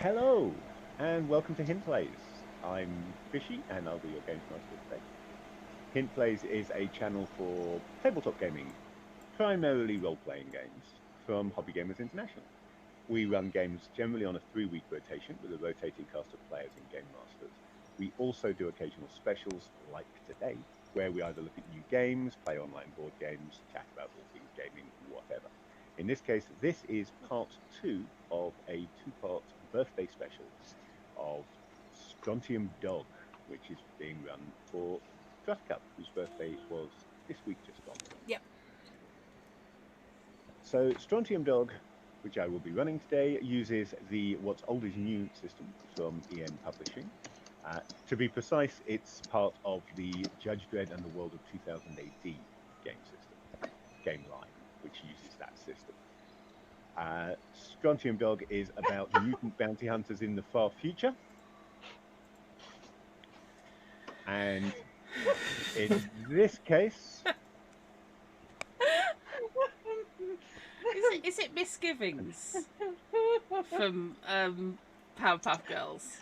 Hello, and welcome to Hint Plays. I'm Fishy, and I'll be your Games Master today. Hint Plays is a channel for tabletop gaming, primarily role-playing games, from Hobby Gamers International. We run games generally on a 3-week rotation with a rotating cast of players and game masters. We also do occasional specials, like today, where we either look at new games, play online board games, chat about all things gaming, whatever. In this case, this is part 2 of a 2-part birthday special of Strontium Dog, which is being run for Trust Cup, whose birthday was this week just gone. Yep. So Strontium Dog, which I will be running today, uses the What's Old is New system from EN Publishing. To be precise, it's part of the Judge Dredd and the World of 2000 AD game system, game line, which uses that system. Strontium Dog is about mutant bounty hunters in the far future. And in this case... Is it Misgivings from Powerpuff Girls?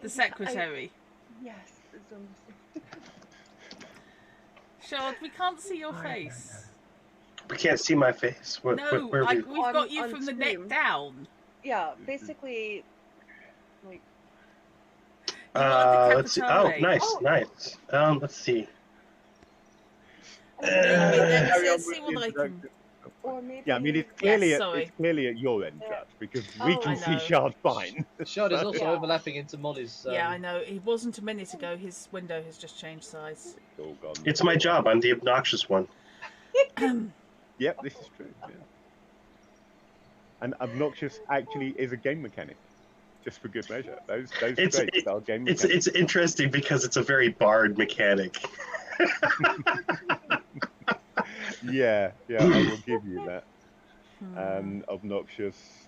The secretary. Yes, it's Shard, we can't see your face. We can't see my face. We've got you from the neck down. Yeah, basically, like. Let's see. Oh, nice, nice. Let's see. Let's see what I can. Or maybe. Yeah, I mean it's clearly at your end, Judge, because we can see Shard fine. Shard is also overlapping into Molly's. Yeah, I know. He wasn't a minute ago. His window has just changed size. It's all gone. It's my job. I'm the obnoxious one. Yep, this is true. Yeah. And obnoxious actually is a game mechanic, just for good measure. Those traits are game mechanics. It's interesting because it's a very Bard mechanic. Yeah, I will give you that. Obnoxious.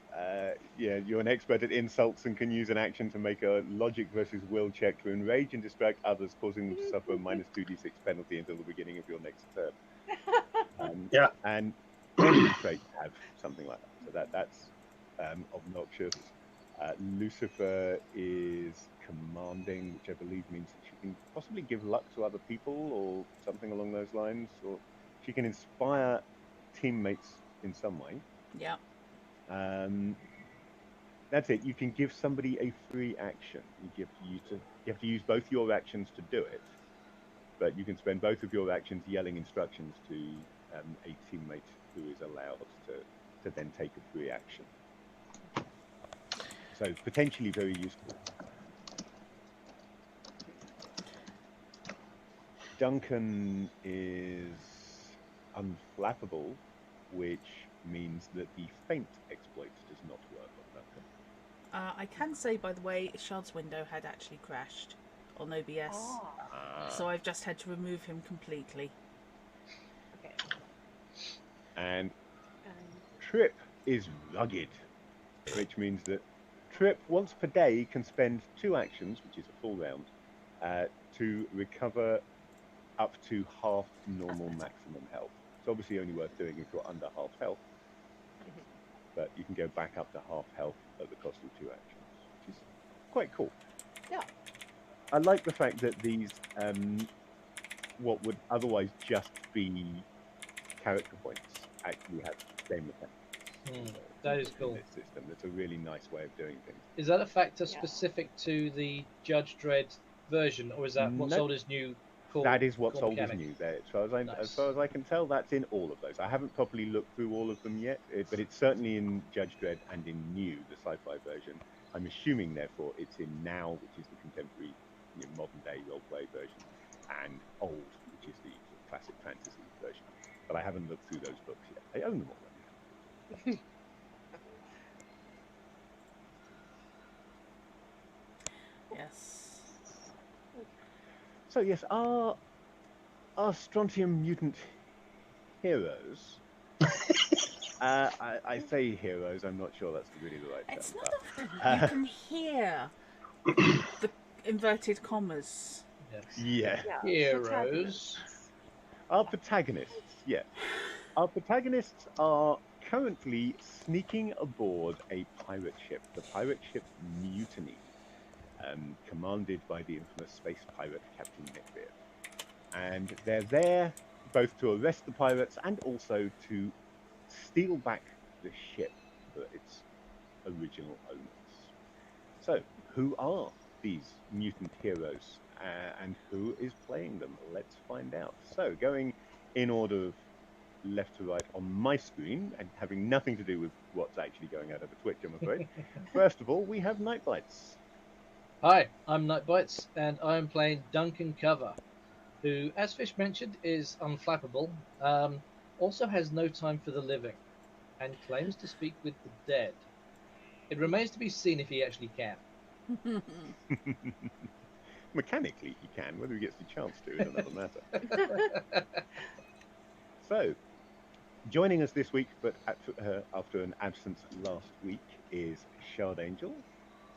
Yeah, you're an expert at insults and can use an action to make a logic versus will check to enrage and distract others, causing them to suffer a -2d6 penalty until the beginning of your next turn. Yeah. And many traits have something like that. So that's obnoxious. Lucifer is commanding, which I believe means that she can possibly give luck to other people or something along those lines, or she can inspire teammates in some way. Yeah. That's it. You can give somebody a free action. You have to use both your actions to do it, but you can spend both of your actions yelling instructions to a teammate who is allowed to then take a free action. So potentially very useful. Duncan is unflappable, which means that the feint exploit does not work on Duncan. I can say, by the way, Shard's window had actually crashed on OBS, so I've just had to remove him completely. Okay. And Trip is rugged, which means that Trip once per day can spend 2 actions, which is a full round, to recover up to half normal maximum health. It's obviously only worth doing if you're under half health, but you can go back up to half health at the cost of 2 actions, which is quite cool. Yeah. I like the fact that these, what would otherwise just be character points, actually have game mechanics. That is cool. This system. That's a really nice way of doing things. Is that a factor specific to the Judge Dredd version, or is that What's Old is New? That is What's Old is New. There, Nice. as far as I can tell, that's in all of those. I haven't properly looked through all of them yet, but it's certainly in Judge Dredd and in New, the sci-fi version. I'm assuming, therefore, it's in Now, which is the contemporary, modern-day role-play version, and Old, which is the classic fantasy version. But I haven't looked through those books yet. I own them already. Yes. So yes, are Strontium mutant heroes? I say heroes. I'm not sure that's really the right term. It's not. You can hear the inverted commas. Yes. Yeah. Heroes. Our protagonists, yes. Our protagonists are currently sneaking aboard a pirate ship, the pirate ship Mutiny, commanded by the infamous space pirate Captain Neckbeard. And they're there both to arrest the pirates and also to steal back the ship for its original owners. So, who are these mutant heroes and who is playing them? Let's find out. So, going in order of left to right on my screen and having nothing to do with what's actually going out over Twitch, I'm afraid. First of all, we have Nightbites. Hi, I'm Nightbites, and I'm playing Duncan Cover, who, as Fish mentioned, is unflappable, also has no time for the living, and claims to speak with the dead. It remains to be seen if he actually can. Mechanically, he can. Whether he gets the chance to is another matter. So, joining us this week, but after an absence last week, is Shard Angel.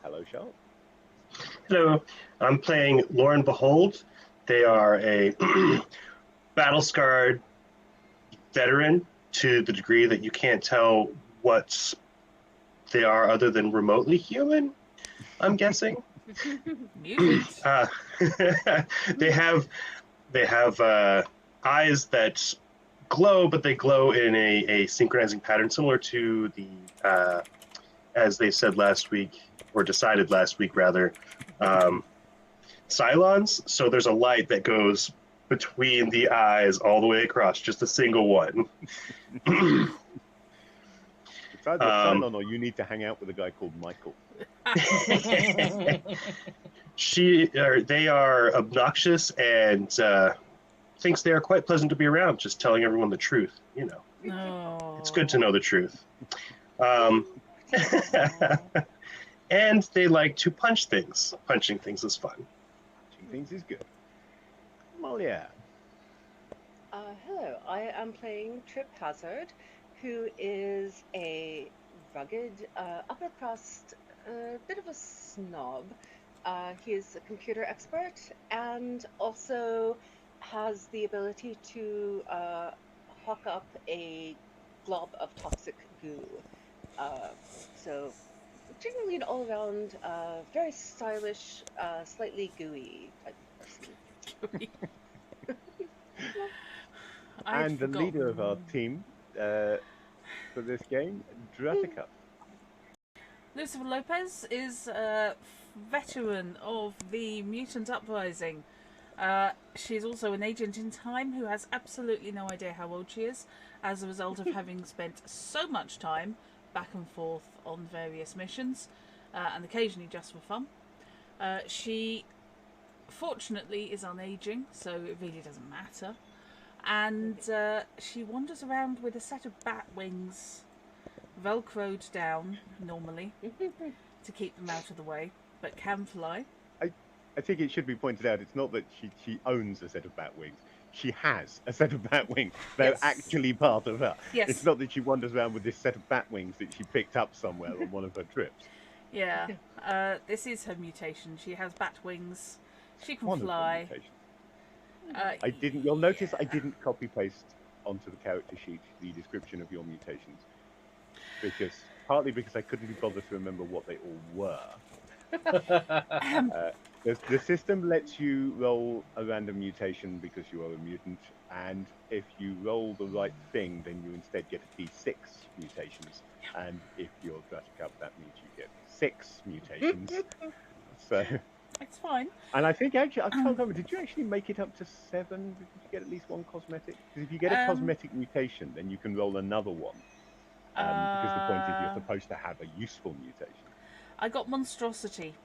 Hello, Shard. Hello, I'm playing Lauren Behold. They are a battle-scarred veteran to the degree that you can't tell what they are other than remotely human, I'm guessing. Mutant. They have eyes that glow, but they glow in a synchronizing pattern similar to the, as they said last week, or decided last week rather, Cylons. So there's a light that goes between the eyes all the way across, just a single one. It's either a Cylon or you need to hang out with a guy called Michael. They are obnoxious and thinks they are quite pleasant to be around, just telling everyone the truth, you know. No. It's good to know the truth. And they like to punch things. Punching things is fun. Punching things is good. Malia. Hello, I am playing Trip Hazard, who is a rugged, upper crust, bit of a snob. He is a computer expert and also has the ability to hawk up a glob of toxic goo. So generally an all-around, very stylish, slightly gooey type person. And the leader of our team for this game, Dratica. Lucifer Lopez is a veteran of the Mutant Uprising. She's also an agent in time who has absolutely no idea how old she is, as a result of having spent so much time back and forth on various missions, and occasionally just for fun. She, fortunately, is unaging, so it really doesn't matter. And she wanders around with a set of bat wings velcroed down, normally, to keep them out of the way, but can fly. I think it should be pointed out, it's not that she owns a set of bat wings. She has a set of bat wings. They're actually part of her. Yes. It's not that she wanders around with this set of bat wings that she picked up somewhere on one of her trips. Yeah. This is her mutation. She has bat wings. She can One of her fly. mutations. You'll notice I didn't copy paste onto the character sheet the description of your mutations. Partly because I couldn't be bothered to remember what they all were. The system lets you roll a random mutation because you are a mutant, and if you roll the right thing, then you instead get a D6 mutations. And if you're Dratica, that means you get 6 mutations. So it's fine. And I think actually, I can't remember, did you actually make it up to 7? Did you get at least one cosmetic? Because if you get a cosmetic mutation, then you can roll another one. Because the point is you're supposed to have a useful mutation. I got monstrosity,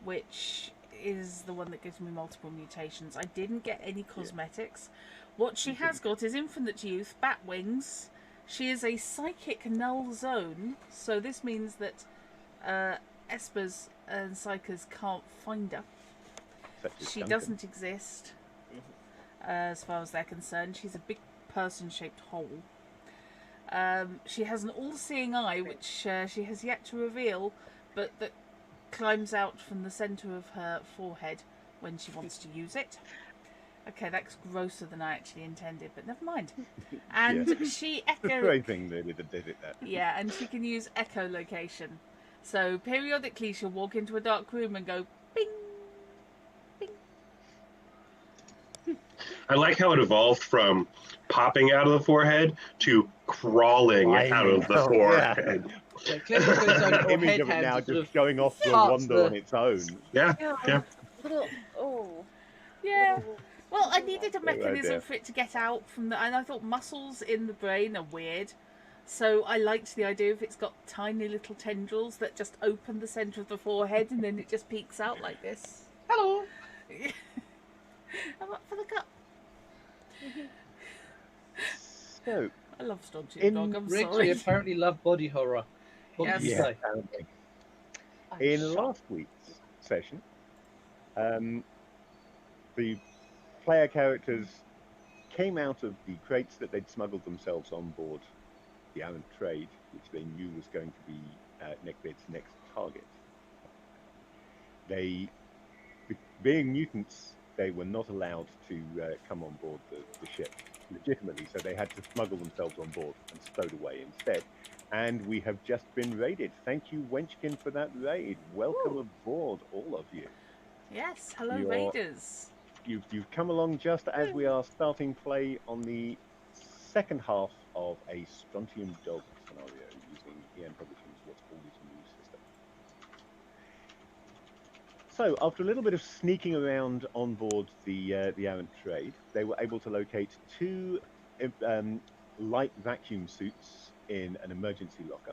which is the one that gives me multiple mutations. I didn't get any cosmetics. What she has got is infinite youth, bat wings. She is a psychic null zone, so this means that espers and psychers can't find her. She doesn't exist, as far as they're concerned. She's a big person-shaped hole. She has an all-seeing eye, which she has yet to reveal, but that climbs out from the centre of her forehead when she wants to use it. Okay, that's grosser than I actually intended, but never mind. And Yeah. she The echo. very thing that did it that. Yeah, and she can use echolocation. So periodically she'll walk into a dark room and go bing, bing. I like how it evolved from popping out of the forehead to crawling out of the Climbing. forehead. Yeah, clearly got its own little Image head of it hand now that sort just of going off to a parts wander the- on its own. Yeah, Yeah, yeah. little. Oh. Yeah. little- Well, I little needed a Great mechanism idea. for it to get out from the. And I thought muscles in the brain are weird. So I liked the idea of it's got tiny little tendrils that just open the centre of the forehead and then it just peeks out like this. Hello. I'm up for the cup. So, I love Strontium In Dog, I'm Riggs, sorry. we apparently love body horror. What Yes. can you yeah, say? apparently. I'm In shocked. last week's session, the player characters came out of the crates that they'd smuggled themselves on board the Unarmed Trade, which they knew was going to be Neckbeard's next target. Being mutants, they were not allowed to come on board the ship legitimately, so they had to smuggle themselves on board and stowed away instead. And we have just been raided. Thank you, Wenchkin, for that raid. Welcome aboard, all of you. Yes, hello You're- Raiders. You've come along just as we are starting play on the second half of a Strontium Dog scenario using EN Publishing's What's Called Is New system. So, after a little bit of sneaking around on board the Arrant Trade, they were able to locate two light vacuum suits in an emergency locker,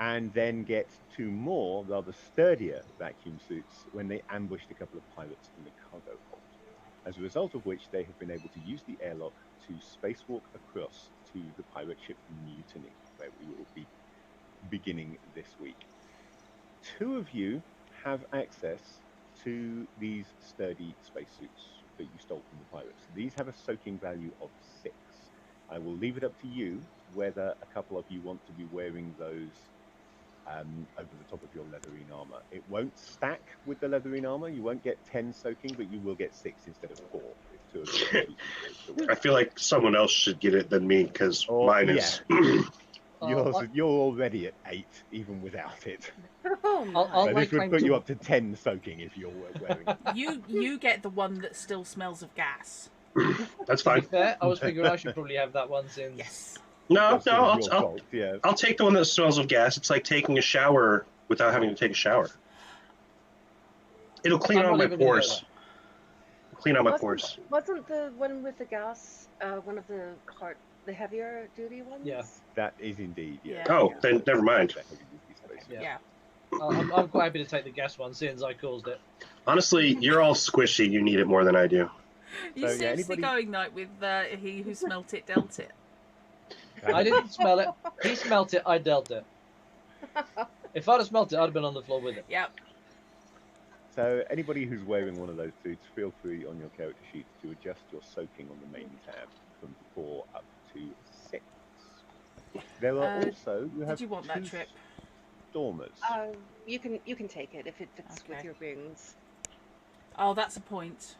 and then get two more rather sturdier vacuum suits when they ambushed a couple of pirates in the cargo hold. As a result of which, they have been able to use the airlock to spacewalk across to the pirate ship Mutiny, where we will be beginning this week. Two of you have access to these sturdy spacesuits that you stole from the pirates. These have a soaking value of 6. I will leave it up to you whether a couple of you want to be wearing those over the top of your leatherine armor. It won't stack with the leatherine armor. You won't get 10 soaking, but you will get 6 instead of 4 if 2 of you are choosing to wear. I feel like someone else should get it than me because mine is. You're already at 8, even without it. Oh my. I'll So lay this would claim put to you it. up to 10 soaking if you're wearing it. You get the one that still smells of gas. That's To be fine. fair, I was figuring I should probably have that one since. Yes. No, That's sort of no, your I'll fault, yeah. I'll take the one that smells of gas. It's like taking a shower without having to take a shower. It'll clean I'm out not my even gonna go pores. Clean out my Wasn't- pores. Wasn't the one with the gas one of the heavier duty ones? Yeah. That is indeed, yeah. Yeah. Oh, then never mind. The heavy-duty space. Yeah. Yeah. I'm quite happy to take the gas one since I caused it. Honestly, you're all squishy. You need it more than I do. You So, yeah, seriously anybody- going night with he who smelt it dealt it. I didn't smell it. He smelt it. I dealt it. If I'd have smelt it, I'd have been on the floor with it. Yep. So anybody who's wearing one of those suits, feel free on your character sheet to adjust your soaking on the main tab from 4 up to 6. There are also you have Did you want that 2 trip? stormers. You can take it if it fits with Okay. your wings. Oh, that's a point.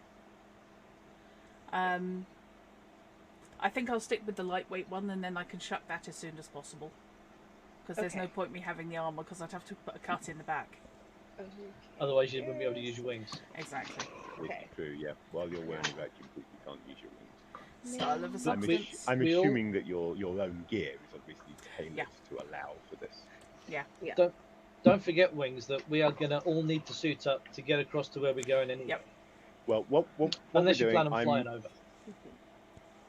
I think I'll stick with the lightweight one, and then I can shuck that as soon as possible. Because there's no Okay. point me having the armor, because I'd have to put a cut in the back. Otherwise, you wouldn't be able to use your wings. Exactly. Okay. It's true, yeah. While you're wearing a vacuum suit, you can't use your wings. Style of a I'm, substance. I'm We all- assuming that your own gear is obviously tailored Yeah. to allow for this. Don't forget, wings, that we are going to all need to suit up to get across to where we're going anyway. Yep. Well, what Unless we're you doing, plan on flying over.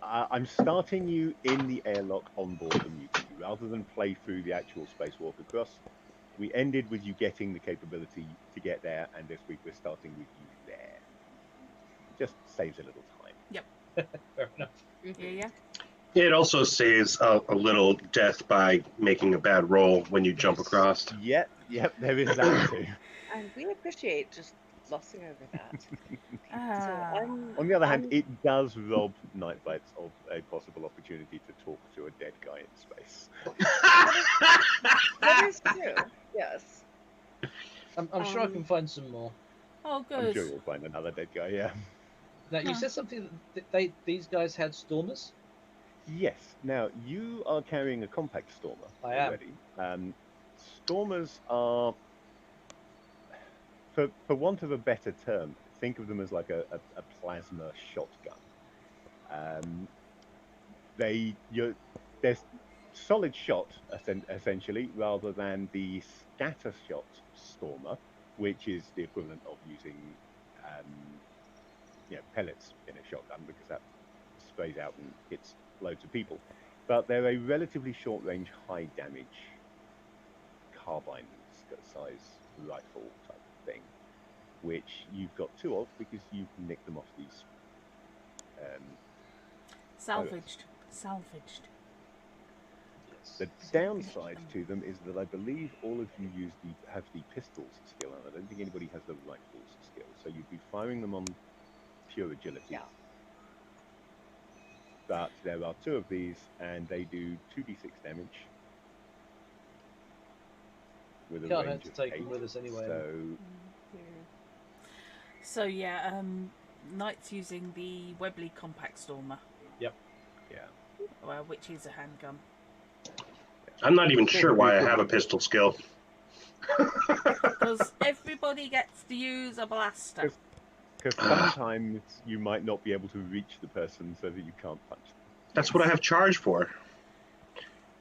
I'm starting you in the airlock on board the Mutiny, rather than play through the actual spacewalk across. We ended with you getting the capability to get there, and this week we're starting with you there. Just saves a little time. Fair enough. Yeah, yeah. It also saves a little death by making a bad roll when you jump across. Yep, there is that too. And we appreciate just glossing over that. Ah. On the other hand, I'm- it does rob Nightbites of a possible opportunity to talk to a dead guy in space. That is true. Yes. I'm sure I can find some more. Oh, I'm good. sure you'll find another dead guy, yeah. Now you Huh. said something that these guys had stormers. Yes. Now you are carrying a compact stormer I am. already. Stormers are, for want of a better term, think of them as like a plasma shotgun. They're solid shot essentially, rather than the scatter shot stormer, which is the equivalent of using pellets in a shotgun, because that sprays out and hits loads of people. But they're a relatively short range, high damage carbine size rifle type thing, which you've got two of because you can nick them off these Salvaged. The downside to them is that I believe all of you have the pistols skill, and I don't think anybody has the rifles skill. So you'd be firing them on pure agility. Yeah. But there are two of these, and they do 2d6 damage with a Can't range hurt to of take 8. them with us anyway. So yeah, Knight's using the Webley compact stormer, Yeah. which is a handgun. I'm not even sure why I have a pistol skill. Because everybody gets to use a blaster. Because sometimes you might not be able to reach the person so that you can't punch them. That's what I have charge for.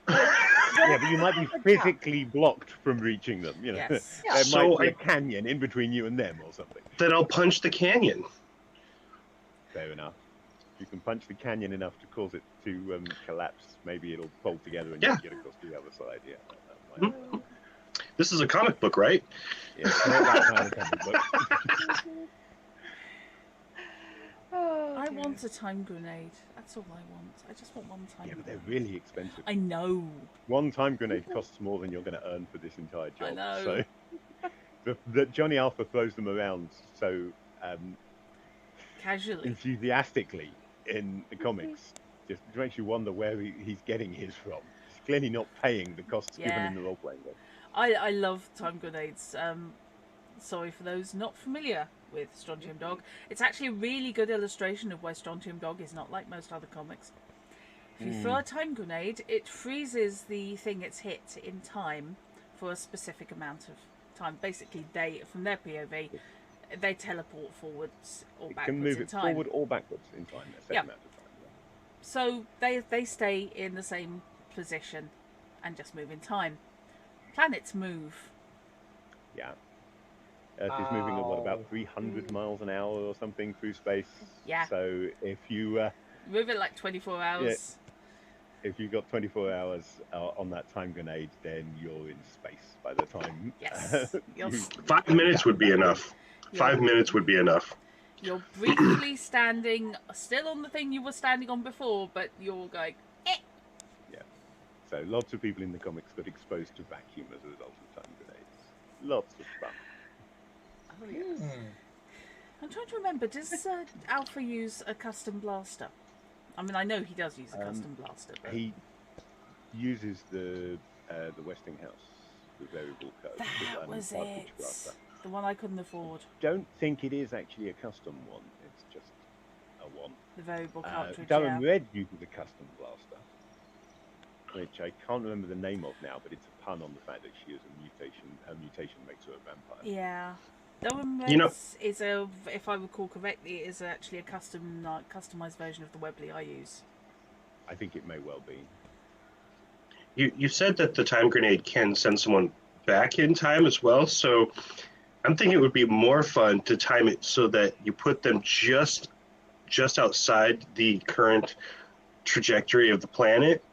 Yeah, but you might be physically blocked from reaching them. You know, Yes. Yeah. there So might be I- a canyon in between you and them or something. Then I'll punch the canyon. Fair enough. If you can punch the canyon enough to cause it to collapse, maybe it'll fold together and Yeah. you get across to the other side. Yeah. That might work. This is a comic book, right? Yeah, it's not that kind of comic book. Oh, I dear. want a time grenade. That's all I want. I just want one time Yeah, but grenade. they're really expensive. I know. One time grenade costs more than you're going to earn for this entire job. I know. So Johnny Alpha throws them around so Casually. enthusiastically in the comics. Just makes you wonder where he's getting his from. He's clearly not paying the costs given Yeah. in the role-playing game. I love time grenades. Sorry for those not familiar with Strontium Dog. It's actually a really good illustration of why Strontium Dog is not like most other comics. If you throw a time grenade, it freezes the thing it's hit in time for a specific amount of time. Basically, from their POV, they teleport forwards or It backwards can move in it time. forward or backwards in time, a set Yeah. amount of time. Yeah. So they stay in the same position and just move in time. Planets move. Yeah. Earth is moving at about 300 miles an hour or something through space. Yeah. So if you Move it like 24 hours. if you've got 24 hours on that time grenade, then you're in space by the time. Yes. You're, 5 minutes would be enough. you're- 5 minutes would be enough. You're briefly standing still on the thing you were standing on before, but you're going, eh. So lots of people in the comics got exposed to vacuum as a result of time grenades. Lots of fun. Oh, yes. I'm trying to remember, does Alpha use a custom blaster? I mean, I know he does use a custom blaster, but He uses the Westinghouse, the variable curve. that was cartridge it. blaster. The one I couldn't afford. Don't think it is actually a custom one. It's just a one. The variable cartridge, Durham yeah. Red uses a custom blaster, which I can't remember the name of now, but it's a pun on the fact that she is a mutation. Her mutation makes her a vampire. Yeah. Durham You know- Red's is a, if I recall correctly, it is actually a customized version of the Webley I use. I think it may well be. You said that the time grenade can send someone back in time as well, so I'm thinking it would be more fun to time it so that you put them just outside the current trajectory of the planet,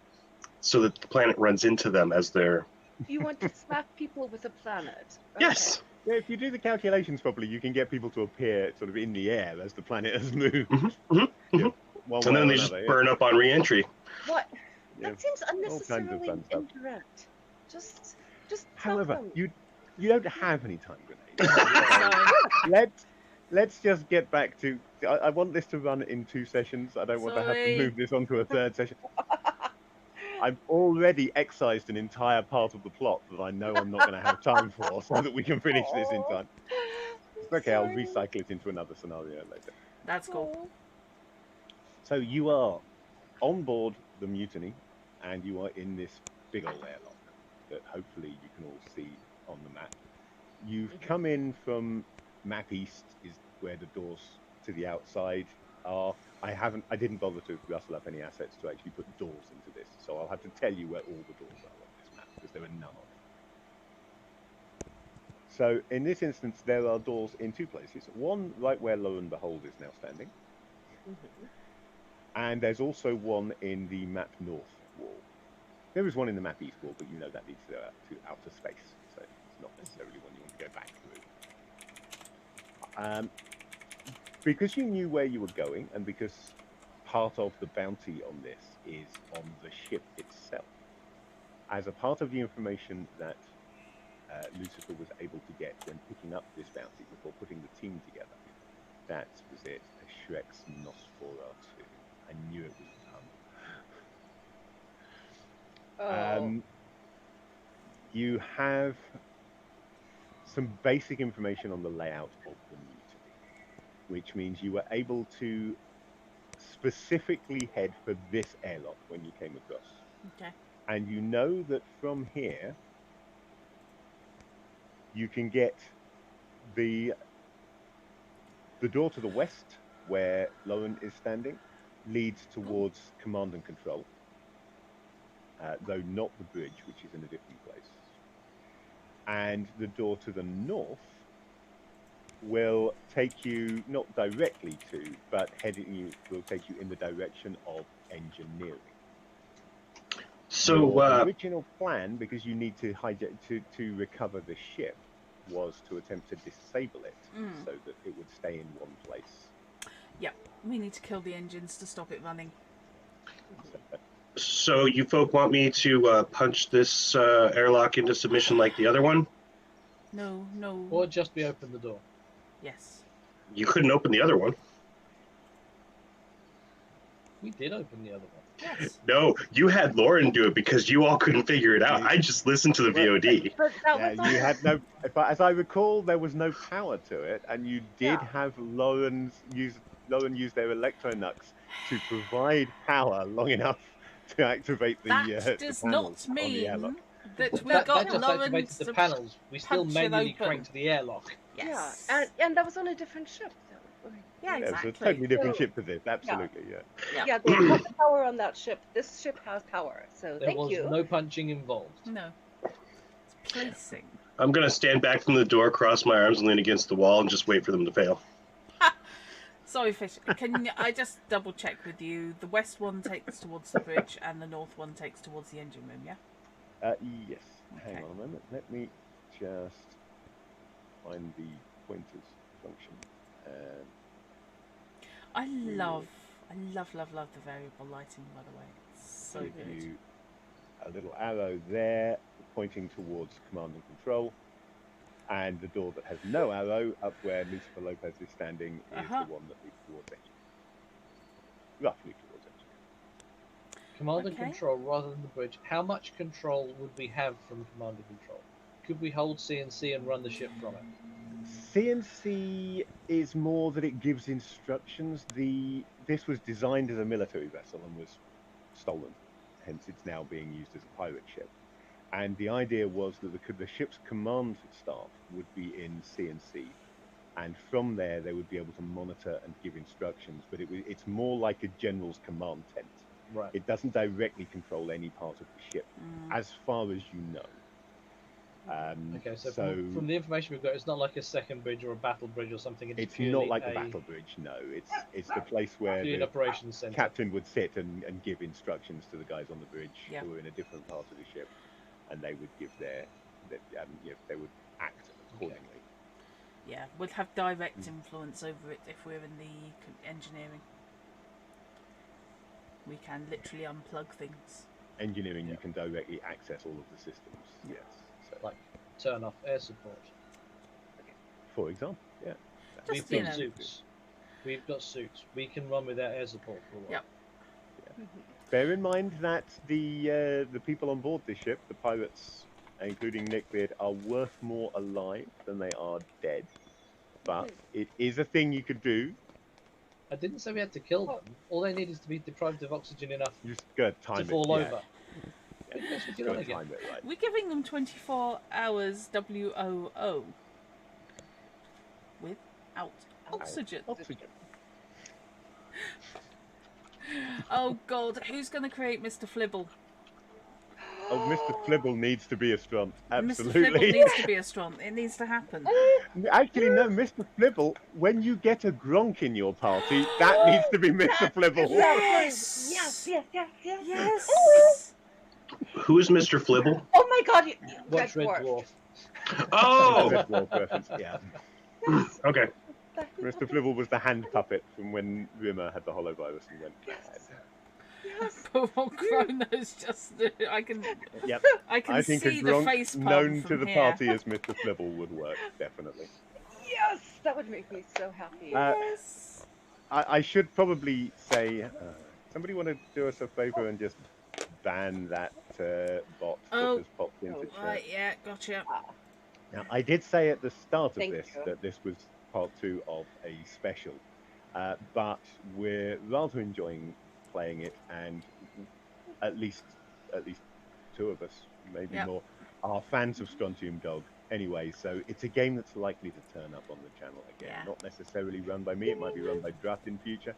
so that the planet runs into them as they're... You want to smack people with a planet. Okay. Yes! Yeah, if you do the calculations properly, you can get people to appear sort of in the air as the planet has moved. Mhm, mhm, mhm. One And way then or they just another, burn up on re-entry. What? Yeah. That seems kinds of unnecessarily fun stuff. indirect. Just However, tell them. you don't have any time grenades. So, Let's just get back to. I want this to run in 2 sessions. I don't want to have Sorry. to move this onto a 3rd session. I've already excised an entire part of the plot that I know I'm not going to have time for, so that we can finish this in time. It's okay, I'll Sorry. recycle it into another scenario later. That's cool. So you are on board the Mutiny, and you are in this big old airlock that hopefully you can all see on the map. You've come in from map east, is where the doors to the outside are. I didn't bother to rustle up any assets to actually put doors into this, so I'll have to tell you where all the doors are on this map, because there are none on it. So in this instance, there are doors in two places. One right where Lo and Behold is now standing, and there's also one in the map north wall. There is one in the map east wall, but you know that leads to outer space, so it's not necessarily one you want to go back through. Because you knew where you were going, and because part of the bounty on this is on the ship itself, as a part of the information that Lucifer was able to get when picking up this bounty before putting the team together, that was it, a Shrek's Nosferatu. I knew it was Oh. You have some basic information on the layout of the Mutiny, which means you were able to specifically head for this airlock when you came across. Okay. And you know that from here, you can get the door to the west, where Lauren is standing, leads towards command and control, though not the bridge, which is in a different place. And the door to the north will take you not directly to, but will take you in the direction of engineering. So, Your original plan, because you need to to recover the ship, was to attempt to disable it so that it would stay in one place. Yep. We need to kill the engines to stop it running. so you folk want me to punch this airlock into submission like the other one? No. Or just be open the door. Yes. You couldn't open the other one. We did open the other one. Yes. No, you had Lauren do it because you all couldn't figure it out. I just listened to the VOD. But that Yeah, was you had no. As I recall, there was no power to it, and you did have Lauren use their electronux to provide power long enough to activate the. That the does panels not on the airlock. mean that we That got just Lauren activated the to panels. We still punch it manually open. cranked the airlock. Yes. Yeah, and that was on a different ship. Though. Yeah, Yeah, exactly. it's a totally different So- ship to this. Absolutely, yeah. Yeah, they had the power on that ship. This ship has power, so There thank was you. no punching involved. No. It's placing. I'm going to stand back from the door, cross my arms, and lean against the wall and just wait for them to fail. Sorry, Fish. Can I just double check with you? The west one takes towards the bridge, and the north one takes towards the engine room. Yeah. Yes. Hang Okay. on a moment. Let me just find the pointers function. I love the variable lighting. By the way, it's so Give good. you a little arrow there pointing towards command and control, and the door that has no arrow up where Lucifer Lopez is standing is the one that leads towards engineering. Roughly towards engineering. Command and Okay. control rather than the bridge. How much control would we have from command and control? Could we hold CNC and run the ship from it? CNC is more that it gives instructions. This was designed as a military vessel and was stolen, hence it's now being used as a pirate ship. And the idea was that the ship's command staff would be in CNC, and from there they would be able to monitor and give instructions. But it's more like a general's command tent. Right. It doesn't directly control any part of the ship, as far as you know. Okay, so from the information we've got, it's not like a second bridge or a battle bridge or something. It's purely not like a battle bridge. No, it's the place where an the operations center. captain would sit and give instructions to the guys on the bridge Yeah. who were in a different part of the ship, and they would give they would act accordingly. Yeah, we'd have direct influence over it if we're in the engineering. We can literally unplug things. Engineering, you can directly access all of the systems. Yes. So, Like turn off air support. for example, yeah. Just, We've got suits. We've got suits. We can run without air support for a while. Yep. Bear in mind that the people on board this ship, the pirates, including Nickbeard, are worth more alive than they are dead. But it is a thing you could do. I didn't say we had to kill them. All they need is to be deprived of oxygen enough You just gotta time to it. fall yeah. over. Who knows what You you're gotta on again? time it right. We're giving them 24 hours WOO without oxygen. Oxygen. Oh God, who's going to create Mr. Flibble? Oh, Mr. Flibble needs to be a Stront. Mr. Flibble Absolutely. needs to be a Stront. It needs to happen. Actually, no, Mr. Flibble, when you get a Gronk in your party, that needs to be Mr. Flibble. Yes! Yes. Yes! Who is Mr. Flibble? Oh my God! Watch Red Dwarf. Dwarf. Oh, Red Dwarf reference, yeah. Yes. okay. Mr. Flibble was the hand puppet from when Rimmer had the hollow virus and went mad. Yes. Poor Chrono's just. I can Yep. I can I think see a the Gronk face palm known to from the here. party as Mr. Flibble would work, definitely. Yes. That would make me so happy. Yes. I should probably say, somebody want to do us a favour and just ban that bot Oh. that has popped into chat. Right, yeah, gotcha. Now, I did say at the start of Thank this you. that this was part 2 of a special, but we're rather enjoying playing it, and at least 2 of us, maybe Yep. more, are fans of Strontium Dog anyway, so it's a game that's likely to turn up on the channel again. Yeah. Not necessarily run by me, it might be run by Draft in future,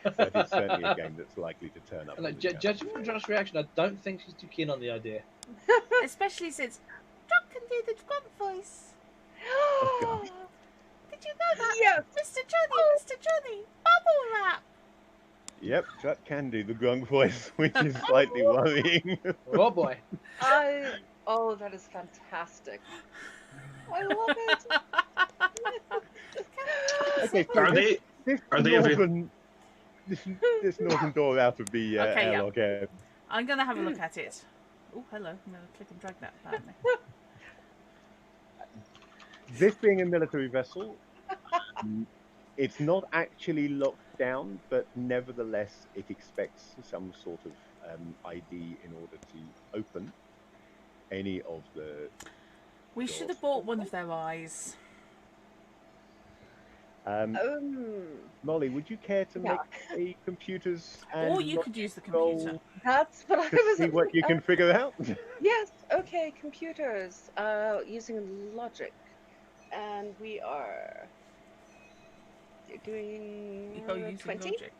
but it's certainly a game that's likely to turn up And on like, the channel. judging from Josh's reaction, I don't think she's too keen on the idea. Especially since Drunk can do the grunt voice. Oh, God. Did you know that? Yes. Mr. Johnny, bubble wrap. Yep, Chuck can do the Grunk voice, which is slightly worrying. Oh boy. Oh, that is fantastic. I love it. Okay, so Are they? this Are they northern, this northern door out of the Okay, yeah. airlock area. I'm going to have a look at it. Oh, hello. I'm going to click and drag that apparently. This being a military vessel, it's not actually locked down, but nevertheless, it expects some sort of ID in order to open any of the. We should have bought one of their eyes. Molly, would you care to Yeah. make a computers and Or you could use the roll computer. That's what I to was. see what you can figure out? Yes. Okay. Computers. Using logic, and we are doing Oh, using 20. logic.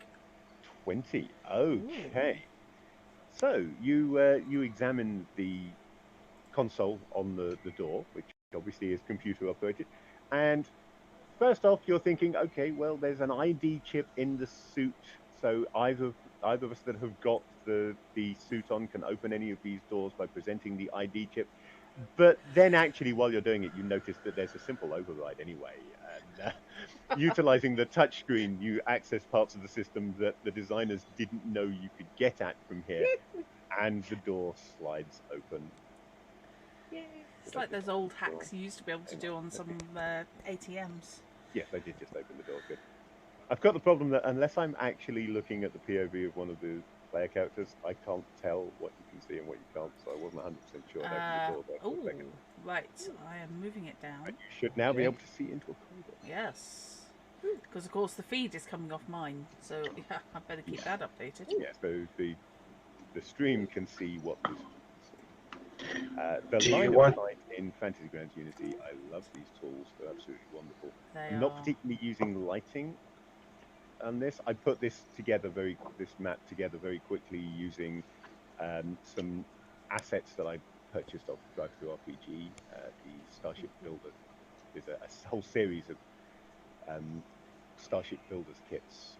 20. Okay. So you examine the console on the door, which obviously is computer operated, and first off, you're thinking, okay, well, there's an ID chip in the suit, so either of us that have got the suit on can open any of these doors by presenting the ID chip. But then actually, while you're doing it, you notice that there's a simple override anyway. And utilizing the touchscreen, you access parts of the system that the designers didn't know you could get at from here, and the door slides open. Yay. It's like those old hacks you used to be able to do on some ATMs. Yes, I did just open the door. Good. I've got the problem that unless I'm actually looking at the POV of one of the player characters, I can't tell what you can see and what you can't, so I wasn't 100% sure I'd open the door there for a second. Right. I am moving it down. But you should now be able to see into a corridor. Yes. Because, of course, the feed is coming off mine, so yeah, I better keep that updated. Yeah, so the stream can see what the Do you line want- of sight in Fantasy Grounds Unity, I love these tools, they're absolutely wonderful. They I'm not are. particularly using lighting on this. I put this map together very quickly using some assets that I purchased off Drive-Thru RPG. The Starship Builder, there's a whole series of Starship Builder kits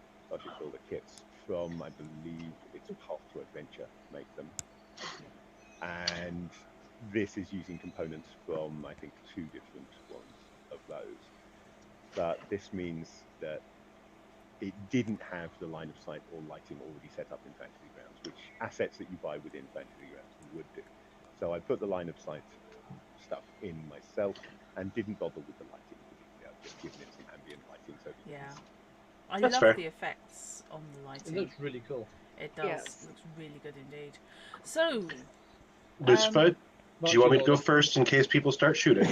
from, I believe it's Path to Adventure, make them. And this is using components from, I think, 2 different ones of those. But this means that it didn't have the line of sight or lighting already set up in Fantasy Grounds, which assets that you buy within Fantasy Grounds would do. So I put the line of sight stuff in myself and didn't bother with the lighting. I've just given it some ambient lighting. So Yeah. I That's love fair. the effects on the It lighting. looks really cool. It does. Yes. It looks really good indeed. So, Lucifer, do you want me to go Marching first in case people start shooting?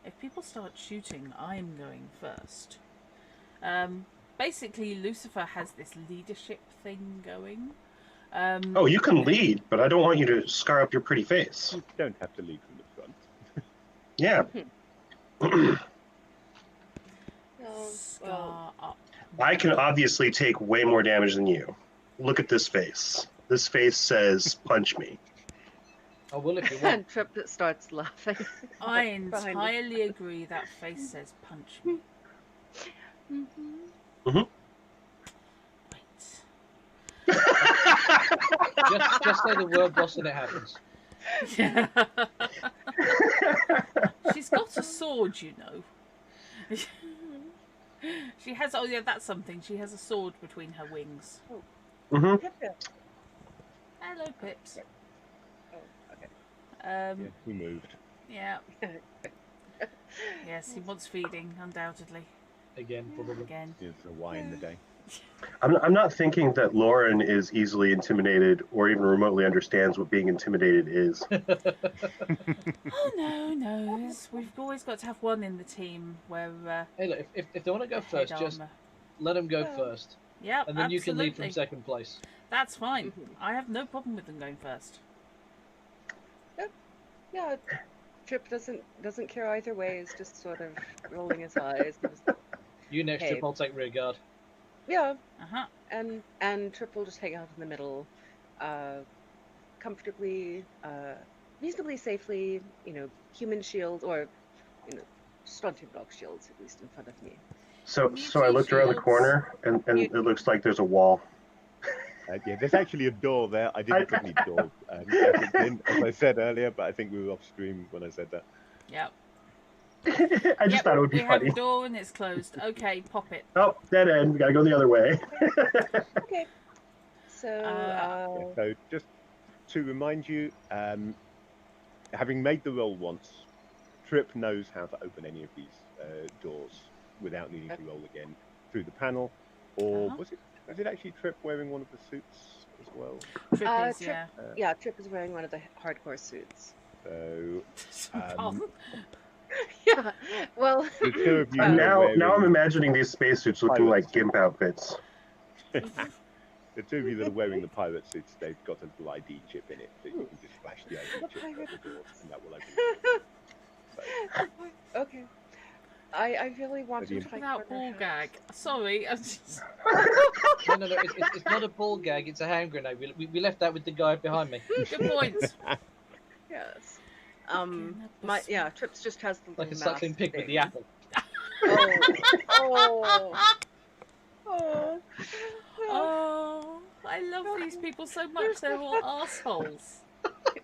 if people start shooting, I'm going first. Basically, Lucifer has this leadership thing going. Oh, you can lead, but I don't want you to scar up your pretty face. You don't have to lead from the front. Yeah. well, Scar up. I can obviously take way more damage than you. Look at this face. This face says, punch me. I will if you want. and Trip starts laughing. I Behind you. entirely agree. That face says punch me. Mhm. Wait. Just say the word boss and it happens. Yeah. She's got a sword, you know. She has. Oh yeah, that's something. She has a sword between her wings. Mm-hmm. Pip. Hello, Pips. Oh, okay. Yeah, he moved. Yeah. Yes, he wants feeding, undoubtedly. Again, probably. Again. It's a Y in the day. I'm not thinking that Lauren is easily intimidated or even remotely understands what being intimidated is. Oh no. We've always got to have one in the team where. Hey, look, if they want to go first, just let them go first. Yeah, And then absolutely. you can lead from second place. That's fine. I have no problem with them going first. Yeah, Trip doesn't care either way. Is just sort of rolling his eyes. You next, Hey. Trip, I'll take rear guard. Yeah, Uh-huh. and Trip will just hang out in the middle, comfortably, reasonably safely. You know, human shield or, you know, Strontium block shields at least in front of me. So I looked around the corner, and it looks like there's a wall. Yeah, there's actually a door there. I didn't put any door graphics in, as I said earlier, but I think we were off stream when I said that. Yep. I just thought it would be we have funny. a door and it's closed. Okay, pop it. Oh, dead end. We gotta go the other way. Okay. So, Yeah, so just to remind you, having made the roll once, Trip knows how to open any of these doors without needing to roll again through the panel. Or was it actually Trip wearing one of the suits as well? Trip is, Trip, yeah. Trip is wearing one of the hardcore suits. So Pardon? Yeah. Well, the two of you now I'm wearing, imagining these spacesuits looking like GIMP outfits. the two of you that are wearing the pirate suits, they've got a little ID chip in it that you can just flash the ID chip at the door and that will open it. So, okay. I really want to try Without ball gag. Sorry, I'm just... No, it's not a ball gag, it's a hand grenade. We left that with the guy behind me. Good point. Yes. Trips just has the little Like a suckling mask pig with thing. the apple. Oh, I love these people so much. They're all assholes.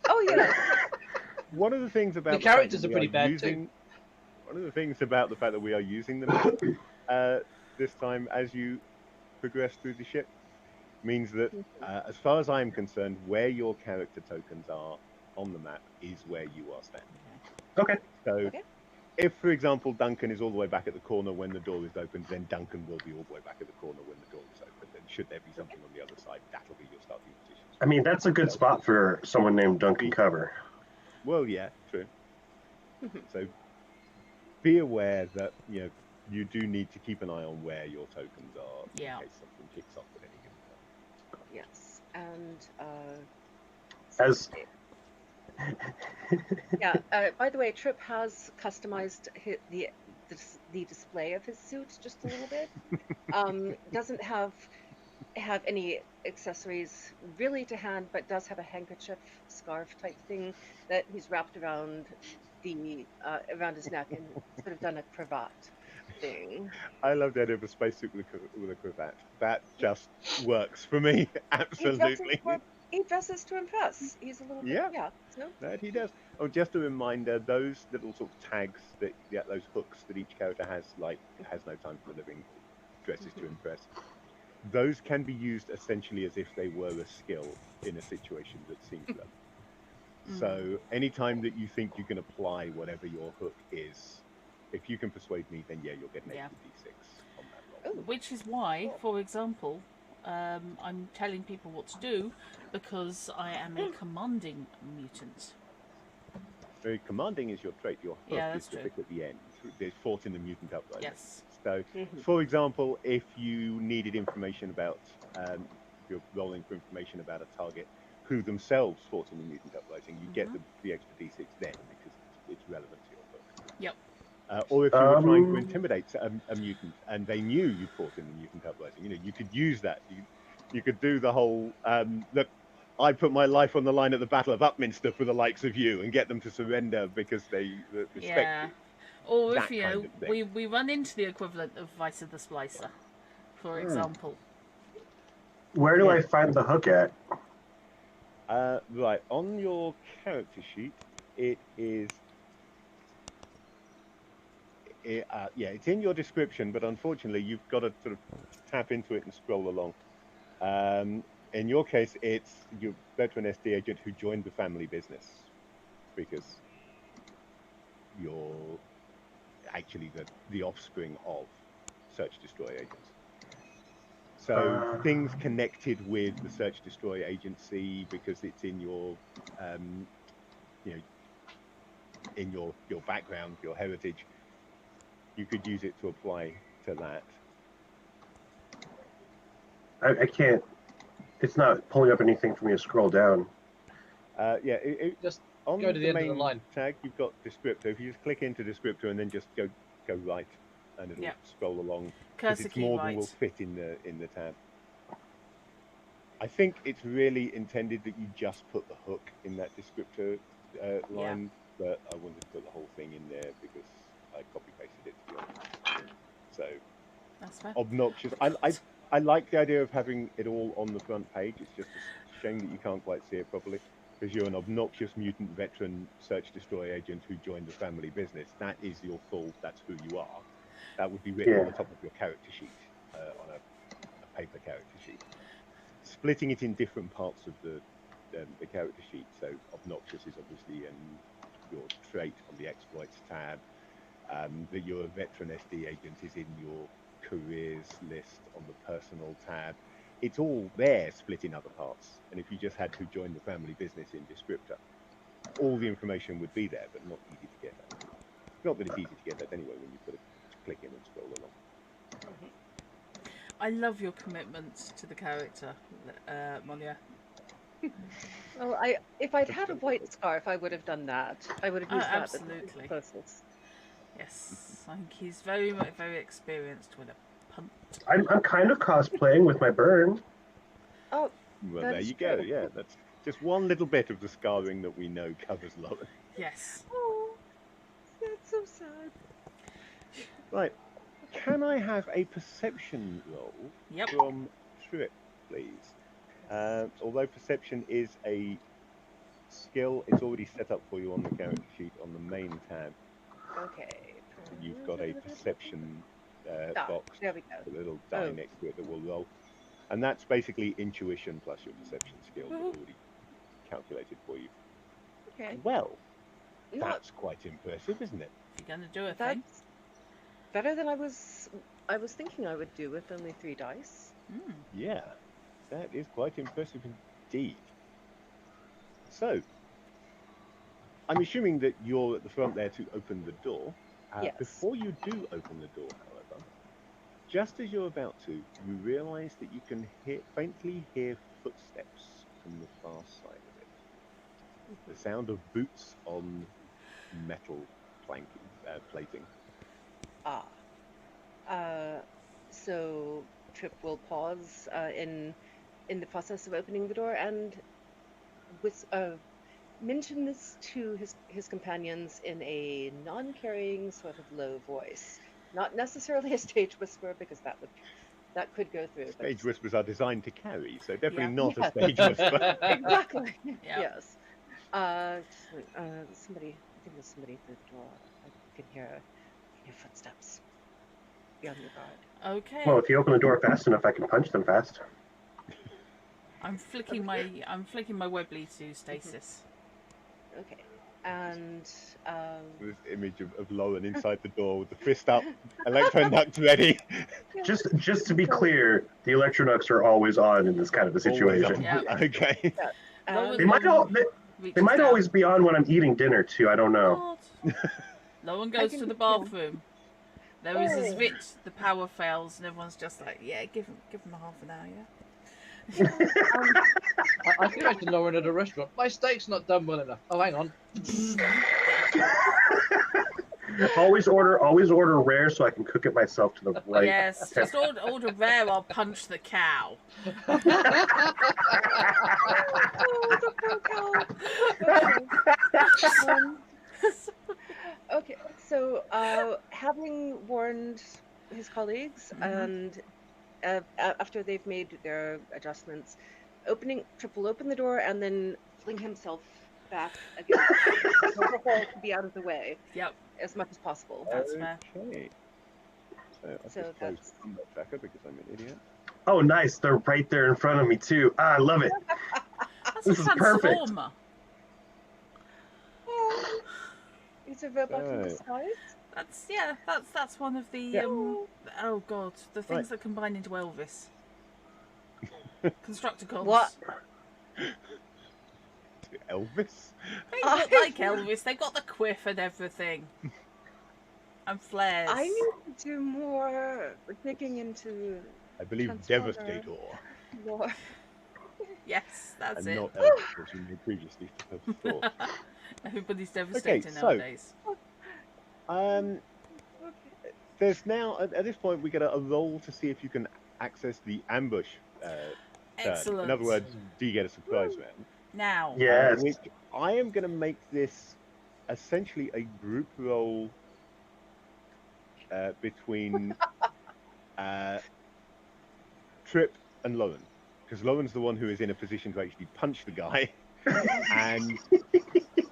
Oh yeah. one of the things about The characters are pretty bad too. One of the things about the fact that we are using them this time as you progress through the ship means that, as far as I'm concerned, where your character tokens are on the map is where you are standing. Okay. So, if, for example, Duncan is all the way back at the corner when the door is opened, then Duncan will be all the way back at the corner when the door is opened. And should there be something on the other side, that'll be your starting position. I mean, that's a good spot for someone named Duncan Cover. Well, yeah, true. So be aware that you do need to keep an eye on where your tokens are in case something kicks off at any given time. Yes, and As by the way, Trip has customized the display of his suit just a little bit. Doesn't have any accessories really to hand, but does have a handkerchief scarf type thing that he's wrapped around around his neck and sort of done a cravat thing. I love the idea of a spacesuit with a cravat. That just works for me. Absolutely. He dresses to impress. He's a little bit, so. That he does. Oh, just a reminder, those little sort of tags those hooks that each character has, like has no time for the living, dresses to impress. Those can be used essentially as if they were a skill in a situation that seems low. So anytime that you think you can apply whatever your hook is, if you can persuade me, then you'll get an extra d6 on that roll. Which is why, for example, I'm telling people what to do because I am a commanding mutant. Very commanding is your trait. Your hook Yeah, is that's the true. bit at the end. There's fought in the mutant uprising. Yes. So, Mhm. for example, if you needed information about, if you're rolling for information about a target who themselves fought in the mutant uprising, you get the extra d6 then because it's relevant to your hook. Yep. Or if you were trying to intimidate a mutant and they knew you'd fought in the mutant uprising, you could use that. You could do the whole look. I put my life on the line at the Battle of Upminster for the likes of you, and get them to surrender because they respect Yeah. you. Or if, That kind of thing. we run into the equivalent of Vice of the Splicer, for example. Where do Yeah. I find the hook at? Right, on your character sheet, it is. It's in your description, but unfortunately, you've got to sort of tap into it and scroll along. In your case, it's your veteran SD agent who joined the family business because you're actually the offspring of search destroy agents. So things connected with the search destroy agency because it's in your, in your background, your heritage. You could use it to apply to that. I can't. It's not pulling up anything for me to scroll down. Just on go to the end of main the line. tag, you've got descriptor. If you just click into descriptor and then just go right, and it'll scroll along. Because Cursor it's key more right. than will fit in the tab. I think it's really intended that you just put the hook in that descriptor line, but I wanted to put the whole thing in there because I copy pasted it, to be honest. So That's fair. obnoxious. I like the idea of having it all on the front page. It's just a shame that you can't quite see it properly because you're an obnoxious mutant veteran search destroy agent who joined the family business. That is your full. That's who you are. That would be written on the top of your character sheet on a paper character sheet. Splitting it in different parts of the character sheet. So obnoxious is obviously your trait on the exploits tab. That you're a veteran SD agent is in your careers list on the personal tab. It's all there split in other parts. And if you just had who joined the family business in descriptor, all the information would be there, but not easy to get at. Not that it's easy to get at anyway when you put a click in and scroll along. I love your commitment to the character, Monia. Well, if I'd had a white scarf, I would have done that. I would have used that absolutely. the closest. Yes, I think he's very, very experienced with a punt. I'm kind of cosplaying with my burn. Oh, well, that there is you go. true. Yeah, that's just one little bit of the scarring that we know covers Lauren. Yes. Oh, that's so sad. Right. Can I have a perception roll from Trip, please? Although perception is a skill, it's already set up for you on the character sheet on the main tab. Okay. You've got a perception box There we go. with a little die next to it that will roll. And that's basically intuition plus your perception skill that already calculated for you. Okay. Well, that's quite impressive, isn't it? You're going to do a thing. That's better than I was thinking I would do with only 3 dice. Yeah, that is quite impressive indeed. So, I'm assuming that you're at the front there to open the door. Yes. Before you do open the door, however, just as you're about to, you realise that you can faintly hear footsteps from the far side of it. The sound of boots on metal plating. So Trip will pause in the process of opening the door and mention this to his companions in a non-carrying sort of low voice. Not necessarily a stage whisper, because that could go through. Stage whispers are designed to carry, so definitely not a Yes. stage whisper. Exactly. Yeah. Yes. Somebody. I think there's somebody through the door. I can hear footsteps. Be on your guard. Okay. Well, if you open the door fast enough, I can punch them fast. I'm flicking my Webley to stasis. Okay. And This image of Lauren inside the door with the fist up, electronucks ready. Just to be clear, the electronucks are always on in this kind of a situation. Yeah. Okay. Yeah. They might all They reaches might down. always be on when I'm eating dinner too. I don't know. What? No one goes can to the give you- bathroom. There is a Oh. switch, the power fails, and everyone's just like, yeah, give him a half an hour, yeah. I can imagine Lauren at a restaurant. My steak's not done well enough. Oh, hang on. Always order rare so I can cook it myself to the right. Yes, just order rare, I'll punch the cow. Oh, the poor cow. Okay, so having warned his colleagues, and after they've made their adjustments, Trip will open the door and then fling himself back again to be out of the way Yep, as much as possible. that's fair. Okay. So I've So just closed the combat tracker because I'm an idiot. Oh, nice! They're right there in front of me too. Ah, I love it. That's This a is perfect. transformer. Oh, it's a robot in So- disguise. That's one of the Yeah. oh god, the things Right. that combine into Elvis. Constructicons. What? Elvis? They look like Elvis. They got the quiff and everything. And flares. I need to do more digging into I believe Transformer. Devastator, lore. Yes, that's and it. not Elvis, as you may previously have thought. Everybody's devastated so- nowadays. Um, Okay. there's now at this point we get a roll to see if you can access the ambush. Turn. Excellent. In other words, do you get a surprise round? Now. Yes. Which I am going to make this essentially a group roll between Trip and Lowen, because Lowen's the one who is in a position to actually punch the guy, and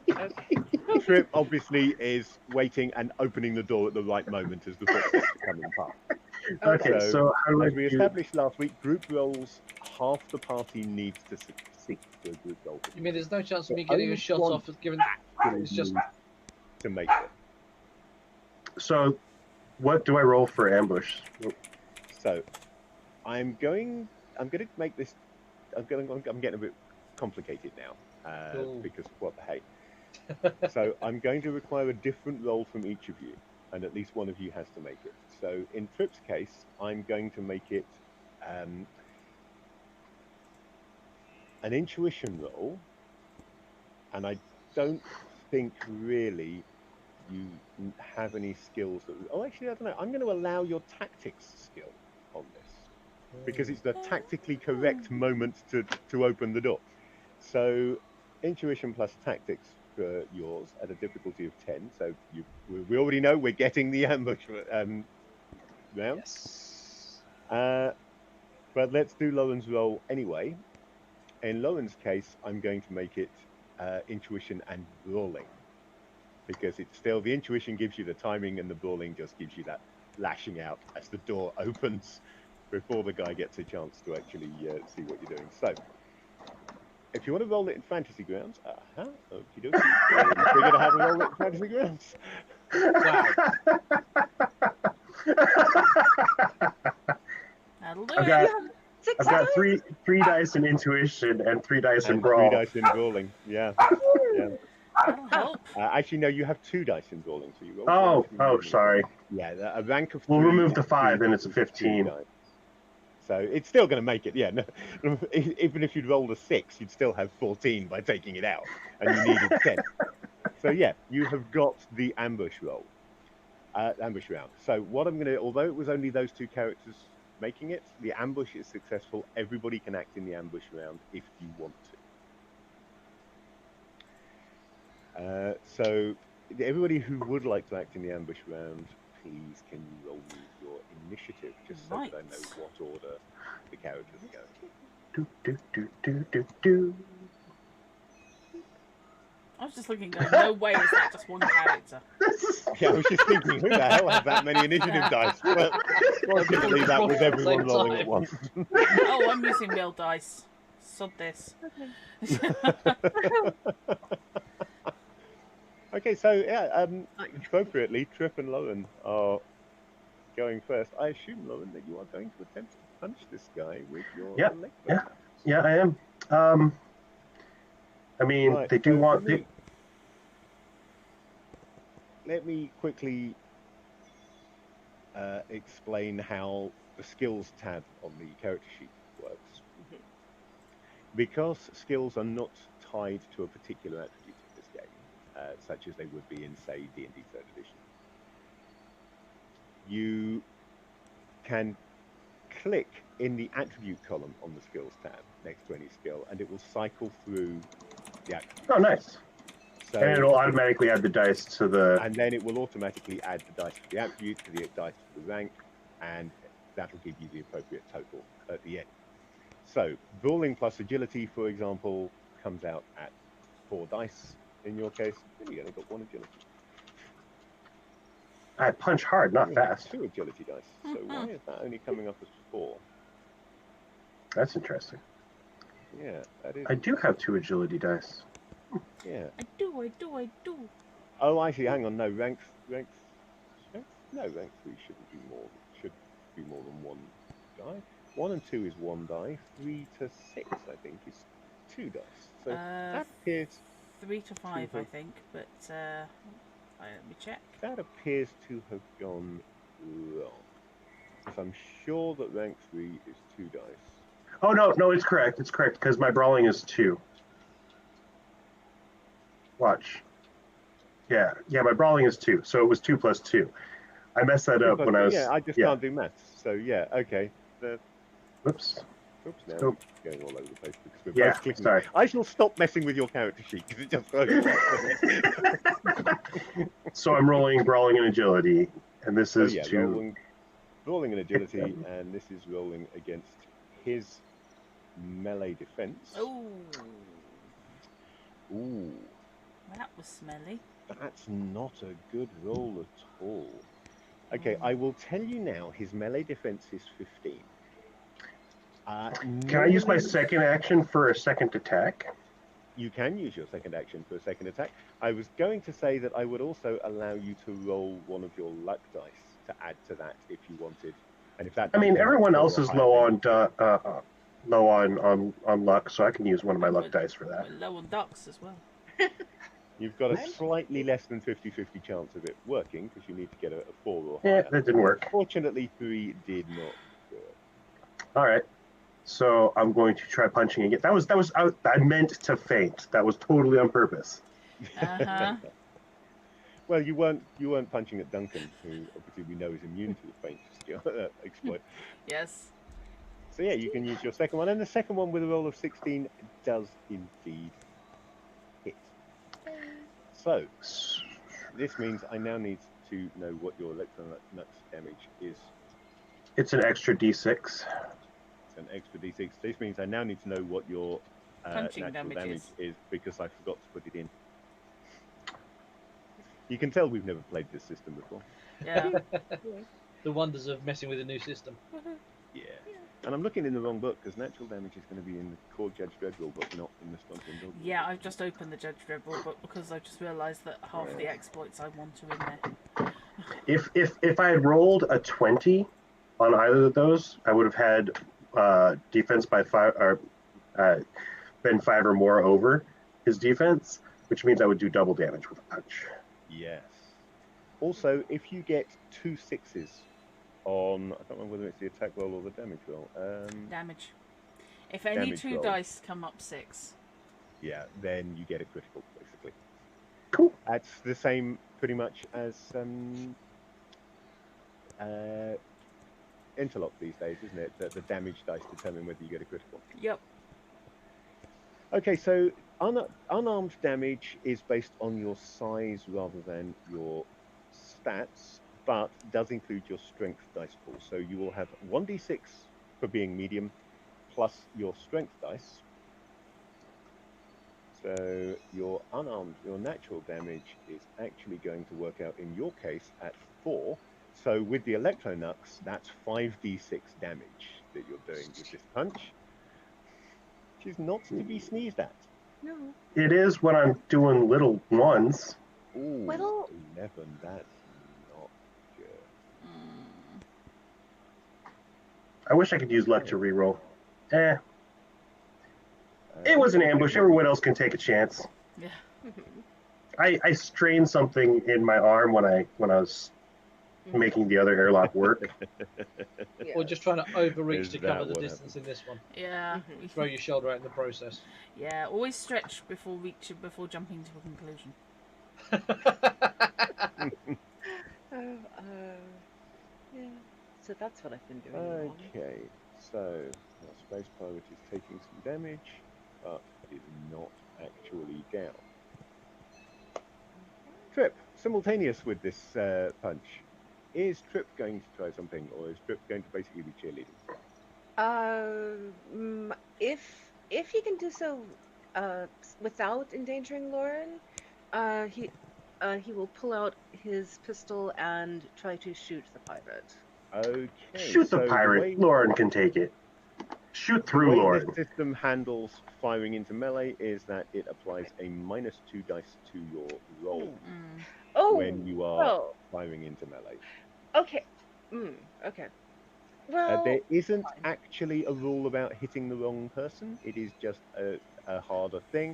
Okay. Trip obviously is waiting and opening the door at the right moment as the footsteps are coming past. Okay, so how do I As we do? established last week, group rolls, half the party needs to succeed for a group roll. You mean there's no chance of me I getting a would shot want off of given it's just to make it. So, what do I roll for ambush? So, I'm going to make this. I'm getting a bit complicated now Cool. because what the hey. So I'm going to require a different roll from each of you, and at least one of you has to make it. So in Trip's case, I'm going to make it an intuition roll, and I don't think really you have any skills that. Oh, actually, I don't know. I'm going to allow your tactics skill on this because it's the tactically correct moment to open the door. So intuition plus tactics for yours at a difficulty of 10. So we already know we're getting the ambush round. yes. But let's do Lowen's roll anyway. In Lowen's case, I'm going to make it intuition and brawling, because it's still the intuition gives you the timing and the brawling just gives you that lashing out as the door opens before the guy gets a chance to actually see what you're doing. So if you want to roll it in fantasy grounds, okie dokie. We're going to have a roll it in fantasy grounds. That'll do I've it. got Six I've got dice? three dice in intuition and 3 dice in And brawl. 3 dice in brawling. Yeah. Yeah. That'll help. Actually, no, you have 2 dice in brawling, so you roll. Oh, sorry. Yeah, a rank of 3. We'll remove the is 5, 2 then it's a equals 2 15. dice. So it's still going to make it. Yeah, no, even if you'd rolled a 6, you'd still have 14 by taking it out, and you needed 10. So yeah, you have got the ambush roll, ambush round. So what I'm going to, although it was only those 2 characters making it, the ambush is successful. Everybody can act in the ambush round if you want to. So everybody who would like to act in the ambush round, please can you roll me your initiative, just so that I know what order the characters go. Do, do, do, do, do, do. I was just looking, going, no way is that just one character. Yeah, I was just thinking, who the hell has that many initiative dice? Well, fortunately, that was everyone rolling at once. Oh, I'm using real dice. Sod this. Okay, so yeah, appropriately, Trip and Lowen are going first. I assume, Lowen, that you are going to attempt to punch this guy with your Yep, leg yeah. bone. Yeah, I am. I mean, Right, they do so want. let me quickly explain how the skills tab on the character sheet works. Mhm. Because skills are not tied to a particular attribute in this game, such as they would be in, say, D&D 3rd edition, you can click in the attribute column on the skills tab next to any skill, and it will cycle through the attributes. Oh, nice. So, And it'll automatically add the dice to the. and then it will automatically add the dice for the attribute, to the dice for the rank, and that'll give you the appropriate total at the end. So, brawling plus agility, for example, comes out at 4 dice in your case. You only got 1 agility. I punch hard, not You have fast. 2 agility dice. So why is that only coming up as 4? That's interesting. Yeah, that is. I do have 2 agility dice. Yeah. I do. Oh, I see. Hang on. No, ranks. No, rank 3 shouldn't be more. Should be more than 1 die. 1 and 2 is 1 die. 3 to 6, I think, is 2 dice. So that appears 3 to 5, I think, but let me check. that appears to have gone wrong. Because I'm sure that rank 3 is 2 dice. Oh no, it's correct. It's correct because my brawling is 2. Watch. Yeah, my brawling is 2, so it was 2 plus 2. I messed that up when I was. Yeah, I just can't do maths. So yeah, okay. Whoops. Oops, now Nope. we're going all over the place because we're Yeah, both clicking. sorry. I shall stop messing with your character sheet because it just throws up. So I'm rolling brawling and agility, and this is 2. Rolling and agility, and this is rolling against his melee defense. Ooh, That was smelly. that's not a good roll at all. Okay, I will tell you now. His melee defense is 15. Can I use my second action for a second attack? You can use your second action for a second attack. I was going to say that I would also allow you to roll one of your luck dice to add to that if you wanted. And if that, I mean, everyone else is low on luck, so I can use one of my luck dice for that. We're low on ducks as well. You've got a slightly less than 50-50 chance of it working because you need to get a 4 or Yeah, higher. that didn't work. Fortunately, 3 did not work. All right. So I'm going to try punching again. I meant to feint. That was totally on purpose. Well, you weren't punching at Duncan, who obviously we know is immune to the feint exploit. Yes. So yeah, you can use your second one, and the second one with a roll of 16 does indeed hit. So this means I now need to know what your electronux damage is. It's an extra d6. It's an extra d6. This means I now need to know what your Punching natural damage is because I forgot to put it in. You can tell we've never played this system before. Yeah. The wonders of messing with a new system. Yeah. And I'm looking in the wrong book because natural damage is going to be in the core Judge Dredd rule book, not in the Strontium rule book. Yeah, I've just opened the Judge Dredd rule book because I just realised that half the exploits I want are in there. If I had rolled a 20 on either of those, I would have had defense by 5 or been 5 or more over his defense, which means I would do double damage with a punch. Yes. Also, if you get 2 6s on, I can't remember whether it's the attack roll or the damage roll. Damage. If any Damage 2 roll. dice come up 6. Yeah, then you get a critical, basically. Cool. That's the same, pretty much, as interlock these days, isn't it? That the damage dice determine whether you get a critical. Yep. Okay, so unarmed damage is based on your size rather than your stats, but does include your strength dice pool. So you will have 1d6 for being medium, plus your strength dice. So your natural damage is actually going to work out in your case at 4. So with the Electronux, that's 5d6 damage that you're doing with this punch, which is not to be sneezed at. No. It is when I'm doing little ones. Ooh, Well- 11, that's not good. I wish I could use luck to reroll. It was an ambush. Everyone else can take a chance. Yeah. I strained something in my arm when I was making the other airlock work. Or just trying to overreach Is to that cover the what distance in this one. Yeah. Mhm. Throw your shoulder out in the process. Yeah. Always stretch before jumping to a conclusion. Yeah. So that's what I've been doing wrong. Okay, so our space pirate is taking some damage, but is not actually down. Trip, simultaneous with this punch, is Trip going to try something, or is Trip going to basically be cheerleading? If he can do so without endangering Lauren, he will pull out his pistol and try to shoot the pirate. Okay, Shoot the so pirate. Lauren can take it. Shoot the through way Lauren. this system handles firing into melee is that it applies a -2 dice to your roll Oh, when you are well, firing into melee. okay. Okay. Well, There isn't fine. actually a rule about hitting the wrong person. It is just a harder thing.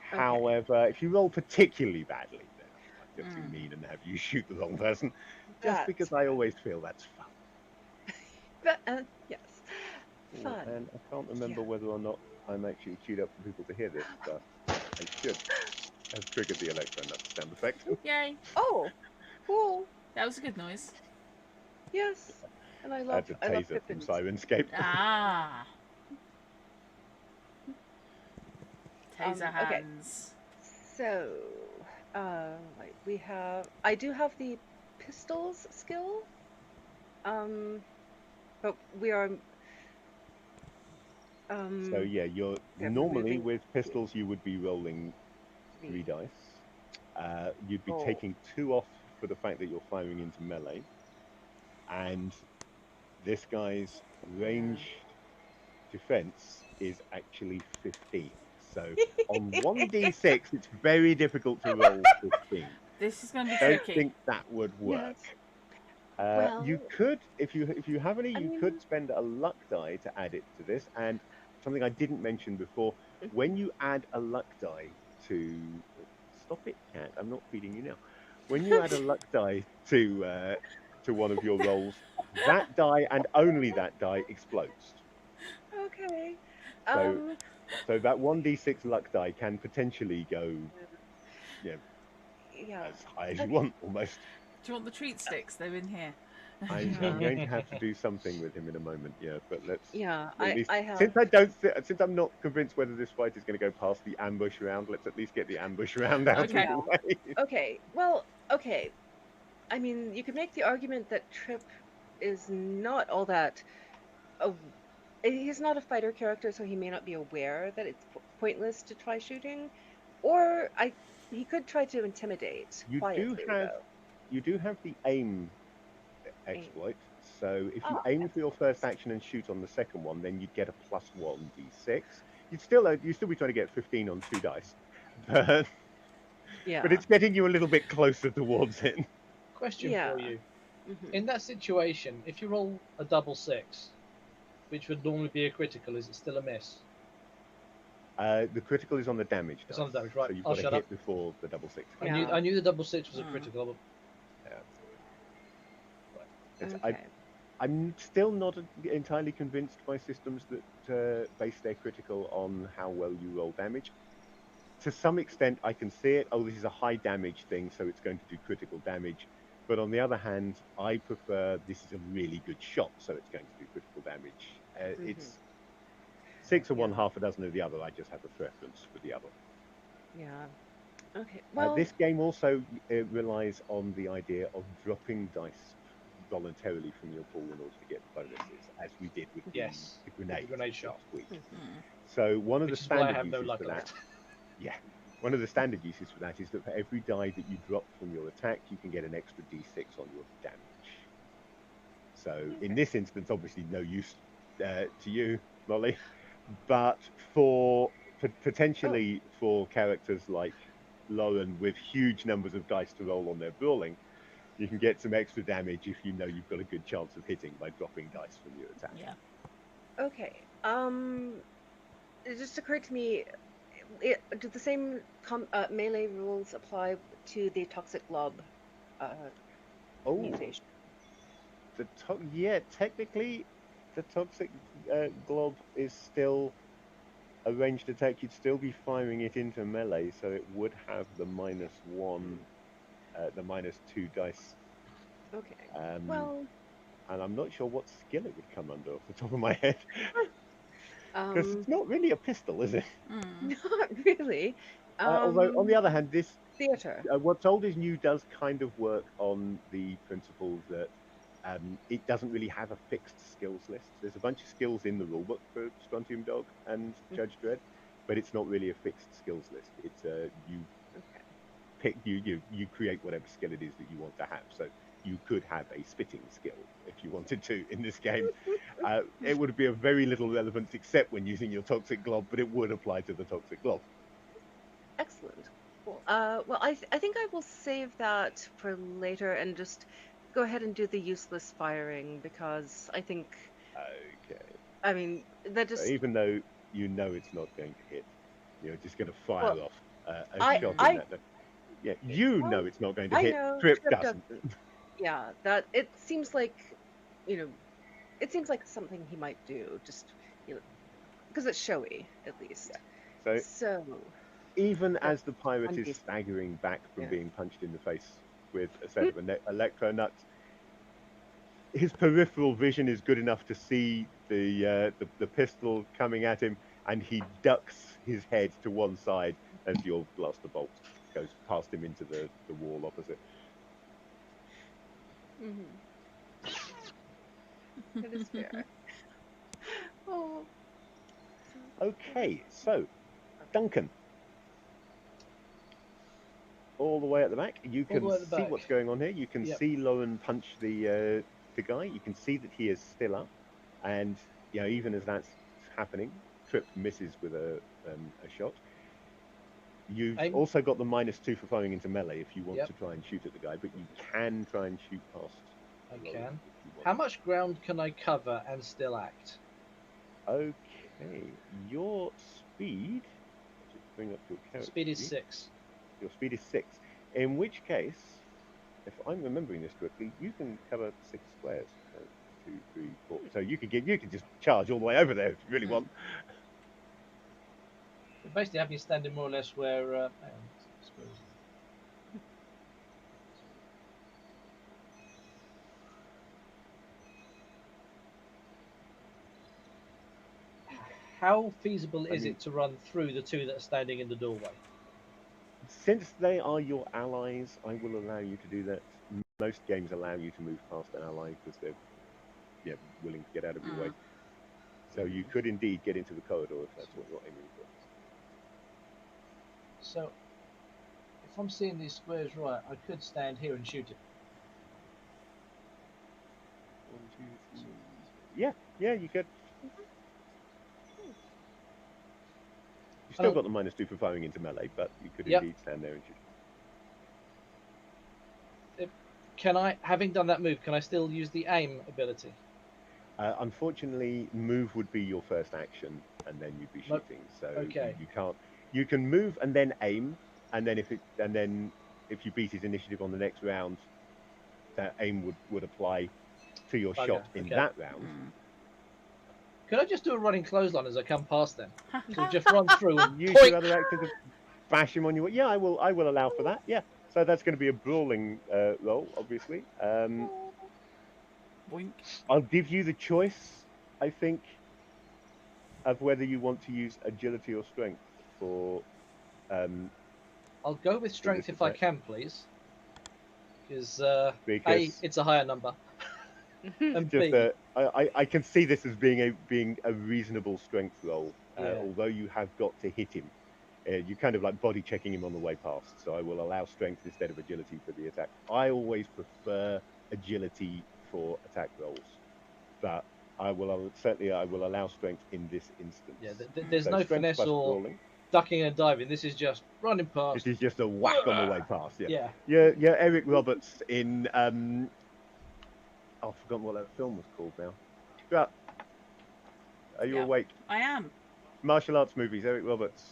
Okay. However, if you roll particularly badly, then I might just be mean and have you shoot the wrong person. Just That's because I always feel that's fun. But, yes. Fun. And I can't remember Yeah. whether or not I'm actually queued up for people to hear this, but I should have triggered the electro-nut sound effect. Yay! Oh, cool. That was a good noise. Yes. And I That's love a taser from Pippins. Sirenscape. Ah. Taser Okay. hands. So, I do have the pistols skill. But we are. So yeah, you're yeah, normally removing with pistols you would be rolling 3 dice. You'd be Oh. taking 2 off for the fact that you're firing into melee, and this guy's ranged defense is actually 15. So on 1d6, it's very difficult to roll 15. This is going to be Don't tricky. think that would work. Yes. You Well, could, if you have any, I you mean- could spend a luck die to add it to this. And something I didn't mention before, when you add a luck die to, stop it, cat! I'm not feeding you now. When you add a luck die to one of your rolls, that die and only that die explodes. Okay. So that 1d6 luck die can potentially go, Yeah. as high as you Okay. want, almost. Do you want the treat sticks? They're in here. I'm Yeah. going to have to do something with him in a moment, yeah. But let's Yeah. at least, I have. since I'm not convinced whether this fight is going to go past the ambush round, let's at least get the ambush round out Okay. of the way. Okay. Well. Okay. I mean, you could make the argument that Trip is not all that. He's not a fighter character, so he may not be aware that it's pointless to try shooting. Or he could try to intimidate quietly, though. You do have the aim exploit. So if you Ah, aim for your first action and shoot on the second one, then you'd get a +1d6. You'd still be trying to get 15 on 2 dice, but Yeah. but it's getting you a little bit closer towards it. Question Yeah. for you. Mhm. In that situation, if you roll a double 6, which would normally be a critical, is it still a miss? The critical is on the damage dice. It's on the damage, right. So you've I'll got to shut hit up. before the double 6. Yeah. I knew the double 6 was a critical. But Okay. I'm still not entirely convinced by systems that base their critical on how well you roll damage. To some extent, I can see it. Oh, this is a high damage thing, so it's going to do critical damage. But on the other hand, I prefer this is a really good shot, so it's going to do critical damage. It's 6 of one, half a dozen of the other. I just have a preference for the other. Yeah. Okay. Well, This game also relies on the idea of dropping dice voluntarily from your pool in order to get bonuses, as we did with the grenade shot last week. So one of the Which is why I standard have no uses luck for on that, it. one of the standard uses for that is that for every die that you drop from your attack, you can get an extra d6 on your damage. So in this instance, obviously no use to you, Molly, but for potentially for characters like Lauren with huge numbers of dice to roll on their brawling, you can get some extra damage if you know you've got a good chance of hitting by dropping dice from your attack. Yeah. okay. it just occurred to me, do the same melee rules apply to the toxic glob Oh, mutation? yeah, technically, the toxic glob is still a ranged attack. You'd still be firing it into melee, so it would have the -1, the -2 dice. Okay. Um, Well, and I'm not sure what skill it would come under off the top of my head, because it's not really a pistol, is it? not really. Although, on the other hand, this Theater. what's old is new does kind of work on the principle that it doesn't really have a fixed skills list. There's a bunch of skills in the rulebook for Strontium Dog and Judge Dredd, but it's not really a fixed skills list. It's you Okay. pick you create whatever skill it is that you want to have. So you could have a spitting skill if you wanted to in this game. It would be of very little relevance except when using your toxic glob, but it would apply to the toxic glob. Excellent. Cool. Well, I think I will save that for later and just go ahead and do the useless firing because I think, Okay. I mean, that So just. even though you know it's not going to hit, you're just going to fire Well, off a I shot in I that. Yeah, you well, know it's not going to I hit. know Trip Trip doesn't. doesn't. Yeah, that it seems like, you know, it seems like something he might do, just because it's showy at least. So So even that's as the pirate is undecent. staggering back from Yeah. being punched in the face with a set of electro nuts, his peripheral vision is good enough to see the pistol coming at him, and he ducks his head to one side as your blaster bolt goes past him into the wall opposite. That is fair. Oh. Okay, so Duncan, all the way at the back, you All the can way at the see back. what's going on here. You can Yep. see Lauren punch the guy. You can see that he is still up, and even as that's happening, Trip misses with a shot. You've Aim. also got the -2 for firing into melee if you want Yep. to try and shoot at the guy, but you can try and shoot past. I Lauren can. if you want. How much ground can I cover and still act? Okay, your speed. I'll just bring up your character Speed is sheet. 6. Your speed is 6. In which case, if I'm remembering this correctly, you can cover 6 squares. 1, 2, 3, 4. So you could just charge all the way over there if you really want. You basically have me standing more or less where. Hang on, I suppose. How feasible is it to run through the two that are standing in the doorway? Since they are your allies, I will allow you to do that. Most games allow you to move past an ally because they're willing to get out of your way. So you could indeed get into the corridor if that's what you're aiming for. So, if I'm seeing these squares right, I could stand here and shoot it. 1, 2, 3. Yeah, you could. You've still got the -2 for firing into melee, but you could indeed stand there and shoot. Can I, having done that move, can I still use the aim ability? Unfortunately, move would be your first action, and then you'd be shooting. So Okay. you can't. You can move and then aim, and then if you beat his initiative on the next round, that aim would apply to your shot in that round. Could I just do a running clothesline as I come past them? So just run through and use your other action to bash him on your way. Yeah, I will allow for that. Yeah. So that's going to be a brawling roll, obviously. Boink. I'll give you the choice, I think, of whether you want to use agility or strength for. I'll go with strength if I can, please. Because A, it's a higher number. And just B, I can see this as being a reasonable strength roll, yeah. although you have got to hit him. You kind of like body checking him on the way past, so I will allow strength instead of agility for the attack. I always prefer agility for attack rolls, but I will allow strength in this instance. Yeah, there's no finesse or brawling. Ducking and diving. This is just running past. This is just a whack on the way past. Yeah. Yeah. Yeah. Eric Roberts in I've forgotten what that film was called now. Are you awake? I am. Martial arts movies, Eric Roberts,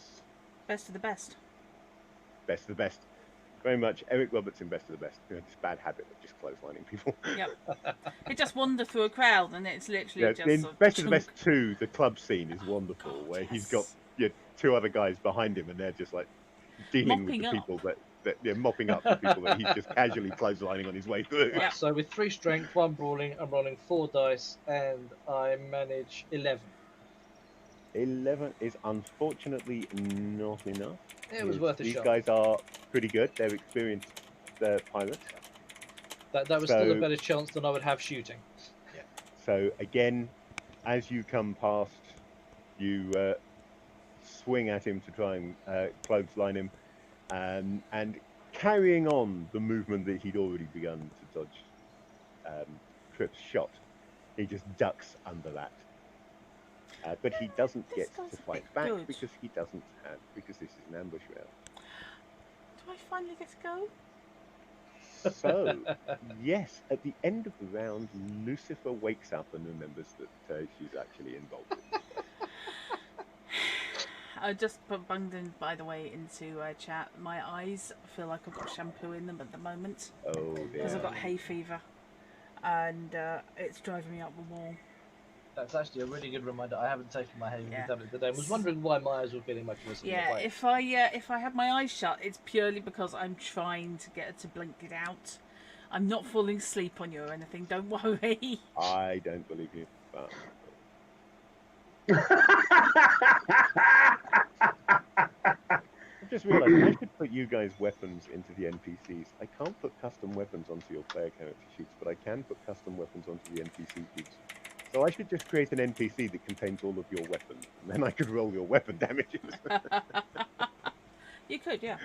Best of the best. best of the best. Very much Eric Roberts in Best of the Best. You know, this bad habit of just clotheslining people. Yep. It just wandered through a crowd, and it's literally Yeah, just in sort of Best of the chunk. Best 2, the club scene is wonderful, God, where he's yes. got two other guys behind him, and they're just like dealing with Mopping the up. people that they're mopping up the people that he's just casually clotheslining on his way through. Yeah. So with 3 strength, 1 brawling, I'm rolling 4 dice, and I manage 11. 11 is unfortunately not enough. It was worth a These shot. guys are pretty good. They're experienced pilots. That was still a So- better chance than I would have shooting. So again, as you come past, you swing at him to try and clothesline him, and carrying on the movement that he'd already begun to dodge Tripp's shot, he just ducks under that. But he doesn't This get guy's to a fight bit back good. because this is an ambush round. Do I finally get to go? So, yes, at the end of the round, Lucifer wakes up and remembers that she's actually involved. I just bunged in, by the way, into chat. My eyes feel like I've got shampoo in them at the moment Oh, because dear. I've got hay fever, and it's driving me up the wall. That's actually a really good reminder. I haven't taken my hay Yeah. tablet today. I was wondering why my eyes were feeling much worse. Yeah, if I have my eyes shut, it's purely because I'm trying to get her to blink it out. I'm not falling asleep on you or anything. Don't worry. I don't believe you. But... I've just realised I should put you guys' weapons into the NPCs. I can't put custom weapons onto your player character sheets, but I can put custom weapons onto the NPC sheets. So I should just create an NPC that contains all of your weapons, and then I could roll your weapon damages. You could, yeah.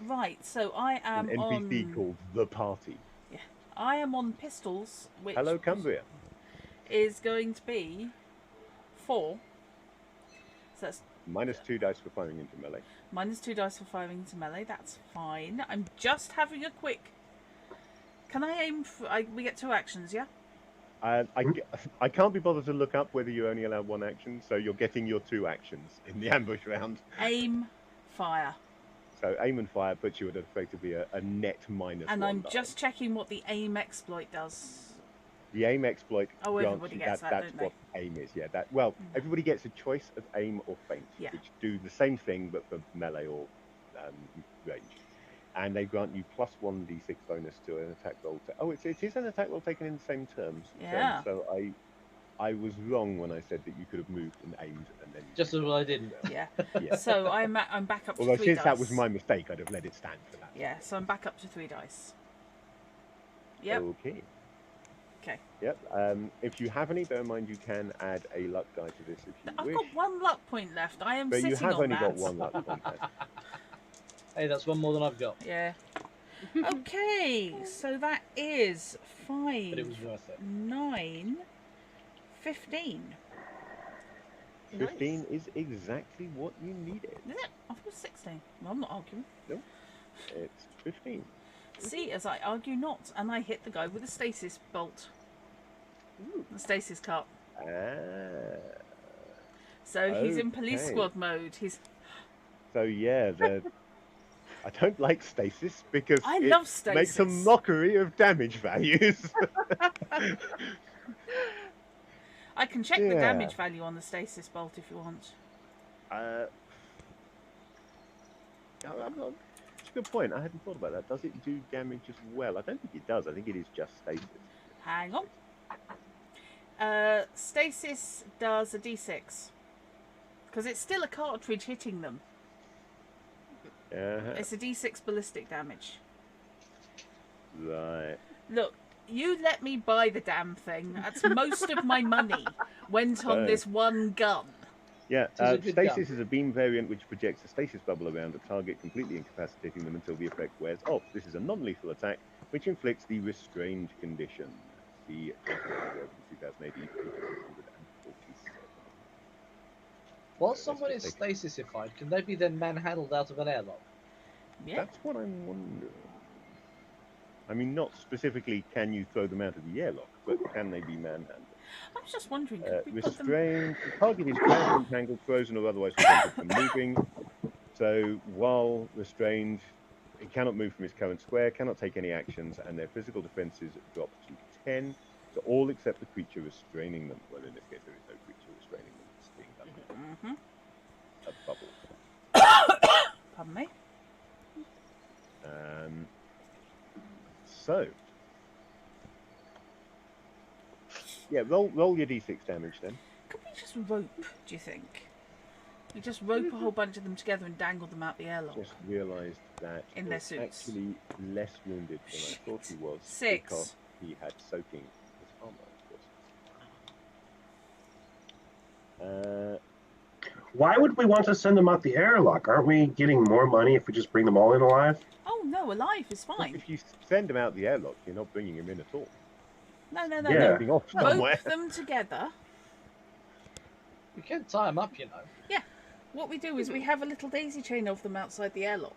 Right, so I am An NPC on. called The Party. Yeah, I am on pistols, which Hello, Cumbria. is going to be 4. So that's Minus 2 dice for firing into melee. minus 2 dice for firing into melee. That's fine. I'm just having a quick. Can I aim? We get 2 actions, yeah. I can't be bothered to look up whether you only allow 1 action, so you're getting your 2 actions in the ambush round. Aim, fire. So aim and fire puts you at effectively a net minus And 1 I'm die. just checking what the aim exploit does. The aim exploit. Oh, grants everybody you gets that, that's don't they? what aim is. Yeah. Everybody gets a choice of aim or feint, Yeah. which do the same thing but for melee or range. And they grant you plus 1d6 bonus to an attack roll. It is an attack roll taken in the same terms. Yeah. So I was wrong when I said that you could have moved and aimed and then. Just as well I didn't. Yeah. Yeah. So I'm back up to Although 3 since dice. that was my mistake, I'd have let it stand for that. Yeah, so I'm back up to 3 dice. Yep. Okay. Okay. Yep. If you have any, bear in mind you can add a luck die to this if you I've wish. got 1 luck point left. I am But sitting you have on only that. got 1 luck point left. Hey, that's 1 more than I've got. Yeah. Okay, so that is 5, But it was worth it. 9, 15. 15 is exactly what you needed. Is it? I thought it was 16. Well, I'm not arguing. It's 15. See, as I argue not, and I hit the guy with a stasis bolt. Ooh. The stasis cut. Ah. So he's in police Okay. squad mode. He's. So yeah, I don't like stasis because I it love makes a stasis. mockery of damage values. I can check the Yeah. damage value on the stasis bolt if you want. It's a good point. I hadn't thought about that. Does it do damage as well? I don't think it does. I think it is just stasis. Hang on. Stasis does a d6. Because it's still a cartridge hitting them. It's a d6 ballistic damage. Right. Look, you let me buy the damn thing. That's most of my money went on Oh. this one gun. Yeah, It is a good stasis is a beam variant which projects a stasis bubble around a target, completely incapacitating them until the effect wears off. This is a non-lethal attack which inflicts the restrained condition. The 2080 While someone is stasified, can they be then manhandled out of an airlock? Yeah. That's what I'm wondering. I mean, not specifically can you throw them out of the airlock, but can they be manhandled? I was just wondering, could we put them... Restrained, the target is bound, entangled, frozen, or otherwise prevented from moving. So while restrained, it cannot move from its current square, cannot take any actions, and their physical defenses drop to 10. So all except the creature restraining them. Well, in this case, there is no creature restraining them. It's being done with a bubble. Pardon me? So, yeah, roll your d6 damage then. Could we just rope, do you think? We just rope a whole bunch of them together and dangle them out the airlock. Just realised that in their suits. Actually less wounded than I thought he was. 6. Because he had soaking his armour, of course. Why would we want to send them out the airlock? Aren't we getting more money if we just bring them all in alive? Oh no, alive is fine. If you send them out the airlock, you're not bringing him in at all. No. Yeah. Moving off somewhere. Rope them together. We can tie them up, you know. Yeah. What we do is we have a little daisy chain of them outside the airlock.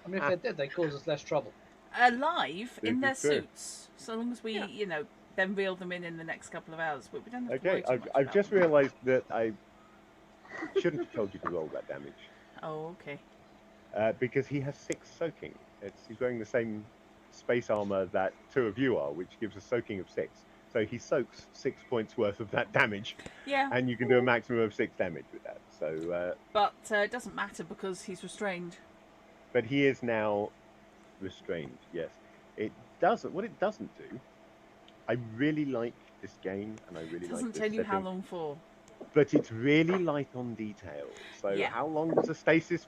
I mean, if they're dead, they cause us less trouble. Alive in their This is true. suits. So long as we, then reel them in the next couple of hours. But we don't have to Okay, worry too much I've about just them. realised that I shouldn't have told you to roll that damage. Oh, okay. Because he has 6 soaking. He's wearing the same space armour that 2 of you are, which gives a soaking of 6. So he soaks 6 points worth of that damage. Yeah. And you can do a maximum of 6 damage with that. So, But it doesn't matter because he's restrained. but he is now restrained. Yes, it doesn't. What it doesn't do. I really like this game, and I really It like doesn't this tell you how setting, long for. but it's really light on detail. So, Yeah. how long does a stasis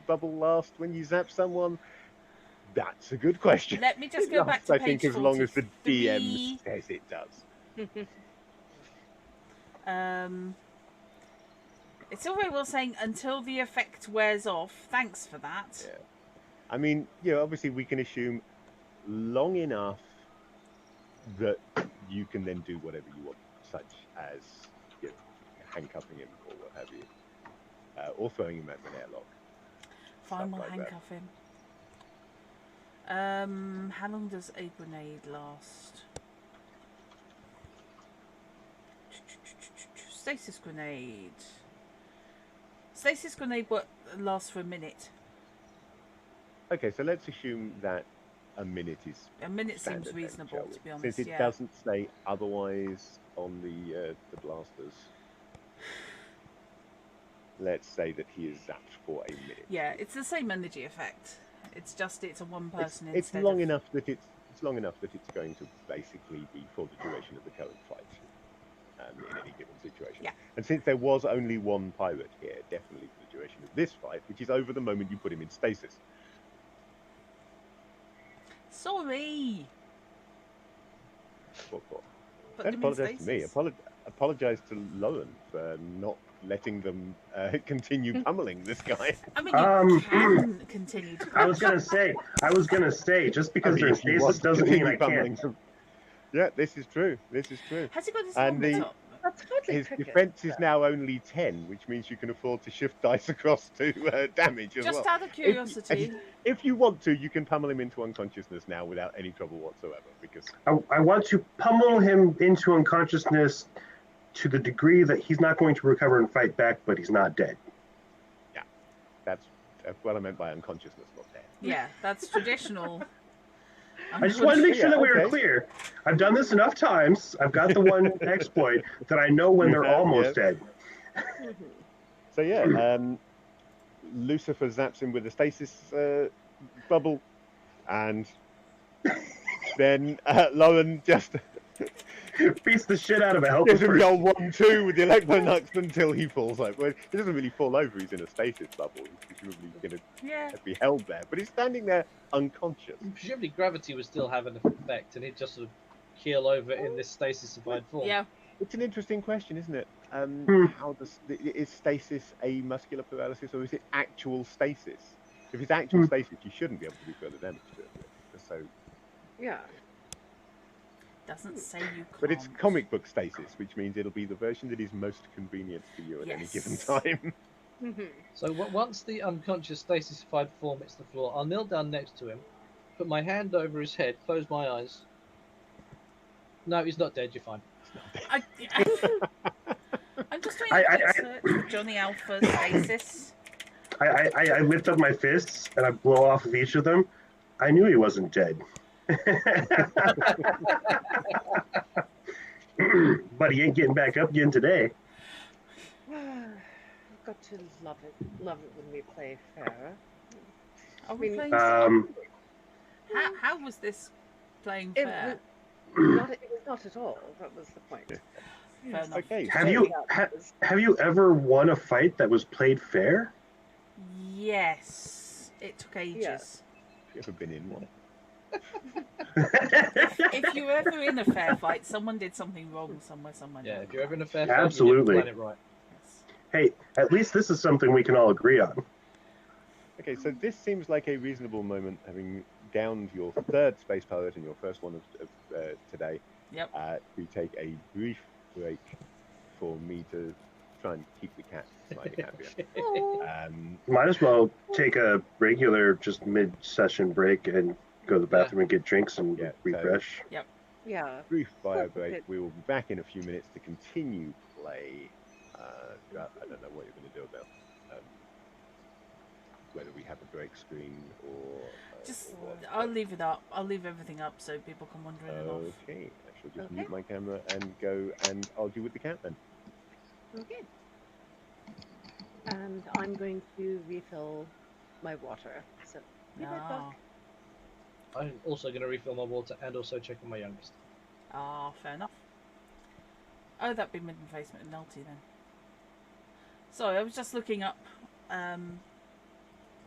bubble last when you zap someone? That's a good question. Let me just It go back lasts, to I page think, as long as the 43. DM says it does. It's all very well saying until the effect wears off. Thanks for that. Yeah. I mean, obviously we can assume long enough that you can then do whatever you want, such as handcuffing him or what have you, or throwing him out of an airlock. Fine, Stuff we'll like handcuff him. How long does a grenade last? Stasis grenade. Stasis grenade lasts for a minute. Okay, so let's assume that a minute is A minute standard seems then, reasonable, shall we? to be honest. Since it yeah. doesn't say otherwise on the blasters. Let's say that he is zapped for a minute. Yeah, it's the same energy effect. It's just it's a one person It's instead. long enough that it's long enough that it's going to basically be for the duration of the current fight in any given situation. Yeah. And since there was only one pirate here, definitely for the duration of this fight, which is over the moment you put him in stasis. Sorry. What? Put Don't them in apologise to me. stasis. Apologise to Lauren for not letting them continue pummeling this guy. I mean, you can continue to. I was gonna say, just because I mean, there's if you want stasis to doesn't mean continue I pummeling can't. them. Yeah, this is true. This is true. Has he got his And helmet the- up? That's totally His cricket. defense is now only 10, which means you can afford to shift dice across to damage as Just well. out of curiosity. If you want to, you can pummel him into unconsciousness now without any trouble whatsoever. Because I want to pummel him into unconsciousness to the degree that he's not going to recover and fight back, but he's not dead. that's what I meant by unconsciousness, not dead. Yeah, that's traditional. I just wanted to make sure that we were okay. clear. I've done this enough times. I've got the one exploit that I know when they're Yeah, almost yeah. dead. So yeah, Lucifer zaps him with a stasis bubble, and then Lauren just Beats the shit out of a gives helper. him the old 1-2 with the electronux until he falls over. Well, he doesn't really fall over, he's in a stasis bubble. He's presumably going Yeah. to be held there. But he's standing there unconscious. Presumably gravity would still have an effect, and he'd just sort of keel over in this stasified form. Yeah. It's an interesting question, isn't it? How is stasis a muscular paralysis, or is it actual stasis? If it's actual stasis, you shouldn't be able to do further damage to it. So, Yeah. Doesn't say you can't. but it's comic book stasis, which means it'll be the version that is most convenient for you at any given Yes. time. So once the unconscious stasified form hits the floor, I'll kneel down next to him, put my hand over his head, close my eyes. No, he's not dead. You're fine. I, I'm just doing a I- quick I- search for Johnny Alpha stasis. I lift up my fists and I blow off of each of them. I knew he wasn't dead. But he ain't getting back up again today. I've got to love it when we play fair. Are we mean, playing? How was this playing It fair? was not at all. That was the point. Fair enough. Okay, Have so- you have you ever won a fight that was played fair? Yes, it took ages. Yes. Have you ever been in one? If you're ever in a fair fight, someone did something wrong somewhere. Yeah, if you're ever in a fair fight, Absolutely. you didn't plan it right. Yes. Hey, at least this is something we can all agree on. Okay, so this seems like a reasonable moment, having downed your third space pilot and your first one of today. Yep. To take a brief break for me to try and keep the cat slightly happier. Might as well take a regular, just mid-session break and go to the bathroom and get drinks and Yeah, refresh. Yeah. Brief bio Okay. break. We will be back in a few minutes to continue play. I don't know what you're going to do about whether we have a break screen or Just, what. I'll leave it up. I'll leave everything up so people can wander in and off. Okay, I shall just Okay. mute my camera and go and argue with the cat then. Okay. And I'm going to refill my water. So be right Ah, back. I'm also going to refill my water and also check on my youngest. fair enough. Oh, that'd be midden face McNulty then. Sorry, I was just looking up.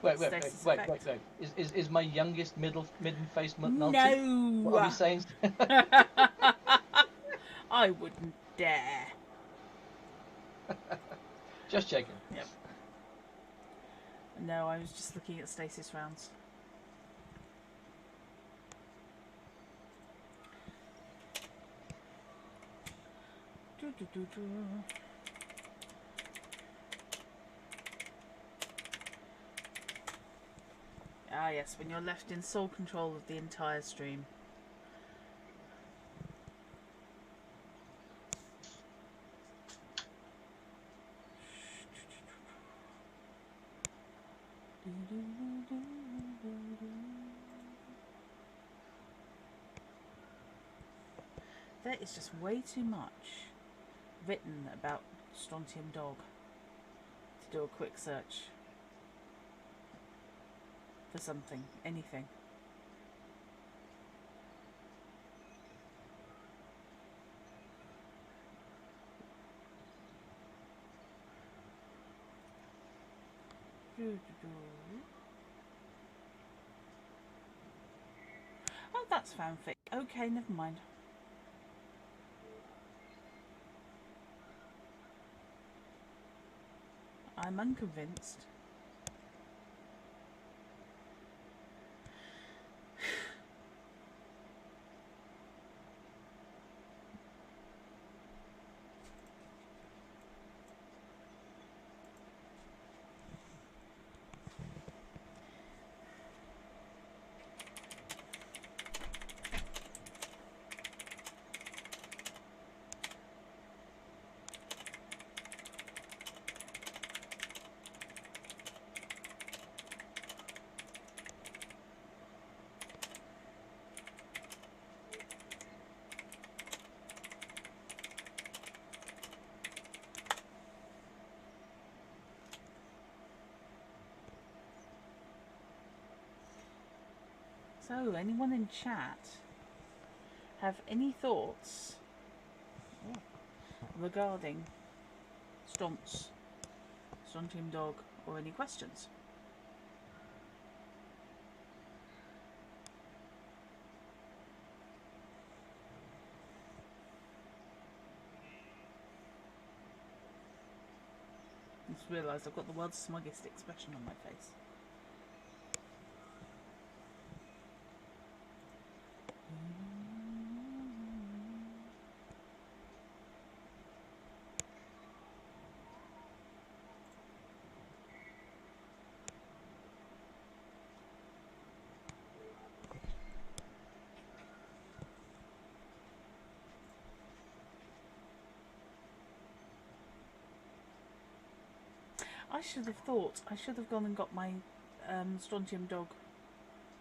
Wait. Stasis effect. Is my youngest midden faced Nulty? No, What are we saying? I wouldn't dare. Just checking. Yep. No, I was just looking at stasis rounds. Ah yes, when you're left in sole control of the entire stream. There is just way too much written about Strontium Dog to do a quick search for something, anything. Oh, that's fanfic. Okay, never mind. I'm unconvinced. So, anyone in chat have any thoughts regarding Strontium Dog, or any questions? I just realised I've got the world's smuggest expression on my face. I should have thought. I should have gone and got my Strontium Dog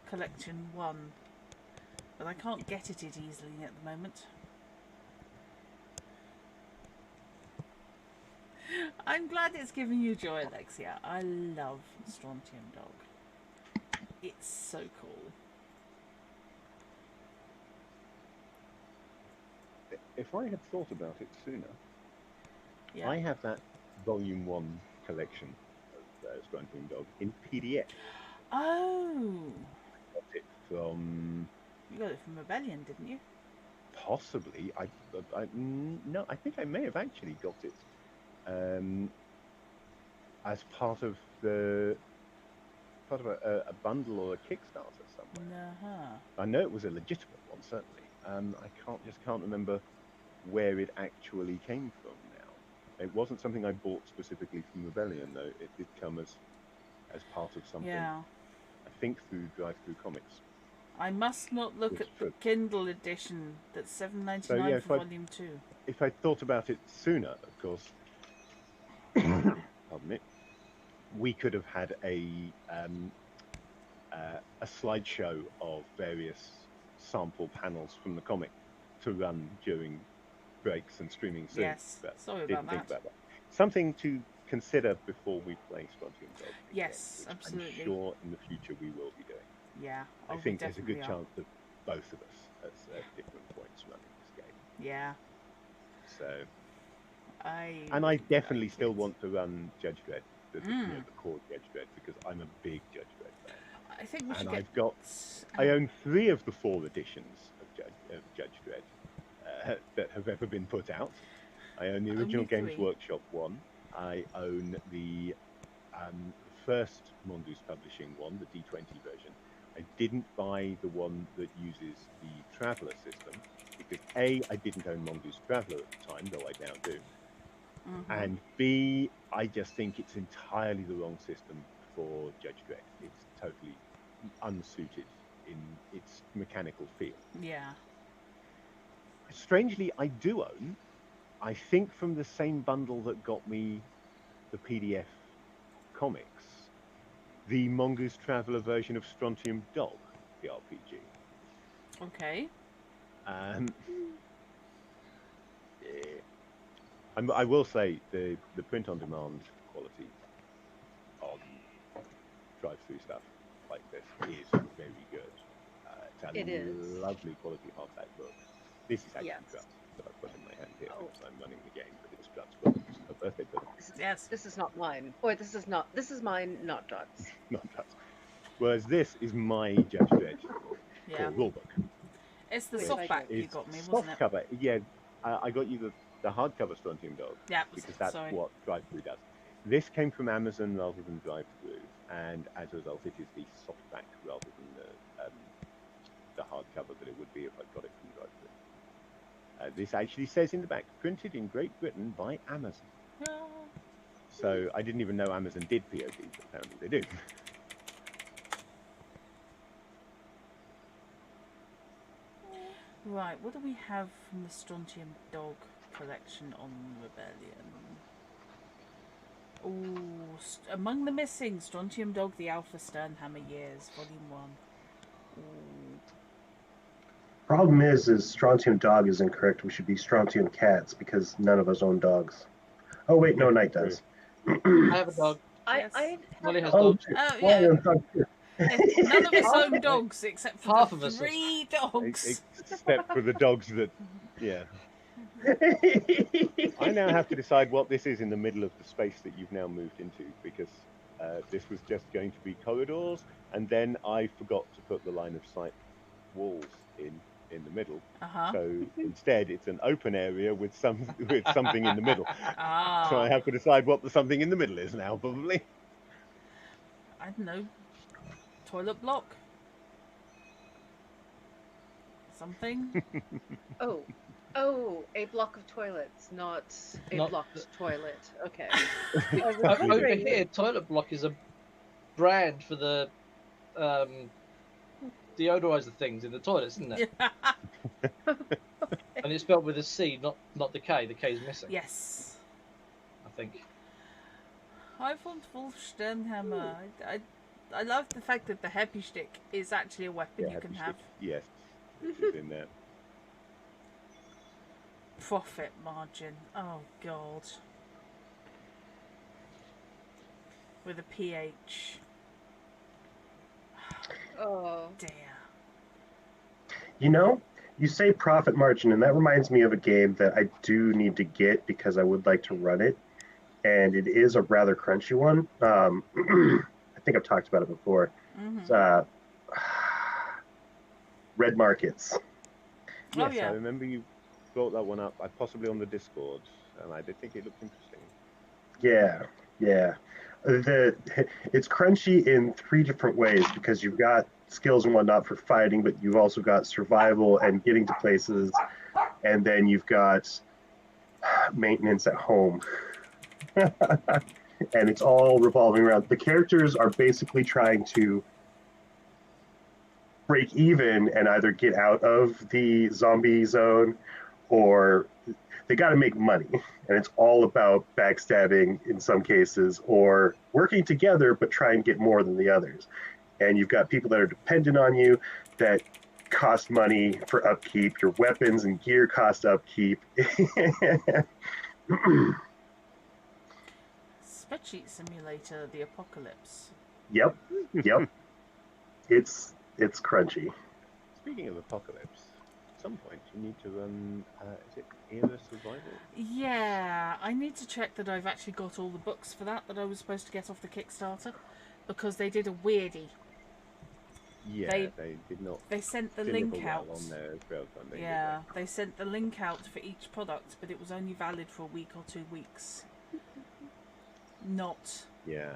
Collection 1. But I can't get it easily at the moment. I'm glad it's giving you joy, Alexia. I love Strontium Dog. It's so cool. If I had thought about it sooner, Yeah. I have that Volume 1 collection of Strontium Dog in PDF. Oh, Got it from you got it from Rebellion, didn't you? possibly. No, I think I may have actually got it as part of a bundle or a Kickstarter somewhere. Uh-huh. I know it was a legitimate one, certainly. I can't remember where it actually came from now. It wasn't something I bought specifically from Rebellion, though. It did come as part of something. Yeah. I think through Drive-Thru Comics. I must not look at the Kindle edition. That's $7.99 for Volume 2. If I thought about it sooner, of course, pardon me, we could have had a slideshow of various sample panels from the comic to run during breaks and streaming soon. Yes, but sorry didn't about think that. about that. Something to consider before we play Strontium Dog. Yes, which absolutely. I'm sure in the future we will be doing. Yeah, I think there's a good chance that both of us at different points running this game. Yeah. So. I really definitely like still it. want to run Judge Dredd, the core Judge Dredd, because I'm a big Judge Dredd fan. I think we should And get... I own 3 of the 4 editions of Judge Dredd that have ever been put out. I own the original Only Games 3. Workshop one. I own the first Mongoose Publishing one, the D20 version. I didn't buy the one that uses the Traveller system because A, I didn't own Mongoose Traveller at the time, though I now do. And B, I just think it's entirely the wrong system for Judge Dredd. It's totally unsuited in its mechanical feel. Yeah. Strangely, I do own, I think from the same bundle that got me the PDF comics, the Mongoose Traveller version of Strontium Dog, the RPG. Okay. I will say the print-on-demand quality on drive-through stuff like this is very good. It's a lovely quality hardback book. This is actually Struts that I've got in my hand here because I'm running the game, but it's Struts' book. It's a birthday book. This is not mine. Or this is mine, not Struts. Not Struts. Whereas this is my Judge Dredd core rulebook. It's the softback you got me, wasn't it? Softcover, yeah. I got you the hardcover Strontium Dog because that's what Drive-Thru does. This came from Amazon rather than Drive-Thru, and as a result, it is the softback rather than the hardcover that it would be if I got it from Drive-Thru. This actually says in the back, printed in Great Britain by Amazon. So I didn't even know Amazon did POD, but apparently they do. Right, what do we have from the Strontium Dog collection on Rebellion? Oh, among the missing, Strontium Dog, the Alpha Sternhammer Years, Volume 1. Ooh. Problem is Strontium Dog is incorrect. We should be Strontium Cats because none of us own dogs. Oh wait, no, Knight does. I have a dog. Molly has dogs. Oh yeah. None of us own dogs except for half the of us 3 dogs. Except for the dogs that, yeah. I now have to decide what this is in the middle of the space that you've now moved into, because this was just going to be corridors, and then I forgot to put the line of sight walls in the middle. So instead, it's an open area with something in the middle. So I have to decide what the something in the middle is now, probably. I don't know. Toilet block? Something? Oh, a block of toilets, not blocked toilet. Okay. Over here, toilet block is a brand for the deodorizer things in the toilets, isn't it? And it's spelled with a C, not the K. The K is missing. Yes. I think. Five und Wolf Sternhammer. I love the fact that the happy stick is actually a weapon you can have. Yes, it is in there. Profit margin. Oh god. With a PH. Oh. Dear. You know, you say profit margin, and that reminds me of a game that I do need to get because I would like to run it, and it is a rather crunchy one. I think I've talked about it before. It's, Red Markets. Oh, Yes, yeah. I remember you brought that one up, possibly on the Discord, and I did think it looked interesting. Yeah, yeah. It's crunchy in 3 different ways because you've got skills and whatnot for fighting, but you've also got survival and getting to places, and then you've got maintenance at home. And it's all revolving around. The characters are basically trying to break even and either get out of the zombie zone or they got to make money. And it's all about backstabbing in some cases or working together but try and get more than the others. And you've got people that are dependent on you that cost money for upkeep. Your weapons and gear cost upkeep. Spreadsheet Simulator, the Apocalypse. Yep. It's crunchy. Speaking of Apocalypse, at some point you need to run, is it Era Survival? Yeah, I need to check that I've actually got all the books for that I was supposed to get off the Kickstarter, because they did a weirdie. Yeah, they did not. They sent the deliver link well out. on their crowdfunding. Yeah, they sent the link out for each product, but it was only valid for a week or 2 weeks. Not. Yeah.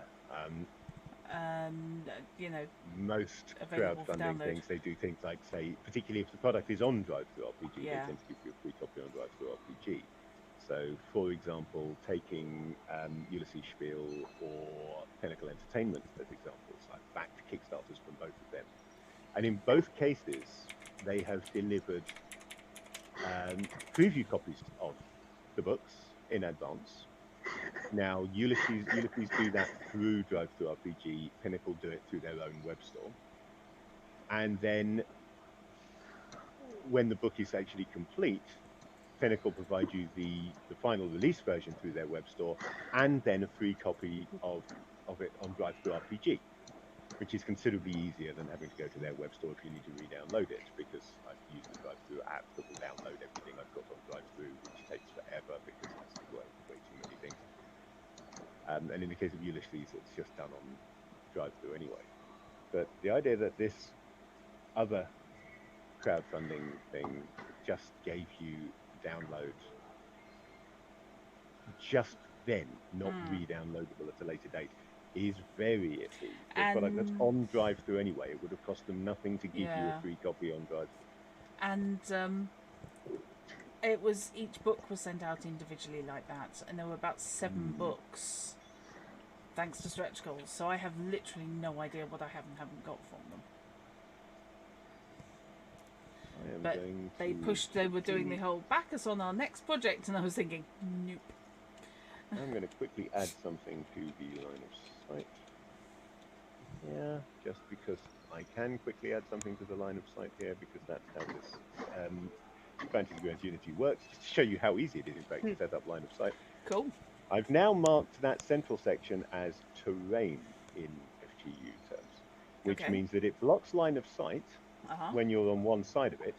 You know, Most available for crowdfunding download. things, they do things like say, particularly if the product is on Drive-Thru RPG, Yeah. they tend to give you a free copy on Drive-Thru RPG. So, for example, taking Ulysses Spiel or Pinnacle Entertainment as examples, I've backed Kickstarters from both of them. And in both cases, they have delivered preview copies of the books in advance. Now, Ulysses do that through Drive-Thru RPG, Pinnacle do it through their own web store. And then when the book is actually complete, Pinnacle provide you the final release version through their web store, and then a free copy of it on Drive-Thru RPG, which is considerably easier than having to go to their web store if you need to re-download it, because I've used the Drive-Thru app that will download everything I've got on Drive-Thru, which takes forever because it has to work with way too many things. And in the case of Ulysses, it's just done on Drive-Thru anyway. But the idea that this other crowdfunding thing just gave you download just then, not re-downloadable at a later date, is very iffy. For a product that's on Drive-Thru anyway, it would have cost them nothing to give you a free copy on Drive-Thru. And it was, each book was sent out individually like that, and there were about 7 books, thanks to stretch goals. So I have literally no idea what I haven't got from them. But they were doing the whole back us on our next project, and I was thinking, nope. I'm going to quickly add something to the line of sight. Yeah, just because I can quickly add something to the line of sight here, because that's how this Fantasy Grounds Unity works, just to show you how easy it is, in fact, to set up line of sight. Cool. I've now marked that central section as terrain in FGU terms, which means that it blocks line of sight when you're on one side of it,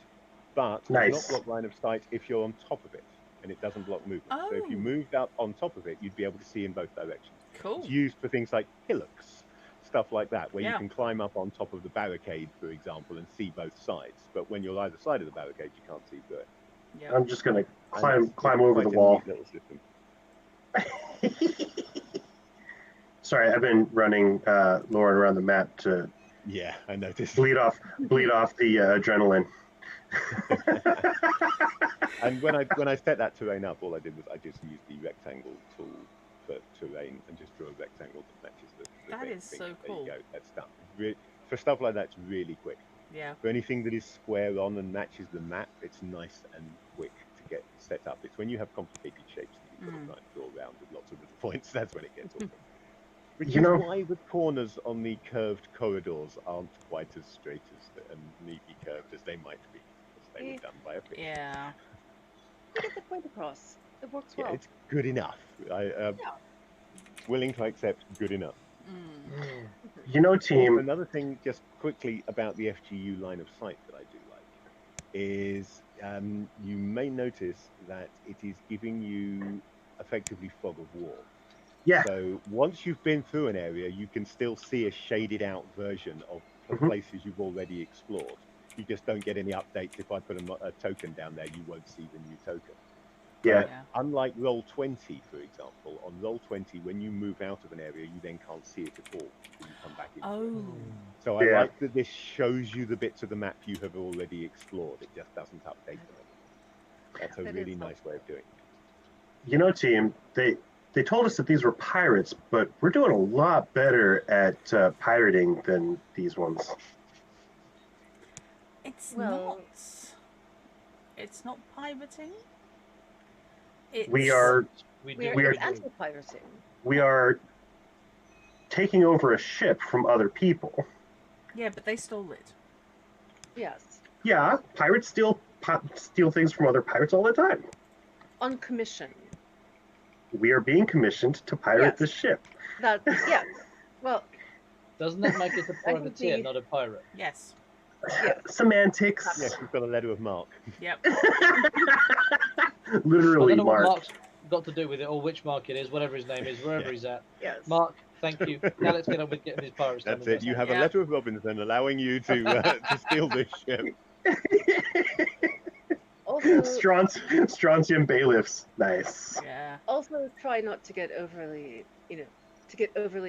but does not block line of sight if you're on top of it, and it doesn't block movement. So if you moved up on top of it, you'd be able to see in both directions. Cool. It's used for things like hillocks, stuff like that, where you can climb up on top of the barricade, for example, and see both sides. But when you're either side of the barricade, you can't see through it. Yep. I'm just going to climb over the wall. Little system. Sorry, I've been running Lauren around the map to I noticed. bleed off the adrenaline. And when I set that terrain up, all I did was I just used the rectangle tool for terrain and just drew a rectangle that matches the That is thing. so cool. There you go. That's done. For stuff like that, it's really quick. Yeah. For anything that is square on and matches the map, it's nice and quick to get set up. It's when you have complicated shapes that you've got to try and draw around with lots of little points. That's when it gets awkward. Which You is know- why the corners on the curved corridors aren't quite as straight and neatly curved as they might be, because they were done by a fish. Yeah. We get the point across. It works Yeah, well. it's good enough. Willing to accept good enough. You know, team. Also, another thing, just quickly about the FGU line of sight that I do like, is you may notice that it is giving you effectively fog of war. Yeah. So once you've been through an area, you can still see a shaded out version of the Mhm. places you've already explored. You just don't get any updates. If I put a token down there, you won't see the new token. Yeah. But unlike Roll20, for example, on Roll20, when you move out of an area, you then can't see it at all when you come back into it. Oh. So I Yeah. like that this shows you the bits of the map you have already explored. It just doesn't update them anymore. That's a That really is nice way of doing it. You know, team. They told us that these were pirates, but we're doing a lot better at pirating than these ones. It's Well- not. It's not pirating. We are We We are are- anti-pirating. we are taking over a ship from other people. Yeah, but they stole it. Yes. Yeah, pirates steal things from other pirates all the time. On commission. We are being commissioned to pirate Yes. this ship. That, yes. Well, Doesn't that make us a I think privateer, the- not a pirate? Yes. Yes. Semantics. Yes, you've got a letter of marque. Yep. I Literally, don't know what Mark. Mark's got to do with it, or which Mark it is, whatever his name is, wherever Yeah. he's at. yes. Mark, thank you. Now let's get on with getting his pirates done. That's it. You have a Yeah. letter of Robinson allowing you to steal this ship. Also, Strontium bailiffs. Nice. Yeah. also try not to get overly,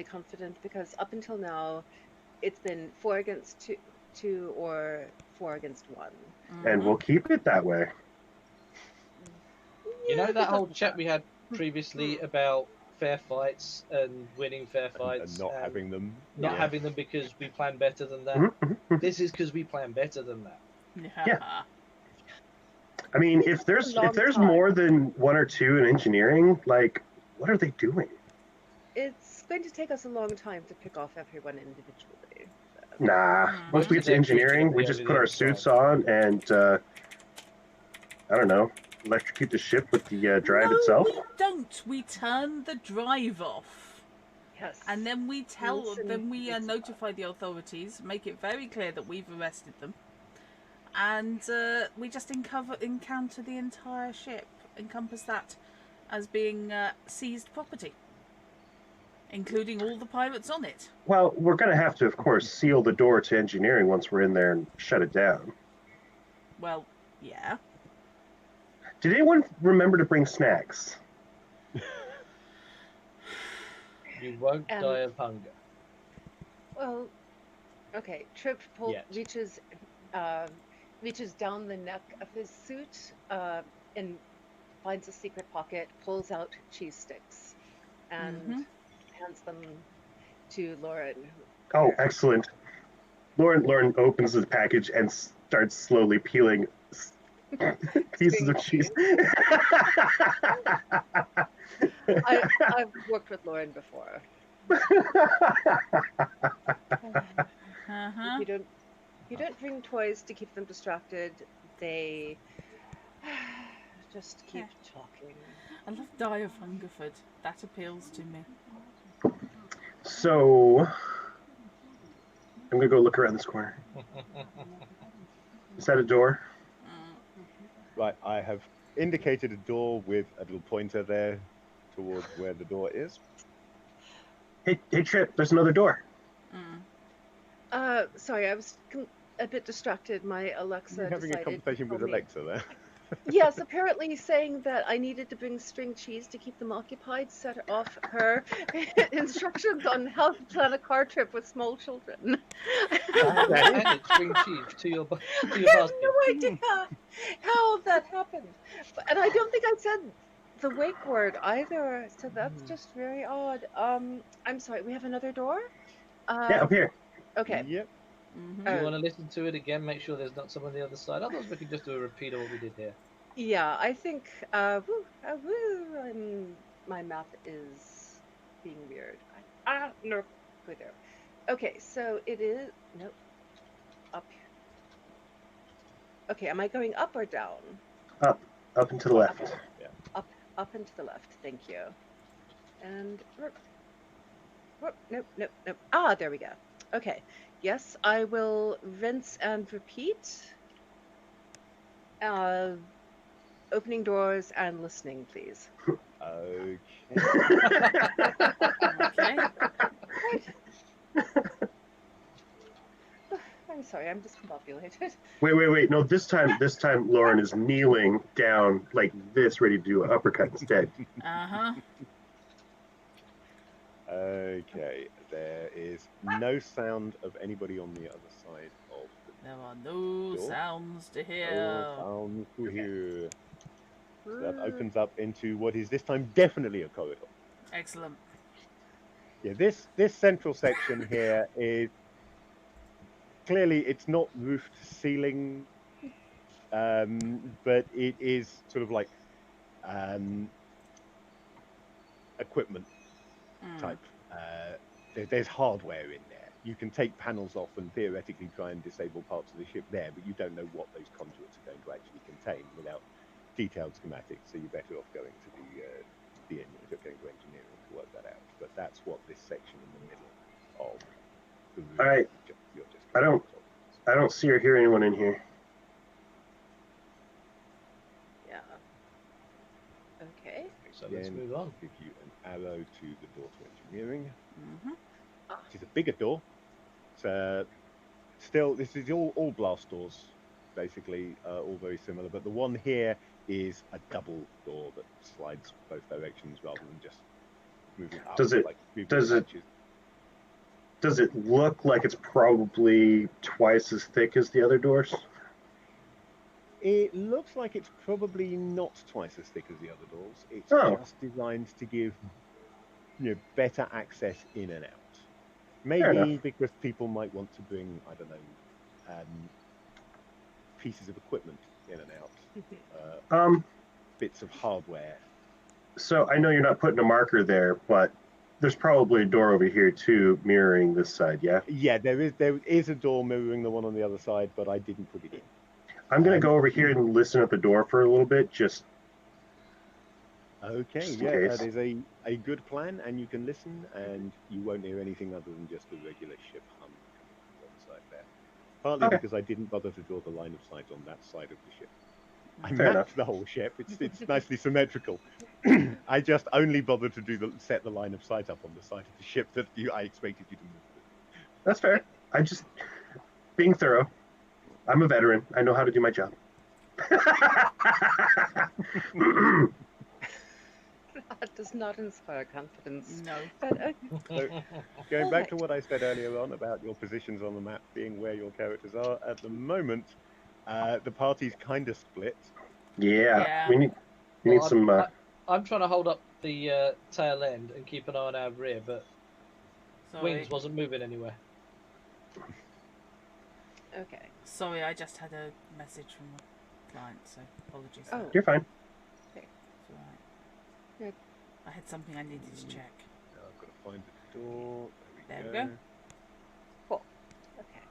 confident, because up until now, it's been 4 against 2 or 4 against 1. And we'll keep it that way. You know Yeah, that whole doesn't chat matter. we had previously about fair fights and winning fair fights And not having them. not Yeah. having them because we plan better than that. Mhm. This is because we plan better than that. Yeah. I mean, if there's more than 1 or 2 in engineering, like, what are they doing? It's going to take us a long time to pick off everyone individually. Nah. Once we get to engineering, we just put our suits on and, I don't know, electrocute the ship with the drive No, itself. we don't. We turn the drive off. Yes. And then we Listen, it's notify the authorities, make it very clear that we've arrested them, and we just encounter the entire ship, encompass that as being seized property, including all the pirates on it. Well, we're going to have to, of course, seal the door to engineering once we're in there and shut it down. Well, yeah. Did anyone remember to bring snacks? You won't And- die of hunger. Well, okay. Trip Yet. reaches down the neck of his suit and finds a secret pocket, pulls out cheese sticks, and hands them to Lauren. Oh, excellent. Lauren opens the package and starts slowly peeling pieces of cheese. I've worked with Lauren before. Uh-huh. You don't bring toys to keep them distracted. They just keep talking. I love Die of Hungerford. That appeals to me. So, I'm going to go look around this corner. Is that a door? Right, I have indicated a door with a little pointer there towards where the door is. Hey, Trip, there's another door. Sorry, I was a bit distracted. My Alexa You're having a decided conversation to with tell me- Alexa there. Yes, apparently saying that I needed to bring string cheese to keep them occupied set off her instructions on how to plan a car trip with small children. And it's string cheese to your I have basket. no idea how that happened. And I don't think I said the wake word either, so that's just very odd. I'm sorry, we have another door? Yeah, up here. Okay. Yep. Do you want to listen to it again? Make sure there's not someone on the other side. Otherwise, we can just do a repeat of what we did here. Yeah, I think, my map is being weird. No, go there. Okay, so it is nope. Up. Okay, am I going up or down? Up and to the left. Up and to the left. Thank you. And nope. Ah, there we go. Okay. Yes, I will rinse and repeat. Opening doors and listening, please. Okay. Okay. I'm sorry, I'm discombobulated. Wait. No, this time Lauren is kneeling down like this, ready to do an uppercut instead. Uh-huh. Okay. There is no sound of anybody on the other side of the There are no door. sounds to hear. No sounds to hear. So that opens up into what is this time definitely a corridor. Excellent. Yeah, this central section here is clearly it's not roof to ceiling, but it is sort of like equipment type. There's hardware in there. You can take panels off and theoretically try and disable parts of the ship there, but you don't know what those conduits are going to actually contain without detailed schematics. So you're better off going to the going to engineering to work that out. But that's what this section in the middle of the room. All right. I don't see or hear anyone in here. Yeah. Okay. So let's move on. Give you an arrow to the door to engineering. Mm-hmm. Which is a bigger door. Still, this is all blast doors, basically, all very similar. But the one here is a double door that slides both directions rather than just moving up. Does it look like it's probably twice as thick as the other doors? It looks like it's probably not twice as thick as the other doors. It's just designed to give better access in and out. Maybe because people might want to bring, I don't know, pieces of equipment in and out, bits of hardware. So I know you're not putting a marker there, but there's probably a door over here too, mirroring this side. Yeah. Yeah, there is a door mirroring the one on the other side, but I didn't put it in. I'm gonna go over here and listen at the door for a little bit, just. Okay, just yeah, that is a good plan, and you can listen, and you won't hear anything other than just the regular ship hum coming from one side there. Partly because I didn't bother to draw the line of sight on that side of the ship. I mapped the whole ship. It's nicely symmetrical. I just only bothered to set the line of sight up on the side of the ship that I expected you to move to. That's fair. I'm just being thorough. I'm a veteran. I know how to do my job. That does not inspire confidence. No. But, So, going back to what I said earlier on about your positions on the map being where your characters are, at the moment, the party's kind of split. Yeah. We need some... I'm trying to hold up the tail end and keep an eye on our rear, but Wings wasn't moving anywhere. Okay. Sorry, I just had a message from a client, so apologies. Oh. You're fine. Okay. It's all right. I had something I needed to check. Now I've got to find the door. There we go. Cool. Okay.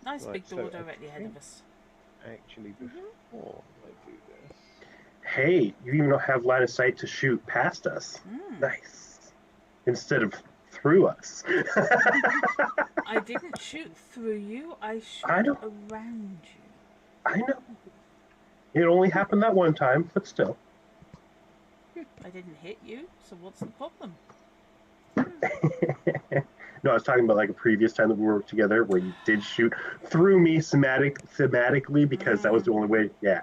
Nice Right, big door so directly ahead of us. Actually, before I do this... Hey, you even have line of sight to shoot past us. Nice. Instead of through us. I didn't shoot through you. I shot around you. I know. It only happened that one time, but still. I didn't hit you, so what's the problem? No, I was talking about like a previous time that we worked together where you did shoot through me thematically because that was the only way. Yeah.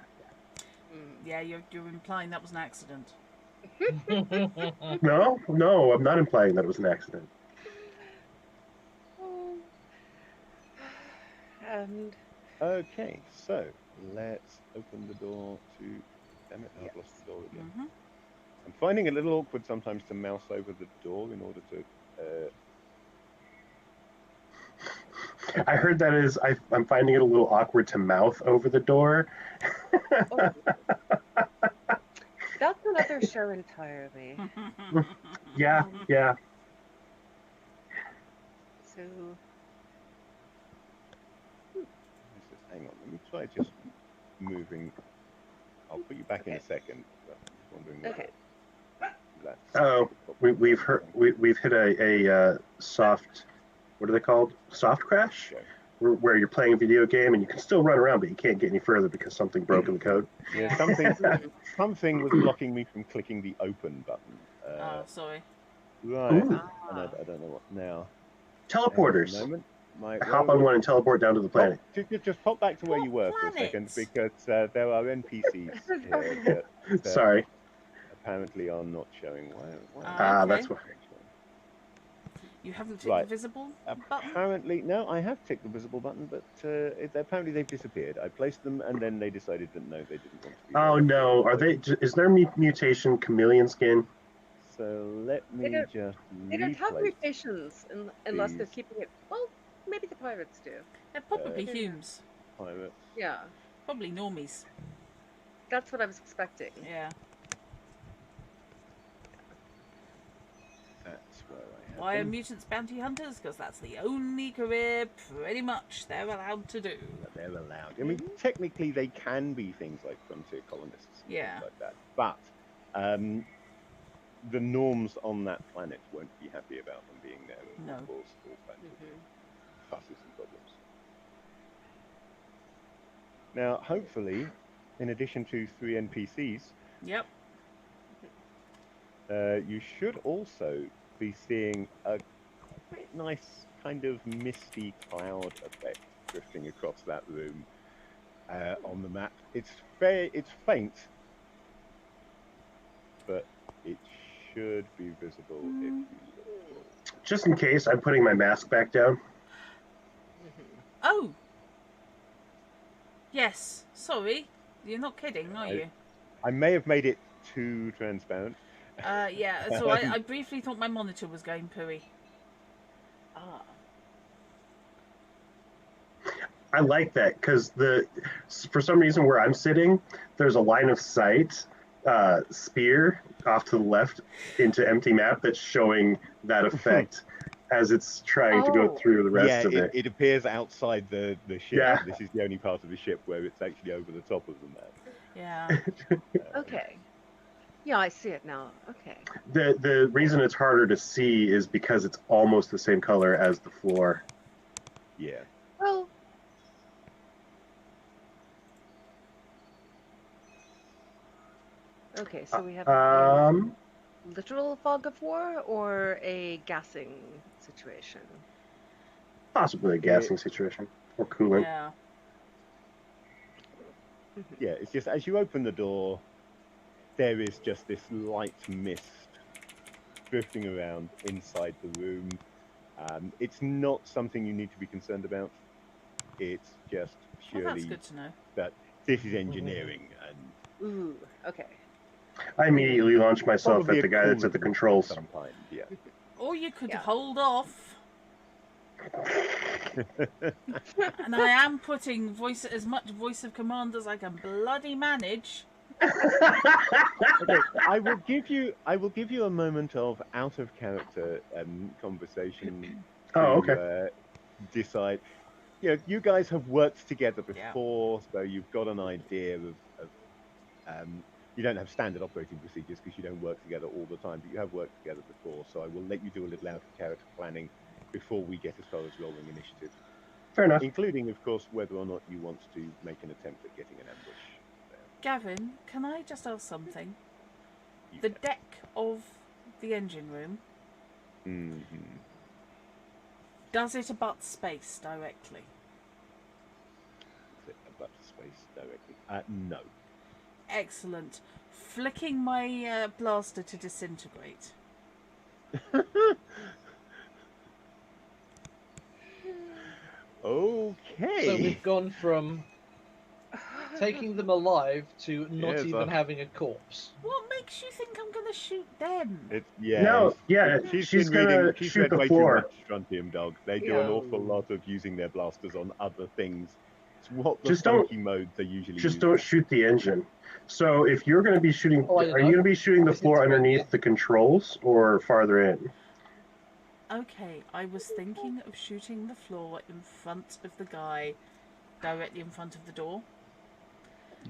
Yeah, you're implying that was an accident. No, I'm not implying that it was an accident. And Okay, so let's open the door to... Damn it, I've lost the door again. I'm finding it a little awkward sometimes to mouse over the door in order to... I heard that is, I'm finding it a little awkward to mouth over the door. that's another show entirely. Yeah. So Hang on, let me try just moving. I'll put you back in a Okay. second. But I'm just wondering whether Okay. that's Oh, we've hit a soft, what are they called? Soft crash, Okay. where you're playing a video game and you can still run around, but you can't get any further because something broke in the code. Yeah, Yeah. something was blocking me from clicking the open button. Oh, sorry. Right. Ooh. And I don't know what now. Teleporters. Hang on a moment. Hop on one and teleport down to the planet. Just pop back to where What you were for a second, planet? because there are NPCs here that Sorry. apparently are not showing. Why? Ah, okay. That's what. You haven't ticked Right. the visible button? Apparently, no, I have ticked the visible button, but apparently they've disappeared. I placed them, and then they decided that no, they didn't want to be. Oh there. no! Are they? Is their mutation chameleon skin? So let me just. they don't have replace mutations unless they're these. keeping it. Well, maybe the pirates do. They're probably Uh, Humes. Pirates. Yeah, Probably normies. that's what I was expecting. Yeah. That's where I have Why are them. mutants bounty hunters? Because that's the only career, pretty much, they're allowed to do. That they're allowed. I mean, technically, they can be things like frontier colonists, and Yeah. things like that. But the norms on that planet won't be happy about them being there, and No. will cause all kinds of fusses and problems. Now, hopefully, in addition to 3 NPCs, Yep. you should also be seeing a quite nice kind of misty cloud effect drifting across that room on the map. It's faint, but it should be visible if you look. Just in case, I'm putting my mask back down. Oh! Yes. Sorry. You're not kidding, are you? I may have made it too transparent. Yeah, so I briefly thought my monitor was going pooey. Ah. I like that because for some reason where I'm sitting, there's a line of sight spear off to the left into empty map that's showing that effect as it's trying to go Oh. through the rest of it. It appears outside the ship. Yeah. This is the only part of the ship where it's actually over the top of the map. Yeah. Okay. Yeah, I see it now. Okay. The reason it's harder to see is because it's almost the same color as the floor. Yeah. Well. Okay, so we have a literal fog of war or a gassing situation. Possibly a gassing situation or coolant. Yeah. Yeah, it's just as you open the door, there is just this light mist drifting around inside the room. It's not something you need to be concerned about. It's just Well, that's purely good to know. that this is engineering and Ooh, okay. I immediately launched myself probably at the a guy that's at coolant the of controls. some kind. Yeah. Or you could Yeah. hold off. And I am putting as much voice of command as I can bloody manage. Okay, I will give you a moment of out of character conversation to Oh, okay. decide. You know, you guys have worked together Yeah. before, so you've got an idea of you don't have standard operating procedures because you don't work together all the time, but you have worked together before. So I will let you do a little out of character planning before we get as far as rolling initiative, Fair enough. including, of course, whether or not you want to make an attempt at getting an ambush. Gavin, can I just ask something? You The can. deck of the engine room, Mhm. does it abut space directly? Is it above space directly? No. Excellent. Flicking my blaster to disintegrate. Okay. So we've gone from taking them alive to not Yes, even having a corpse. What makes you think I'm going to shoot them? No, yeah, she's gonna she's shoot read the way floor. too much Strontium Dog. They do an Yeah. awful lot of using their blasters on other things. It's what the Just don't- funky modes are usually Just used don't on. shoot the engine. So if you're going to be shooting, Oh, I don't are know. you going to be shooting the floor Disintegrate underneath it. the controls or farther in? Okay, I was thinking of shooting the floor in front of the guy, directly in front of the door.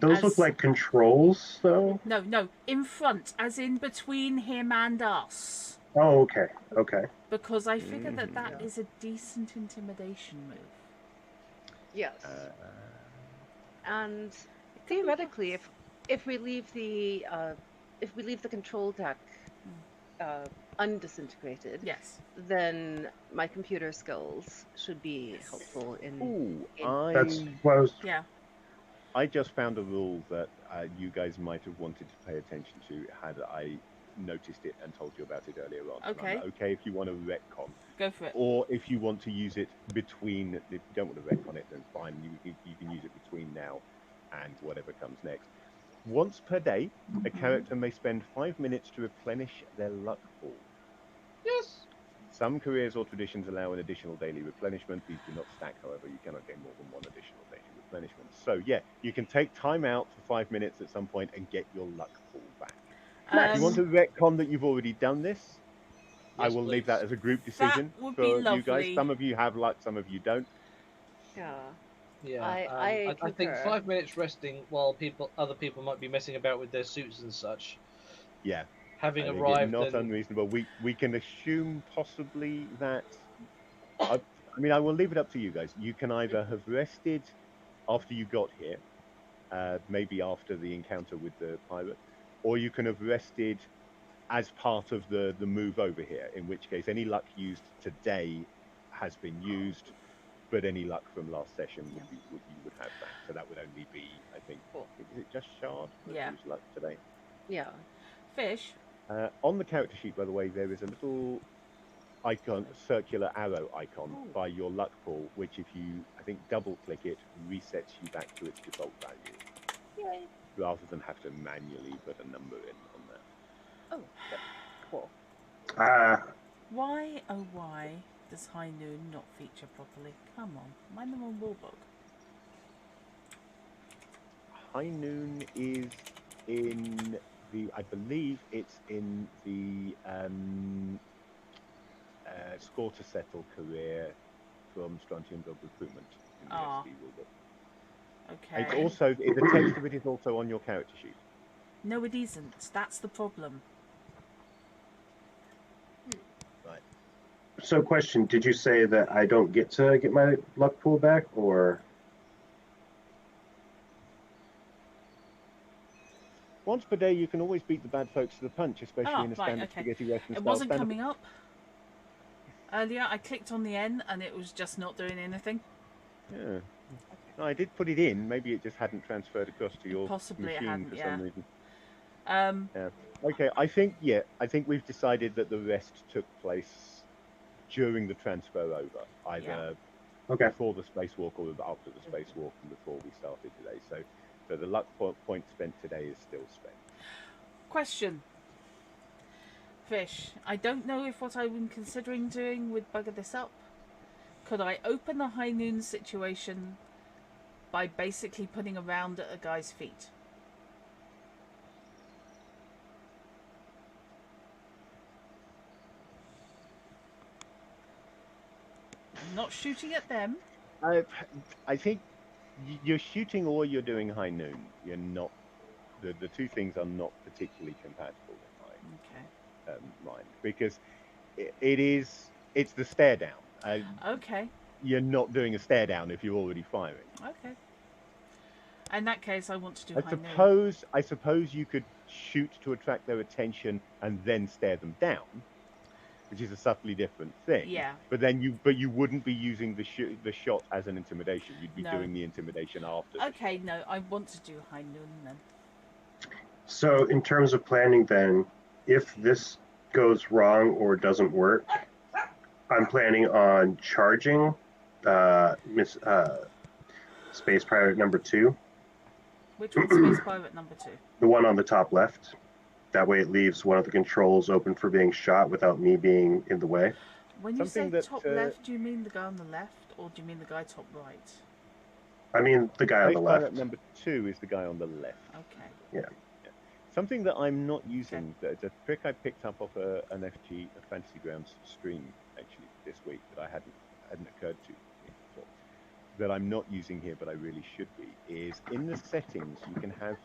Those look like controls, though. No, in front, as in between him and us. Oh, okay, okay. Because I figure that is a decent intimidation move. Yes. And theoretically, if we leave the control deck undisintegrated, Yes. then my computer skills should be helpful in. Ooh, That's what I was. Yeah. I just found a rule that you guys might have wanted to pay attention to had I noticed it and told you about it earlier on. Okay. And I'm okay if you want to retcon, Go for it. or if you want to use it between. If you don't want to retcon it, then fine. You can use it between now and whatever comes next. Once per day, a character may spend 5 minutes to replenish their luck pool. Yes. Some careers or traditions allow an additional daily replenishment. These do not stack, however. You cannot gain more than one additional daily replenishment. So, yeah, you can take time out for 5 minutes at some point and get your luck pool back. If you want to retcon that you've already done this, I Yes, will leave please. that as a group decision would for be you guys. lovely. Some of you have luck, some of you don't. Yeah. Yeah, I I think concur. 5 minutes resting while other people might be messing about with their suits and such. Yeah. Having I think arrived, it's not and unreasonable. We can assume possibly that. I mean, I will leave it up to you guys. You can either have rested after you got here, maybe after the encounter with the pirate, or you can have rested as part of the move over here. In which case, any luck used today has been used, but any luck from last session would be what you would have back. So that would only be, I think, is it just Shard that Yeah. used luck today? Yeah. Fish. On the character sheet, by the way, there is a little icon, circular arrow icon by your luck pool, which if you, I think, double click it, resets you back to its default value. Yay. Rather than have to manually put a number in on that. Oh, good. Cool. Why, oh why, does High Noon not feature properly? Come on, am I in the wrong rulebook? High Noon is in the, I believe it's in the score to settle career from Strontium Job Recruitment in the SD rulebook. Okay. It's also, the text of it is also on your character sheet. No, it isn't. That's the problem. Right. So, question: did you say that I don't get to get my luck pool back, or? Once per day, you can always beat the bad folks to the punch, especially in a standard spaghetti western It style wasn't standard. coming up. Earlier, I clicked on the N and it was just not doing anything. Yeah. No, I did put it in. Maybe it just hadn't transferred across to your Possibly it machine hadn't, for yeah. some reason. Yeah. Okay, I think we've decided that the rest took place during the transfer over, either before the spacewalk or after the spacewalk and before we started today. So the luck point spent today is still spent. Question. Fish, I don't know if what I've been considering doing would bugger this up. Could I open the High Noon situation by basically putting a round at a guy's feet? I'm not shooting at them. I think you're shooting or you're doing High Noon. You're not. The two things are not particularly compatible in my mind, because it's the stare down. Okay. You're not doing a stare down if you're already firing. Okay. In that case, I want to do High Noon. I suppose you could shoot to attract their attention and then stare them down, which is a subtly different thing. Yeah. But you wouldn't be using the shot as an intimidation. You'd be doing the intimidation after. Okay, no, I want to do High Noon then. So, in terms of planning, then, if this goes wrong or doesn't work, I'm planning on charging Space Pirate number 2. Which one's Space Pirate number 2? The one on the top left. That way it leaves one of the controls open for being shot without me being in the way. When you say top left, do you mean the guy on the left, or do you mean the guy top right? I mean the guy on the left. Pirate number 2 is the guy on the left. Okay. Yeah. Something that I'm not using, the trick I picked up off an FG, a Fantasy Grounds stream actually this week that I hadn't occurred to me before, that I'm not using here, but I really should be, is in the settings you can have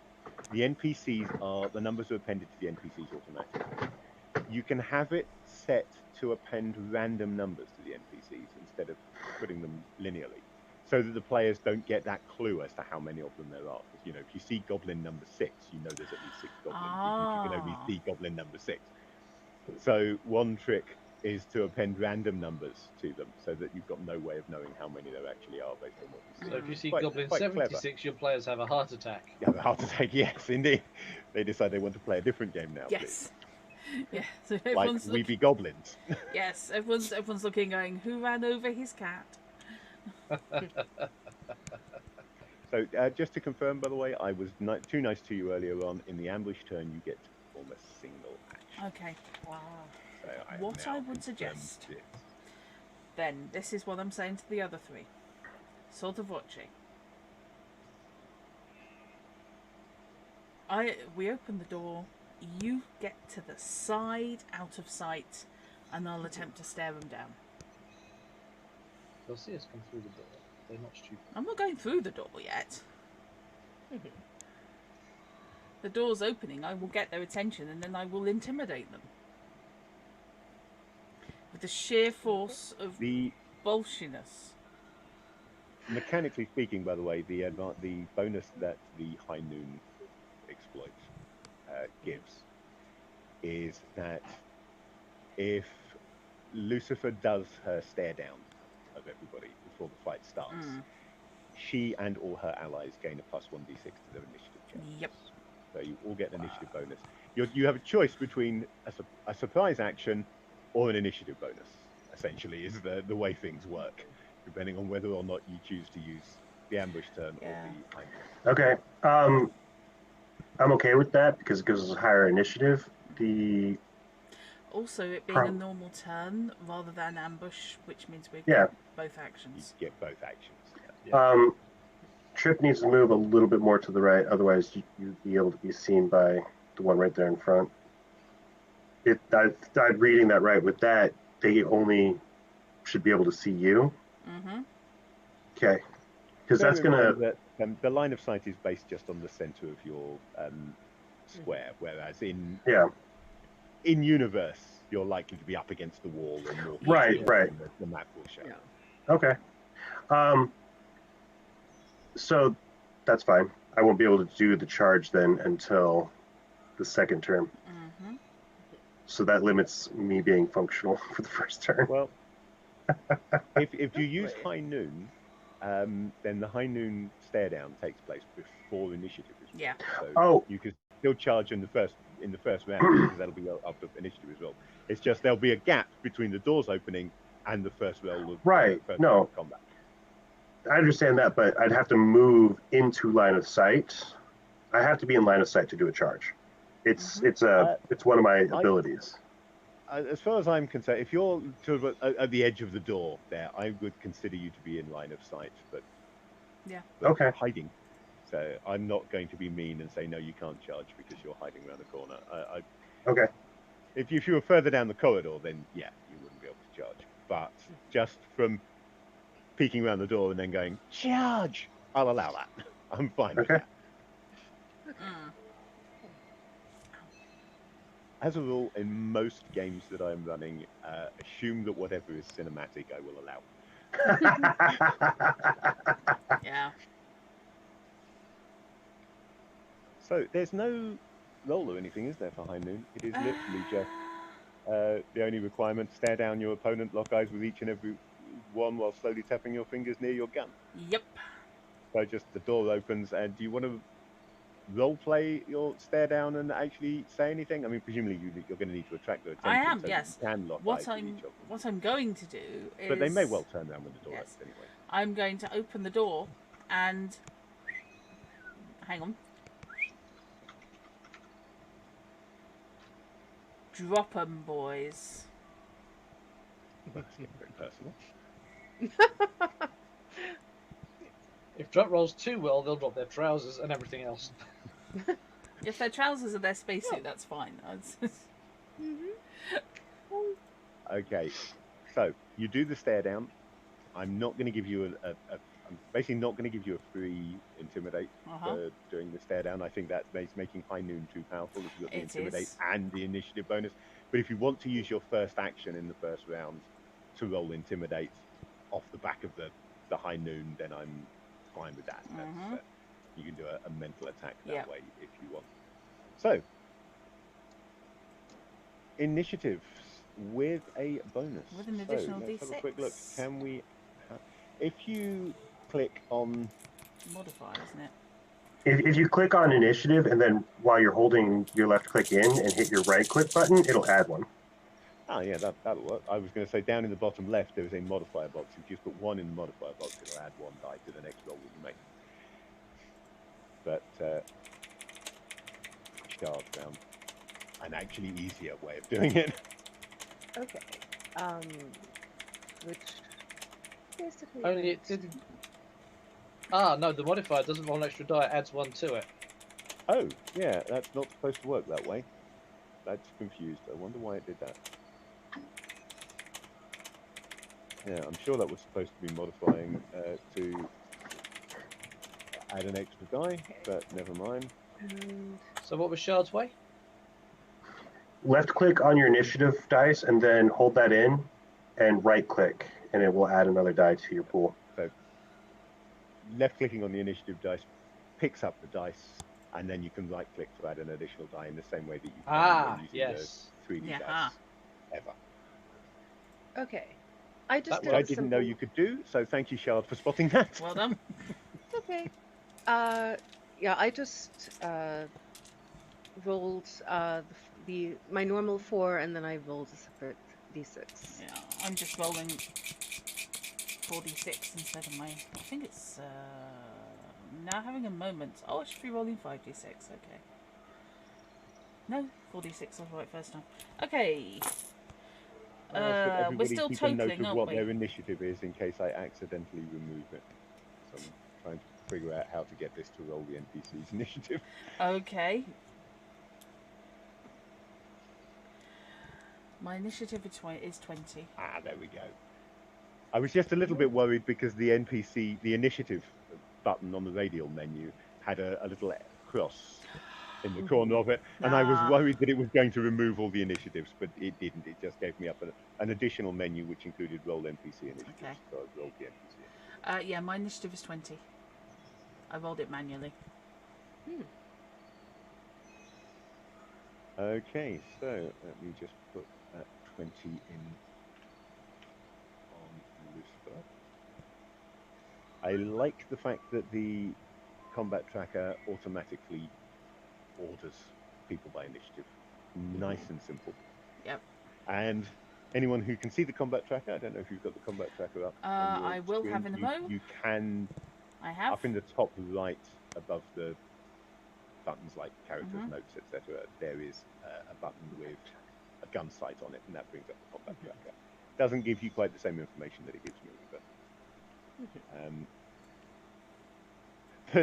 the NPCs the numbers are appended to the NPCs automatically. You can have it set to append random numbers to the NPCs instead of putting them linearly, so that the players don't get that clue as to how many of them there are. Because if you see goblin number 6, you know there's at least 6 goblins. Even if you can only see goblin number 6. So one trick is to append random numbers to them, so that you've got no way of knowing how many there actually are based on what you see. So if you see Quite Goblin clever. 76, your players have a heart attack. You have a heart attack, yes, indeed. They decide they want to play a different game now. Yes. Yeah. So Like everyone's We Be Goblins. Yes, everyone's looking, going, who ran over his cat? So just to confirm, by the way, I was too nice to you earlier on. In the ambush turn, you get to perform a single action. Okay. Wow. So I have What now I would confirmed suggest, this. then, this is what I'm saying to the other three. Sotto voce. We open the door, you get to the side, out of sight, and I'll attempt to stare them down. They'll see us come through the door. They're not stupid. I'm not going through the door yet. The door's opening, I will get their attention, and then I will intimidate them. With the sheer force of The bullshiness. mechanically speaking, by the way, the bonus that the High Noon exploit gives is that if Lucifer does her stare down of everybody before the fight starts, she and all her allies gain a +1d6 to their initiative checks. Yep. So you all get an initiative bonus. You have a choice between a surprise action or an initiative bonus, essentially, is the way things work, depending on whether or not you choose to use the ambush turn or the High Noon. Okay. I'm okay with that because it gives us higher initiative. Also, it being a normal turn rather than ambush, which means we Yeah. get both actions. You get both actions. Yeah. Trip needs to move a little bit more to the right, otherwise you'd be able to be seen by the one right there in front. I'm reading that right. With that, they only should be able to see you. Mm-hmm. Okay. Because that's Bear in going mind that the line of sight is based just on the center of your square, whereas in universe you're likely to be up against the wall or more Right. the map will show. Yeah. Okay. So that's fine. I won't be able to do the charge then until the second turn. Mm-hmm. So that limits me being functional for the first turn. Well, if you use High Noon, then the High Noon stare down takes place before initiative is rolled. Yeah. So you can still charge in the first round because that'll be after initiative as well. It's just there'll be a gap between the doors opening and the first roll of round of combat. I understand that, but I'd have to move into line of sight. I have to be in line of sight to do a charge. It's one of my abilities. As far as I'm concerned, if you're sort of at the edge of the door there, I would consider you to be in line of sight, but hiding. So I'm not going to be mean and say no, you can't charge because you're hiding around the corner. Okay. If you were further down the corridor, then yeah, you wouldn't be able to charge. But just from peeking around the door and then going charge, I'll allow that. I'm fine with that. As a rule, in most games that I'm running, assume that whatever is cinematic, I will allow. Yeah. So there's no roll or anything, is there, for High Noon? It is literally just the only requirement: stare down your opponent, lock eyes with each and every one while slowly tapping your fingers near your gun. Yep. So just the door opens, and do you want to role play your stare down and actually say anything? I mean, presumably you're going to need to attract their attention. I am, so yes. You can lock eyes with each of them. What I'm going to do is... But they may well turn around when the door opens anyway. I'm going to open the door and... Hang on. Drop 'em, boys. That's getting very personal. If drop rolls too well, they'll drop their trousers and everything else. If their trousers are their spacesuit, that's fine. Okay. So you do the stare down. I'm not going to give you I'm basically not going to give you a free intimidate for doing the stare down. I think that makes making high noon too powerful if you've got the It intimidate is. and the initiative bonus. But if you want to use your first action in the first round to roll intimidate off the back of the high noon, then I'm fine with that. You can do a mental attack that way if you want. So, initiatives with a bonus. With an additional let's have a D6. quick look. Can we... If you click on... Modifier, isn't it? If you click on initiative and then while you're holding your left click in and hit your right click button, it'll add one. Oh, yeah, that'll work. I was going to say down in the bottom left, there is a modifier box. If you just put 1 in the modifier box, it'll add 1 die to the next roll that you make. But shard round. An actually easier way of doing it. Okay. Which basically Only it didn't. Ah, no, the modifier doesn't roll an extra die, it adds 1 to it. Oh, yeah, that's not supposed to work that way. That's confused. I wonder why it did that. Yeah, I'm sure that was supposed to be modifying to add an extra die, but never mind. So what was Shard's way? Left click on your initiative dice and then hold that in and right click, and it will add another die to your pool. So left clicking on the initiative dice picks up the dice, and then you can right click to add an additional die in the same way that you can when using yes. the 3D dice ever. Okay. I just Which I didn't know you could do, so thank you, Shard, for spotting that. Well done. Okay. Yeah, I just rolled my normal 4, and then I rolled a separate d6. Yeah, I'm just rolling 4d6 instead of my... I think it's... now having a moment. Oh, I should be rolling 5d6. Okay. No, 4d6 I was right first time. Okay. We're still keep a note totaling, of aren't what we? their initiative is in case I accidentally remove it. So I'm trying to figure out how to get this to roll the NPC's initiative. Okay. My initiative is 20. Ah, there we go. I was just a little bit worried because the initiative button on the radial menu had a little cross in the corner of it, and I was worried that it was going to remove all the initiatives, but it didn't. It just gave me up an additional menu which included roll NPC initiatives. Okay. So I rolled the NPC initiative. Yeah, my initiative is 20. I rolled it manually. Okay, so let me just put that 20 in on Lucifer. I like the fact that the combat tracker automatically orders people by initiative. Nice and simple. Yep. And anyone who can see the combat tracker, I don't know if you've got the combat tracker up. I will screen, have in a moment. You can, I have. up in the top right above the buttons like characters, notes, etc., there is a button with a gun sight on it, and that brings up the combat tracker. Doesn't give you quite the same information that it gives me, but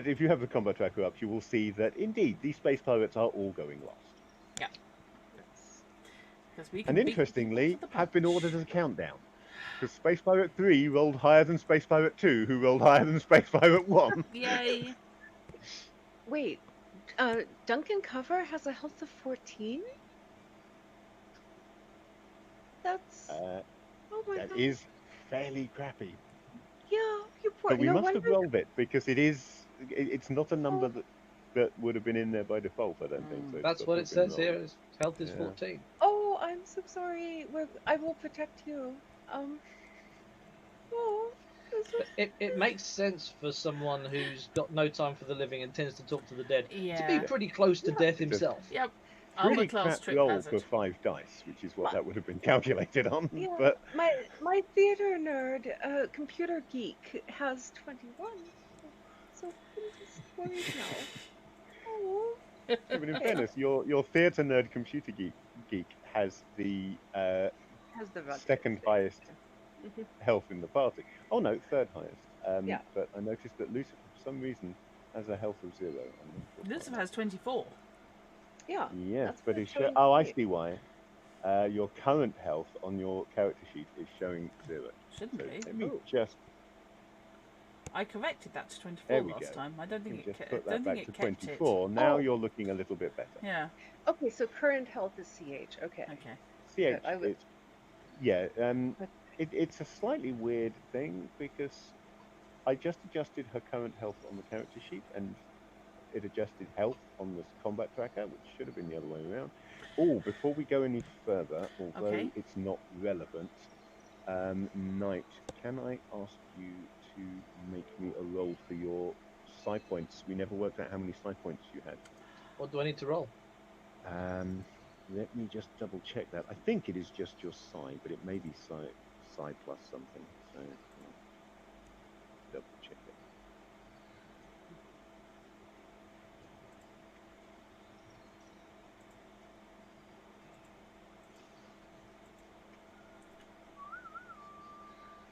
if you have the combat tracker up, you will see that indeed these space pirates are all going lost. Yeah. We And interestingly, have been ordered as a countdown. Because Space Pirate 3 rolled higher than Space Pirate 2, who rolled higher than Space Pirate 1. Yay! Wait, Duncan Cover has a health of 14? That's... oh my that God. is fairly crappy. Yeah, you poor... But we must have rolled it, because it's not a number that would have been in there by default, I don't think. So that's what it says here, his health is 14. Oh, I'm so sorry. I will protect you. It makes sense for someone who's got no time for the living and tends to talk to the dead to be pretty close to death himself. Yep. Pretty crap roll for 5 dice, which is what that would have been calculated on. Yeah, but my theater nerd, computer geek, has 21. So I'm just worried now. Oh. But in fairness, your theatre nerd computer geek has the second highest health in the party. Oh no, third highest. But I noticed that Lucifer, for some reason, has a health of 0. Lucifer has 24. Yeah. Yes, but I see why. Your current health on your character sheet is showing 0. Shouldn't So be. let me Ooh. just I corrected that to 24 There we last go. time. I don't let me think it. just put I don't that think back to it kept 24. Now Oh. you're looking a little bit better. it. Yeah. Okay, so current health is CH. Okay. Okay. CH, I would- it's yeah. Okay. It's a slightly weird thing because I just adjusted her current health on the character sheet, and it adjusted health on the combat tracker, which should have been the other way around. Oh, before we go any further, although Okay. it's not relevant, Knight, can I ask you to make me a roll for your psi points? We never worked out how many psi points you had. What do I need to roll? Let me just double check that. I think it is just your psi, but it may be psi plus something. So double check it.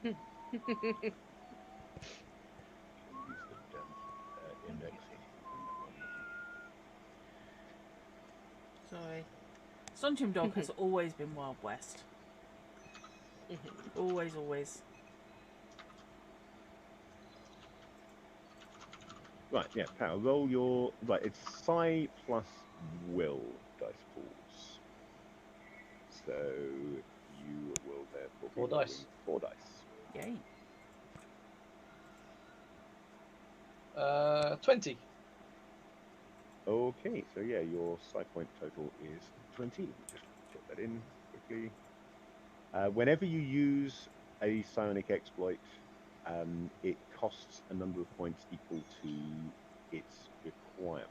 Use the index. Sorry. Strontium Dog has always been Wild West. Always, always. Right, yeah, power. Roll your right. It's psi plus will dice pools. So you will therefore be 4 dice. rolling 4 dice. Yay. 20. Okay, so yeah, your psi point total is 20. Just put that in quickly. Whenever you use a psionic exploit, it costs a number of points equal to its requirement.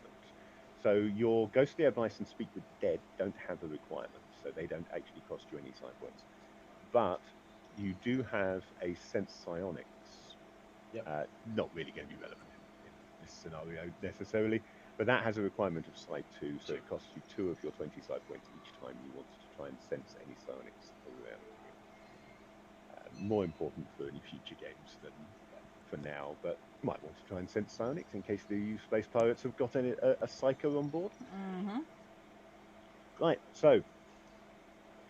So your ghostly advice and speak with the dead don't have a requirement, so they don't actually cost you any psi points. But you do have a sense psionics. Yep. Not really going to be relevant in this scenario necessarily, but that has a requirement of psi 2, so it costs you 2 of your 20 psi points each time you want to try and sense any psionics around you. More important for any future games than for now, but you might want to try and sense psionics in case the space pirates have got a psycho on board. Mm-hmm. Right, so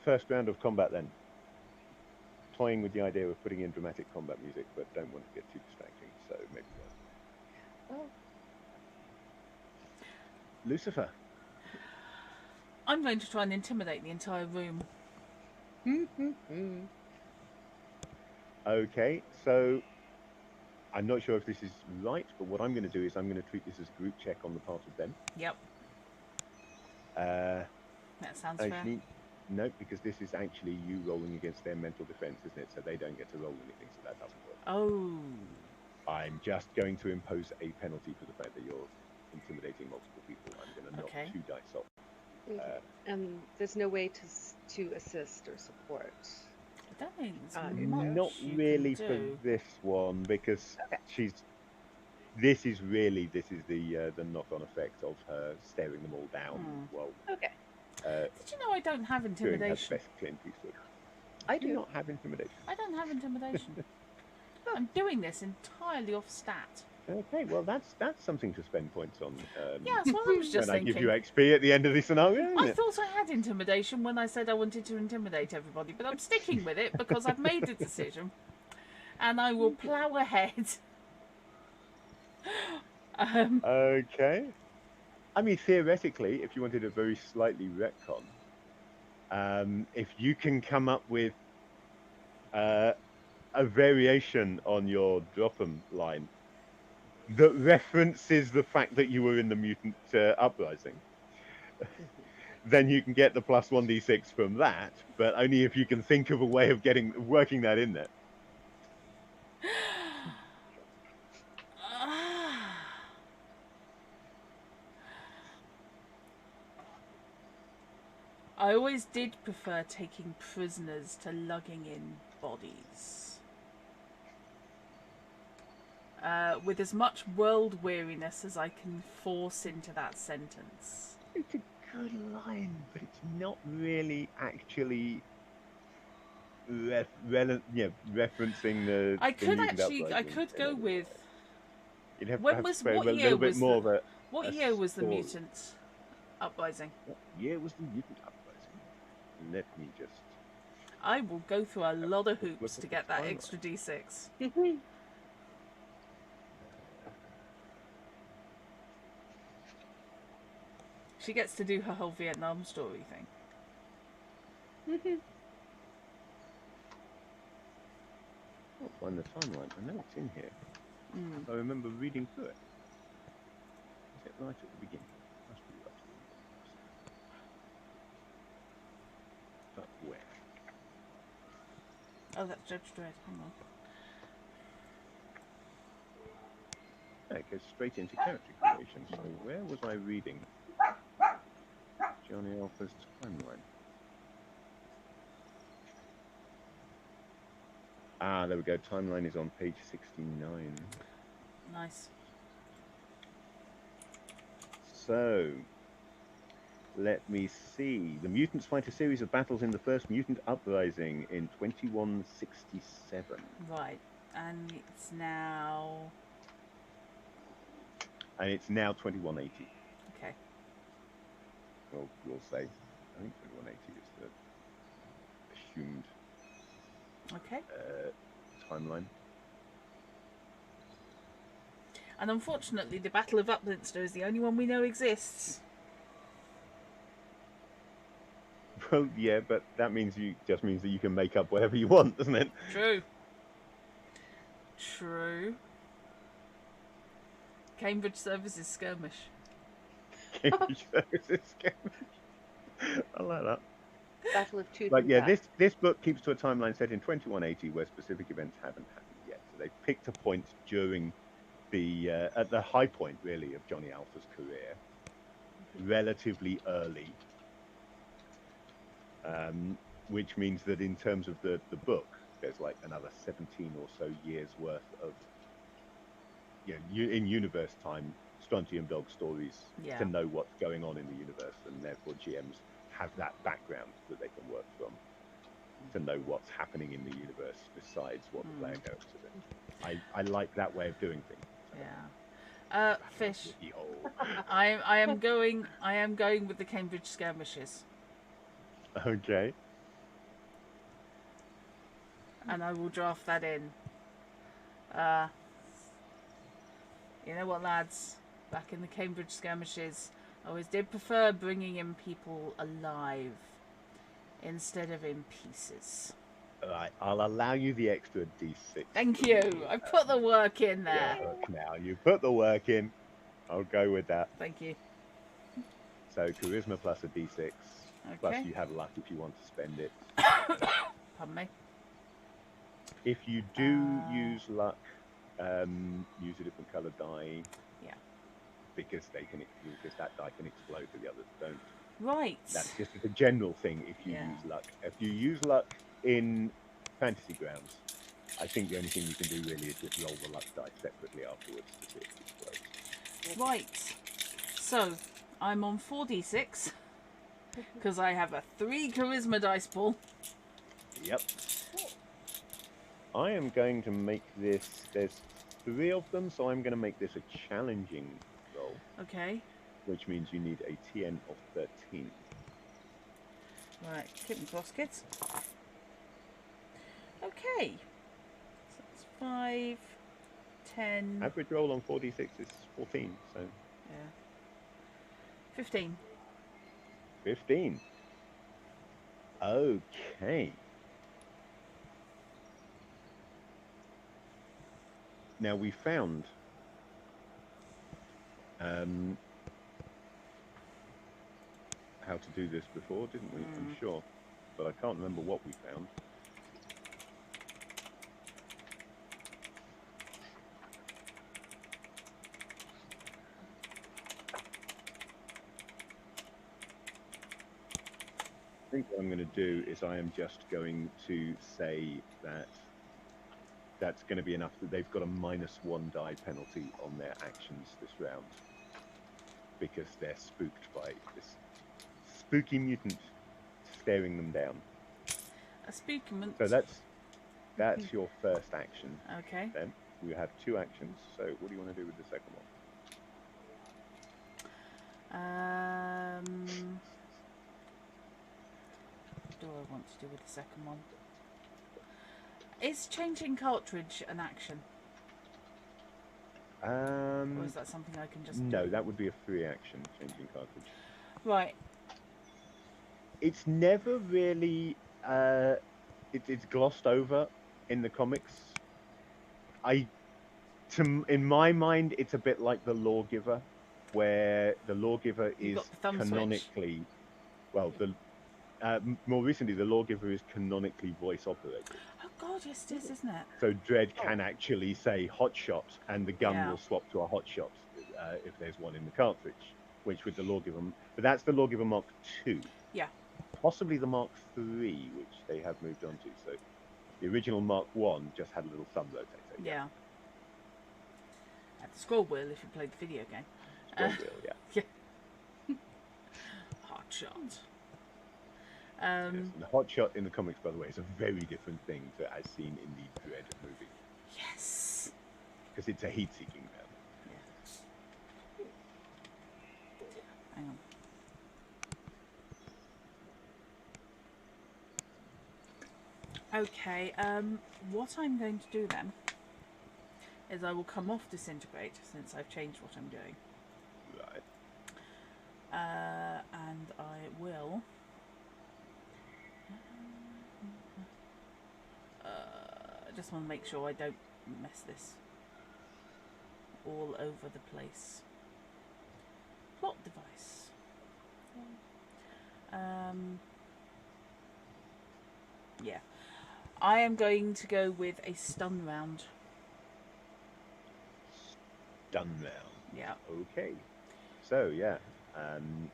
first round of combat then. Toying with the idea of putting in dramatic combat music, but don't want to get too distracting, so maybe won't. Oh. Lucifer. I'm going to try and intimidate the entire room. Okay, so I'm not sure if this is right, but what I'm going to do is I'm going to treat this as a group check on the part of them. Yep. Uh, That sounds fair. actually, no, because this is actually you rolling against their mental defense, isn't it? So they don't get to roll anything, so that doesn't work. Oh. I'm just going to impose a penalty for the fact that you're intimidating multiple people. I'm going to knock Okay. 2 dice off. And there's no way to assist or support. I don't think there's you much Not you really can for do. this one, because Okay. this is the knock-on effect of her staring them all down while Okay. Did you know I don't have doing her intimidation? best Clint Eastwood. I Do do. not have intimidation. I don't have intimidation. I'm doing this entirely off stat. Okay, well that's something to spend points on. Yeah, that's what I was just when I thinking. give you XP at the end of the scenario, isn't I it? thought I had intimidation when I said I wanted to intimidate everybody, but I'm sticking with it because I've made a decision, and I will plough ahead. Okay. I mean, theoretically, if you wanted a very slightly retcon, if you can come up with a variation on your drop 'em line that references the fact that you were in the mutant uprising, then you can get the plus 1d6 from that, but only if you can think of a way of working that in there. I always did prefer taking prisoners to lugging in bodies. With as much world weariness as I can force into that sentence. It's a good line, but it's not really actually referencing the. I could mutant actually, I uprising could in go any with. way. You'd have When to was spare what a year little bit was more the of a. what a year was the story. mutant uprising? What year was the mutant uprising? let me just... I will go through a lot of Let's look hoops at to the get that timeline. extra D6. She gets to do her whole Vietnam story thing. I can't find the timeline. I know it's in here. I remember reading through it. Is it right at the beginning? Must be right at the beginning. But where? Oh, that's Judge Dredd. Hang on. Yeah, it goes straight into character creation. So where was I reading Johnny Alpha's timeline? Ah, there we go. Timeline is on page 69. Nice. So, let me see. The mutants fight a series of battles in the first mutant uprising in 2167. Right. And it's now... And it's now 2180. Okay. Well, we'll say. I think 2180 is the assumed Okay. timeline. And unfortunately, the Battle of Upminster is the only one we know exists. Well, yeah, but that means just means that you can make up whatever you want, doesn't it? True. True. Cambridge Services Skirmish. Cambridge Services Skirmish. I like that. Battle of Tooth But and yeah, Tap. this book keeps to a timeline set in 2180 where specific events haven't happened yet. So they picked a point during the at the high point really of Johnny Alpha's career, relatively early, which means that in terms of the book, there's like another 17 or so years worth of in universe time Strontium dog stories Yeah. to know what's going on in the universe, and therefore GMs have that background that they can work from to know what's happening in the universe besides what the player characters are doing. I like that way of doing things. Yeah. Fish. I am going with the Cambridge Skirmishes. Okay. And I will draft that in. You know what, lads? Back in the Cambridge Skirmishes, I always did prefer bringing in people alive instead of in pieces. All right, I'll allow you the extra D6. Thank you. I put the work in there. Yeah, look now, you put the work in. I'll go with that. Thank you. So charisma plus a D6. Okay. Plus you have luck if you want to spend it. Pardon me. If you do use luck, use a different colour die. Yeah. Because that die can explode, but the others don't. Right. That's just a general thing. If you use luck, if you use luck in Fantasy Grounds, I think the only thing you can do really is just roll the luck die separately afterwards to see if it explodes. Right. So I'm on 4d6 because I have a 3 charisma dice pool. Yep. I am going to make this. There's 3 of them, so I'm going to make this a challenging roll. Okay. Which means you need a TN of 13. Right, keep me cross, kids. Okay. So that's 5, 10. Average roll on 4d6 is 14, so... Yeah. 15. 15. Okay. Now, we found... how to do this before, didn't we? I'm sure. But I can't remember what we found. I think what I'm going to do is I am just going to say that that's going to be enough, that they've got a -1 die penalty on their actions this round because they're spooked by this spooky mutant staring them down. A spooky mutant. So that's your first action. Okay. Then you have 2 actions. So what do you want to do with the second one? do with the second one. Is changing cartridge an action? Or is that something I can just No, do? that would be a free action, changing cartridge. Right. It's never really it's glossed over in the comics. In my mind, it's a bit like the Lawgiver, where the Lawgiver You've is got the thumb switch. canonically, well, more recently the Lawgiver is canonically voice operated. Oh God, yes it is, isn't it? So Dredd can actually say hot shot, and the gun Yeah. will swap to a hot shot if there's one in the cartridge, which with the Lawgiver, but that's the Lawgiver Mark II. Yeah. Possibly the Mark III, which they have moved on to. So the original Mark I just had a little thumb rotator. Yeah. At the scroll wheel if you played the video game. Scroll wheel, Yeah. Hot shot. Yes, and the hot shot in the comics, by the way, is a very different thing to as seen in the Dredd movie. Yes. Because it's a heat-seeking gun. Yeah. Hang on. Okay, what I'm going to do then is I will come off disintegrate since I've changed what I'm doing. Right. And I will I just want to make sure I don't mess this all over the place. Plot device. Yeah. I am going to go with a stun round. Stun round. Yeah. Okay. So, yeah. And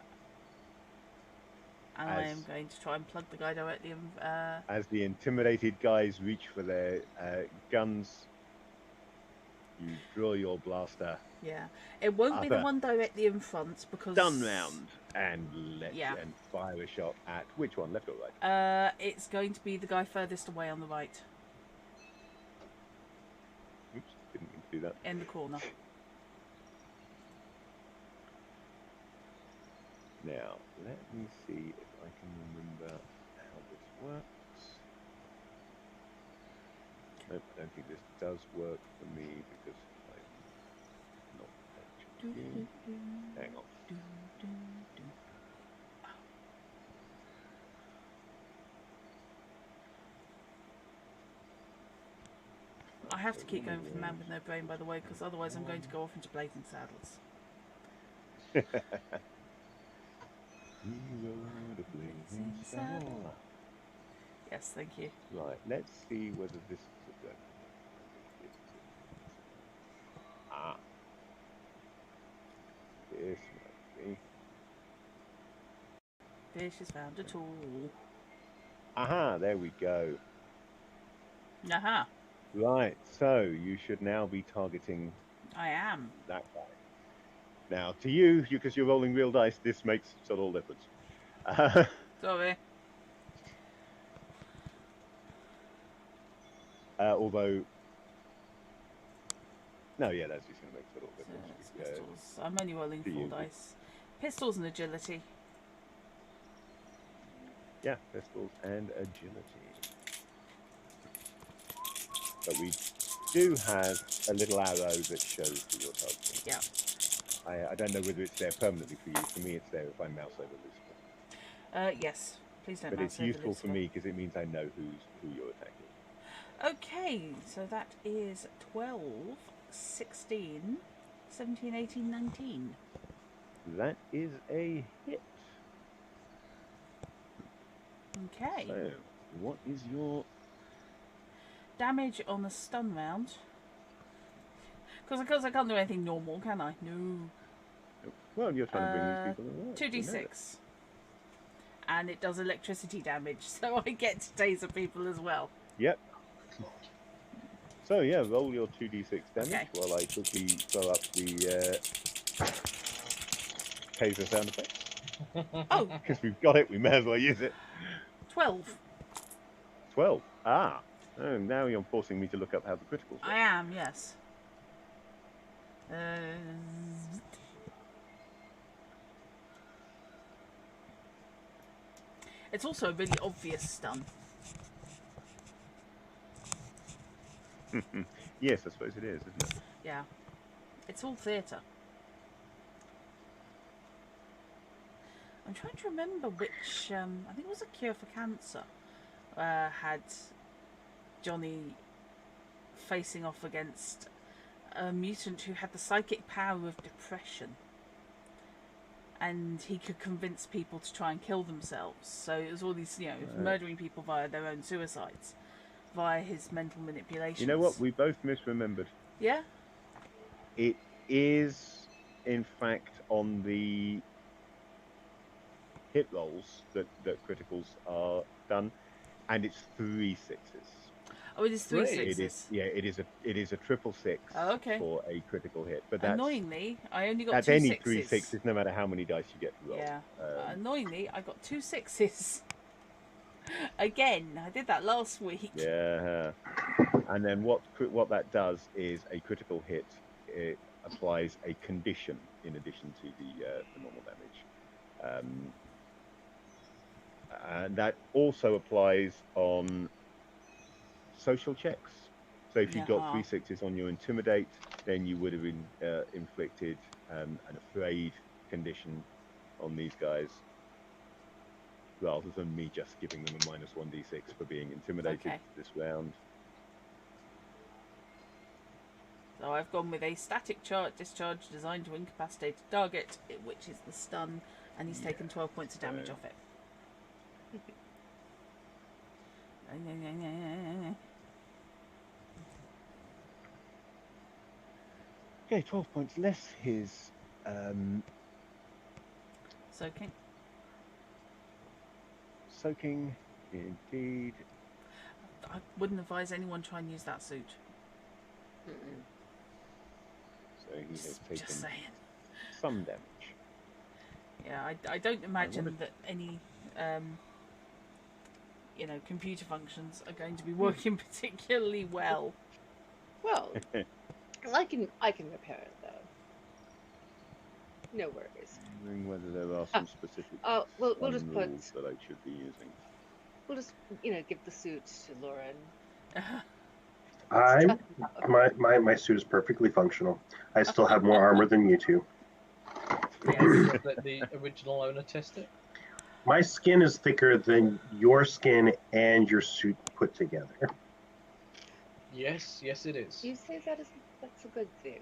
I am going to try and plug the guy directly in. As the intimidated guys reach for their guns, you draw your blaster. Yeah. It won't be the one directly in front because... Stun round. And and fire a shot at which one, left or right? It's going to be the guy furthest away on the right. Oops, didn't mean to do that. In the corner. Now, let me see if I can remember how this works. Nope, I don't think this does work for me because I'm not actually... Hang on. I have to keep going for the man with no brain, by the way, because otherwise I'm going to go off into Blazing Saddles. Yes, thank you. Right, let's see whether this is a good. Ah. This might be. Fish has found a tool. Aha, there we go. Aha. Right, so you should now be targeting I am. that guy. Now, to you, because you're rolling real dice, this makes sort of all difference. Sorry. Although, no, yeah, that's just going to make sort of all difference. So pistols. I'm only rolling 4 dice. Pistols and agility. Yeah, pistols and agility. But we do have a little arrow that shows that you're targeting. Yeah. I don't know whether it's there permanently for you. For me, it's there if I mouse over Lucifer. Yes. Please don't but mouse it's over useful Lucifer. for me because it means I know who you're attacking. Okay, so that is 12, 16, 17, 18, 19. That is a hit. Okay. So, what is your... Damage on a stun round. Because I can't do anything normal, can I? No. Well, you're trying to bring these people in. 2d6. And it does electricity damage, so I get to taser people as well. Yep. So, yeah, roll your 2d6 damage Okay. while I quickly throw up the taser sound effect. Oh! Because we've got it, we may as well use it. 12. 12. Ah. Oh, now you're forcing me to look up how the criticals work. I am, yes. It's also a really obvious stun. Yes, I suppose it is, isn't it? Yeah. It's all theatre. I'm trying to remember which. I think it was A Cure for Cancer. Had Johnny facing off against a mutant who had the psychic power of depression. And he could convince people to try and kill themselves. So it was all these, murdering people via their own suicides, via his mental manipulations. You know what? We both misremembered. Yeah? It is, in fact, on the hit rolls that criticals are done, and it's 3 sixes. Oh, it is 3 Great. sixes. It is a triple six Oh, okay. for a critical hit. But that's Annoyingly, I only got that's 2 any sixes. 3 sixes, no matter how many dice you get to roll. Yeah. Annoyingly, I got 2 sixes. Again, I did that last week. Yeah. And then what that does is a critical hit. It applies a condition in addition to the normal damage. And that also applies on social checks. So if you got 3 sixes on your intimidate, then you would have been inflicted an afraid condition on these guys, rather than me just giving them a -1d6 for being intimidated this round. So I've gone with a static discharge designed to incapacitate a target, which is the stun, and he's taken 12 points of damage off it. Okay, 12 points less his soaking, indeed. I wouldn't advise anyone try and use that suit. So he has taken just saying. some damage. Yeah, I don't imagine that any computer functions are going to be working particularly well. Well, I can repair it though. No worries. Wondering whether there are some specific we'll just put rules that I should be using. We'll just give the suit to Lauren. My suit is perfectly functional. I still have more armor than you two. Yes, let the original owner test it. My skin is thicker than your skin and your suit put together. Yes, it is. You say that's a good thing.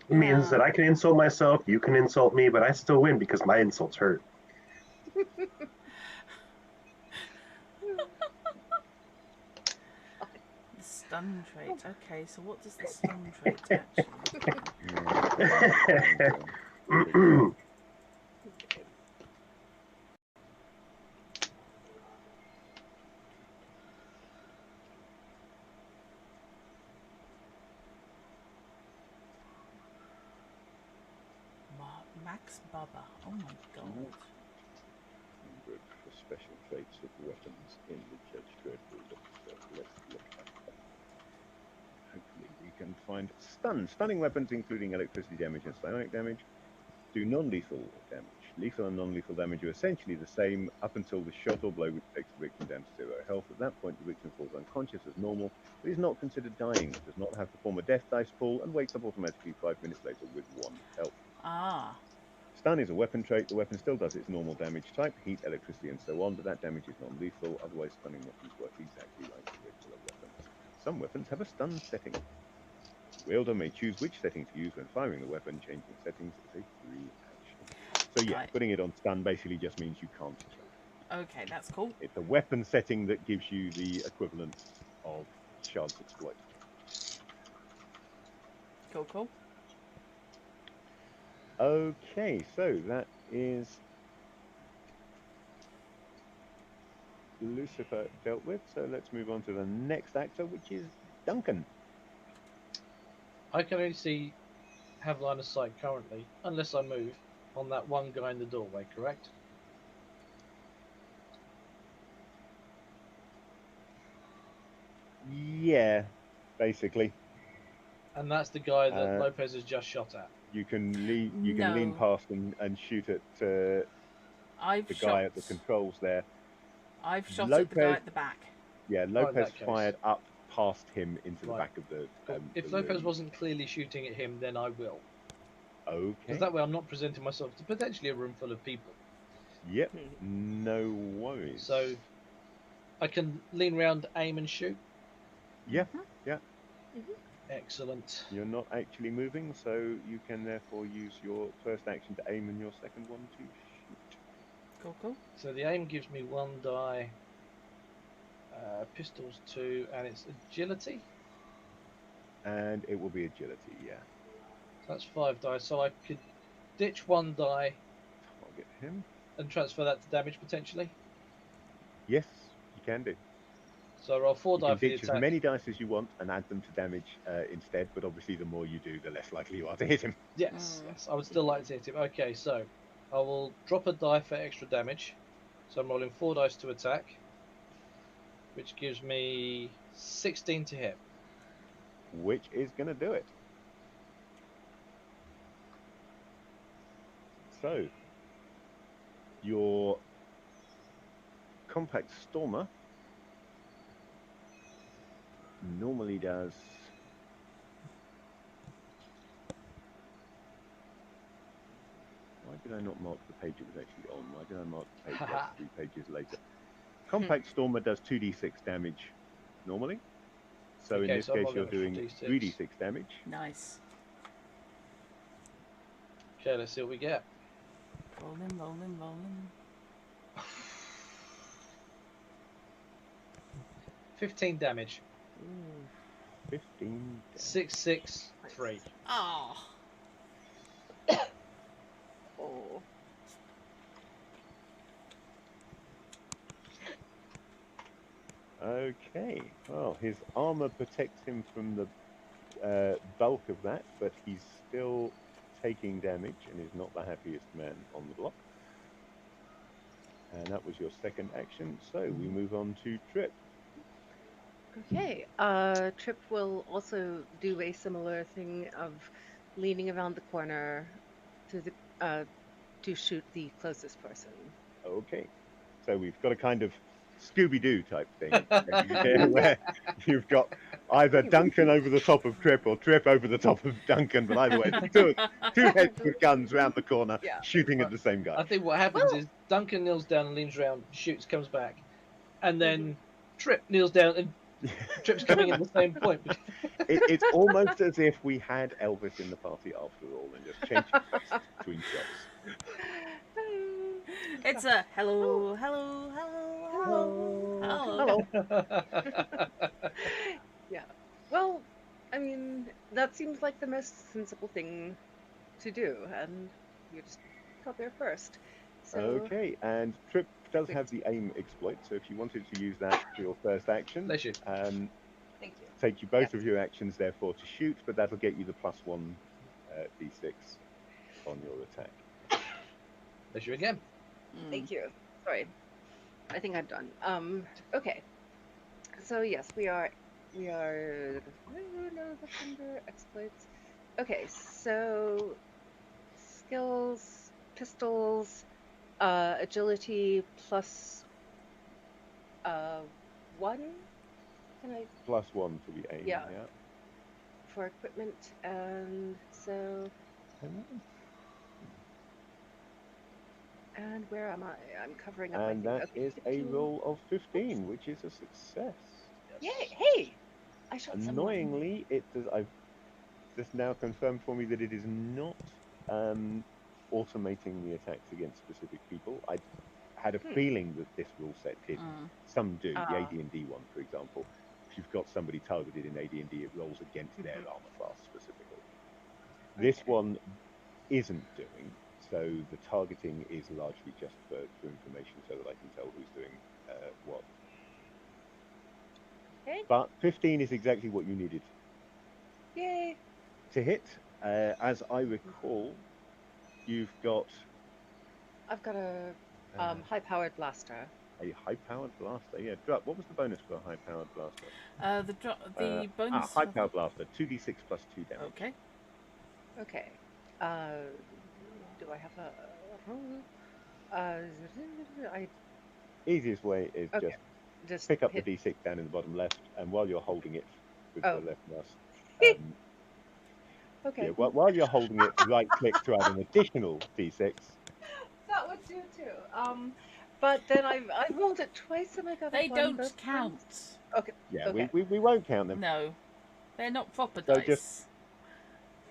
It means that I can insult myself, you can insult me, but I still win because my insults hurt. The stun trait. Okay, so what does the stun trait actually? Max Bubba. Oh my god. For special traits of weapons in the Judge Dredd rule. So let's look at that. Hopefully we can find stunning weapons, including electricity damage and psionic damage, do non-lethal damage. Lethal and non-lethal damage are essentially the same up until the shot or blow which takes the victim down to 0 health. At that point, the victim falls unconscious as normal, but is not considered dying, does not have to perform a death dice pool, and wakes up automatically 5 minutes later with 1 health. Stun is a weapon trait. The weapon still does its normal damage type, heat, electricity, and so on, but that damage is non-lethal. Otherwise, stunning weapons work exactly like regular weapons. Some weapons have a stun setting. The wielder may choose which setting to use when firing the weapon. Changing settings is a free action. So yeah, putting it on stun basically just means you can't kill. Okay, that's cool. It's a weapon setting that gives you the equivalent of Shard's Exploit. Cool. Okay, so that is Lucifer dealt with. So let's move on to the next actor, which is Duncan. I can only have line of sight currently, unless I move, on that one guy in the doorway, correct? Yeah, basically. And that's the guy that Lopez has just shot at. You can lean past and shoot at the guy at the controls there. I've shot at the guy at the back. Yeah, Lopez fired up past him into the Right. back of the. If the Lopez room. wasn't clearly shooting at him, then I will. Okay. Because that way I'm not presenting myself to potentially a room full of people. Yep. No worries. So I can lean round, aim, and shoot. Yeah. Yeah. Excellent. You're not actually moving, so you can therefore use your first action to aim and your second one to shoot. Cool. So the aim gives me 1 die, pistols 2, and it's agility. And it will be agility, yeah. So that's 5 die. So I could ditch 1 die Target him. and transfer that to damage potentially. Yes, you can do. So I roll 4 You die can for the ditch as attack. many dice as you want and add them to damage instead, but obviously the more you do, the less likely you are to hit him. Yes, yes. I would still like to hit him. Okay, so I will drop a die for extra damage. So I'm rolling 4 dice to attack, which gives me 16 to hit. Which is going to do it. So, your compact stormer normally does why did I not mark the page it was actually on? Why did I mark the page like 3 pages later? Compact stormer does 2d6 damage normally. So Okay, in this so I'm case you're rolling doing a 3d6 damage. Nice. Okay, let's see what we get. Rolling. 15 damage. Ooh. 15 damage. 6, 6, 3. Oh. Oh. Okay, well, his armor protects him from the bulk of that, but he's still taking damage and is not the happiest man on the block. And that was your second action, so we move on to Trip. Okay. Trip will also do a similar thing of leaning around the corner to the to shoot the closest person. Okay, so we've got a kind of Scooby-Doo type thing here, where you've got either Duncan over the top of Trip or Trip over the top of Duncan, but either way, two heads with guns round the corner, Yeah. shooting at the same guy. I think what happens is Duncan kneels down and leans around, shoots, comes back, and then Trip kneels down and Trip's coming in the same point. It's almost as if we had Elvis in the party after all and just changing best between shots. It's a hello. Yeah. Well, I mean, that seems like the most sensible thing to do, and you just got there first. So, Okay, and Trip does have the aim exploit, so if you wanted to use that for your first action, Bless you. thank you. take you both Yes. of your actions therefore to shoot, but that'll get you the +1 d6 on your attack. Bless you again. Thank you. Sorry. I think I'm done. Okay. So yes, we are under exploits. Okay, so skills, pistols, agility plus 1. Can I +1 for the aim, Yeah. yeah. for equipment, and so and where am I? I'm covering up. And I that think. is Okay, a 15. roll of 15, which is a success. Yay! Hey, I shot someone. Annoyingly, it does. I've just now confirmed for me that it is not automating the attacks against specific people. I had a feeling that this rule set did. Some do. The AD&D one, for example, if you've got somebody targeted in AD&D, it rolls against their armor class specifically. This one isn't doing. So the targeting is largely just for information, so that I can tell who's doing what. Okay. But 15 is exactly what you needed Yay! to hit. As I recall, you've got I've got a high-powered blaster. a high-powered blaster. Yeah, what was the bonus for a high-powered blaster? The bonus. High-powered blaster, 2d6 plus 2 damage. Okay. Okay. Do I have a roll? I Easiest way is Okay. just just pick up hit. the D6 down in the bottom left, and while you're holding it with Oh. the left mouse, Okay. yeah, while you're holding it, right-click to add an additional D6. That would do too. But then I rolled it twice and I got a They 1 don't both count. times. Okay. Yeah, Okay. we won't count them. No, they're not proper So dice. just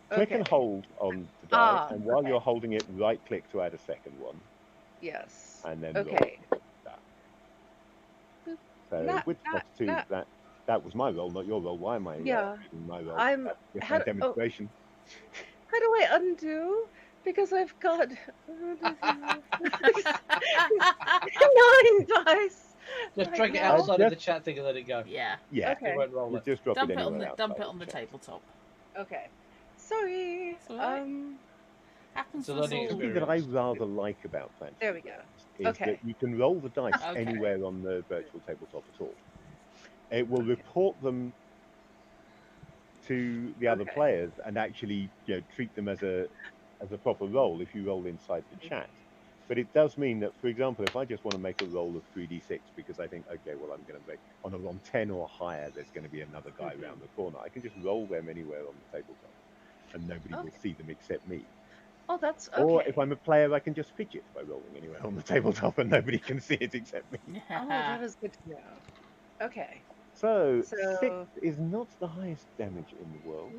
click and Okay. hold on the die, and while okay. you're holding it, right-click to add a second one, Yes. and then Okay. roll that. So with +2, that was my roll, not your roll. Why am I Yeah. reading my roll? I'm- That's just how my do- demonstration. How do I undo? Because I've got 9 dice. Just right drag it now. outside of Just- the chat thing and let it go. Yeah. Yeah, Okay. It won't roll you it. just drop Dump it it on anywhere the outside on the chat. tabletop. Okay. Sorry. It's all right. Happens It's a to us learning all. Something that I rather like about Fantasy There we go. is Okay. that you can roll the dice Okay. anywhere on the virtual tabletop at all. It will report them to the other Okay. players and actually, treat them as a proper roll if you roll inside the chat. But it does mean that, for example, if I just want to make a roll of 3d6 because I think, okay, well, I'm going to make on a 10 or higher, there's going to be another guy around the corner. I can just roll them anywhere on the tabletop, and nobody will see them except me. Oh, that's okay. Or if I'm a player, I can just fidget by rolling anywhere on the tabletop, and nobody can see it except me. Oh, that is good to know. Okay. So So- 6 is not the highest damage in the world.